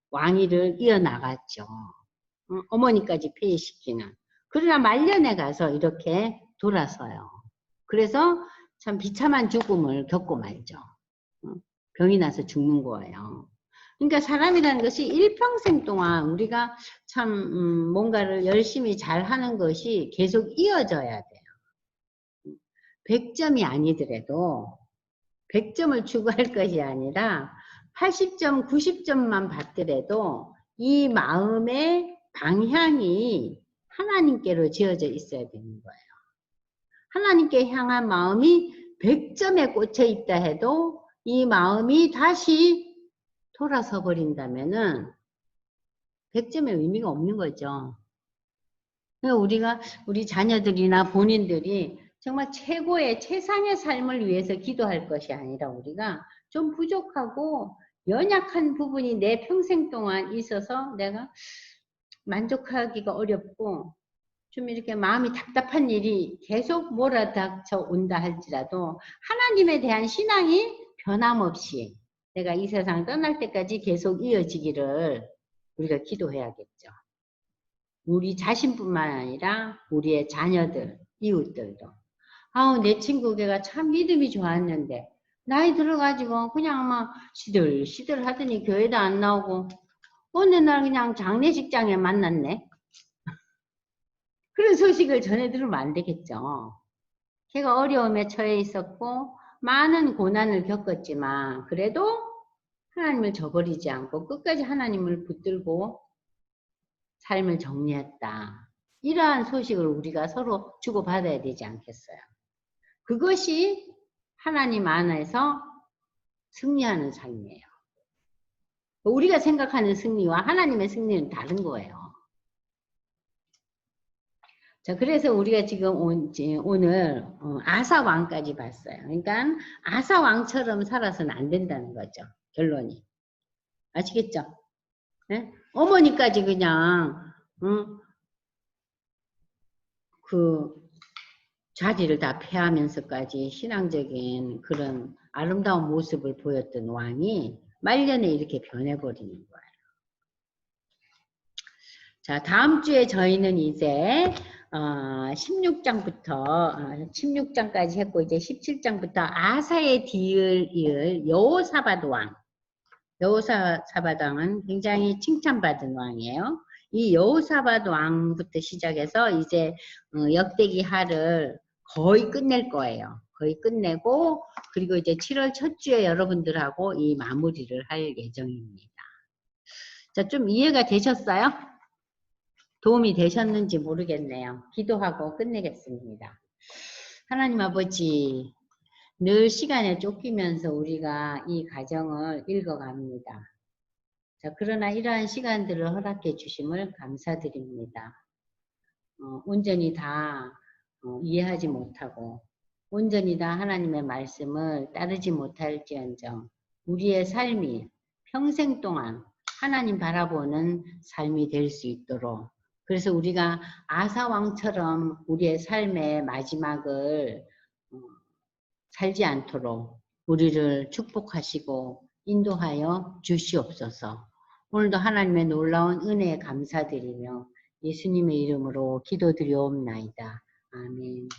왕위를 이어나갔죠. 어머니까지 폐위시키는. 그러나 말년에 가서 이렇게 돌아서요. 그래서 참 비참한 죽음을 겪고 말죠. 병이 나서 죽는 거예요. 그러니까 사람이라는 것이 일평생 동안 우리가 참 뭔가를 열심히 잘하는 것이 계속 이어져야 돼요. 100점이 아니더라도 100점을 추구할 것이 아니라 80점, 90점만 받더라도 이 마음의 방향이 하나님께로 지어져 있어야 되는 거예요. 하나님께 향한 마음이 100점에 꽂혀 있다 해도 이 마음이 다시 돌아서 버린다면은 100점의 의미가 없는 거죠. 우리가 우리 자녀들이나 본인들이 정말 최고의 최상의 삶을 위해서 기도할 것이 아니라 우리가 좀 부족하고 연약한 부분이 내 평생 동안 있어서 내가 만족하기가 어렵고 좀 이렇게 마음이 답답한 일이 계속 몰아닥쳐 온다 할지라도 하나님에 대한 신앙이 변함없이 내가 이 세상 떠날 때까지 계속 이어지기를 우리가 기도해야겠죠. 우리 자신뿐만 아니라 우리의 자녀들, 이웃들도. 아우, 내 친구 걔가 참 믿음이 좋았는데 나이 들어가지고 그냥 막 시들시들 하더니 교회도 안 나오고 어느 날 그냥 장례식장에 만났네. 그런 소식을 전해 들으면 안 되겠죠. 걔가 어려움에 처해 있었고 많은 고난을 겪었지만 그래도 하나님을 저버리지 않고 끝까지 하나님을 붙들고 삶을 정리했다. 이러한 소식을 우리가 서로 주고받아야 되지 않겠어요. 그것이 하나님 안에서 승리하는 삶이에요. 우리가 생각하는 승리와 하나님의 승리는 다른 거예요. 자, 그래서 우리가 지금 오늘 아사 왕까지 봤어요. 그러니까 아사 왕처럼 살아서는 안 된다는 거죠. 결론이. 아시겠죠? 네? 어머니까지 그냥 그 자리를 다 패하면서까지 신앙적인 그런 아름다운 모습을 보였던 왕이 말년에 이렇게 변해버리는 거예요. 자, 다음 주에 저희는 이제 16장까지 했고 이제 17장부터 아사의 뒤를 이을 여호사밧 왕. 여호사밧 왕은 굉장히 칭찬받은 왕이에요. 이 여호사밧 왕부터 시작해서 이제 역대기 하를 거의 끝낼 거예요. 거의 끝내고 그리고 이제 7월 첫 주에 여러분들하고 이 마무리를 할 예정입니다. 자, 좀 이해가 되셨어요? 도움이 되셨는지 모르겠네요. 기도하고 끝내겠습니다. 하나님 아버지, 늘 시간에 쫓기면서 우리가 이 가정을 읽어갑니다. 자, 그러나 이러한 시간들을 허락해 주심을 감사드립니다. 온전히 다 이해하지 못하고 온전히 다 하나님의 말씀을 따르지 못할지언정 우리의 삶이 평생 동안 하나님 바라보는 삶이 될 수 있도록 그래서 우리가 아사왕처럼 우리의 삶의 마지막을 살지 않도록 우리를 축복하시고 인도하여 주시옵소서. 오늘도 하나님의 놀라운 은혜에 감사드리며 예수님의 이름으로 기도드리옵나이다. 아멘.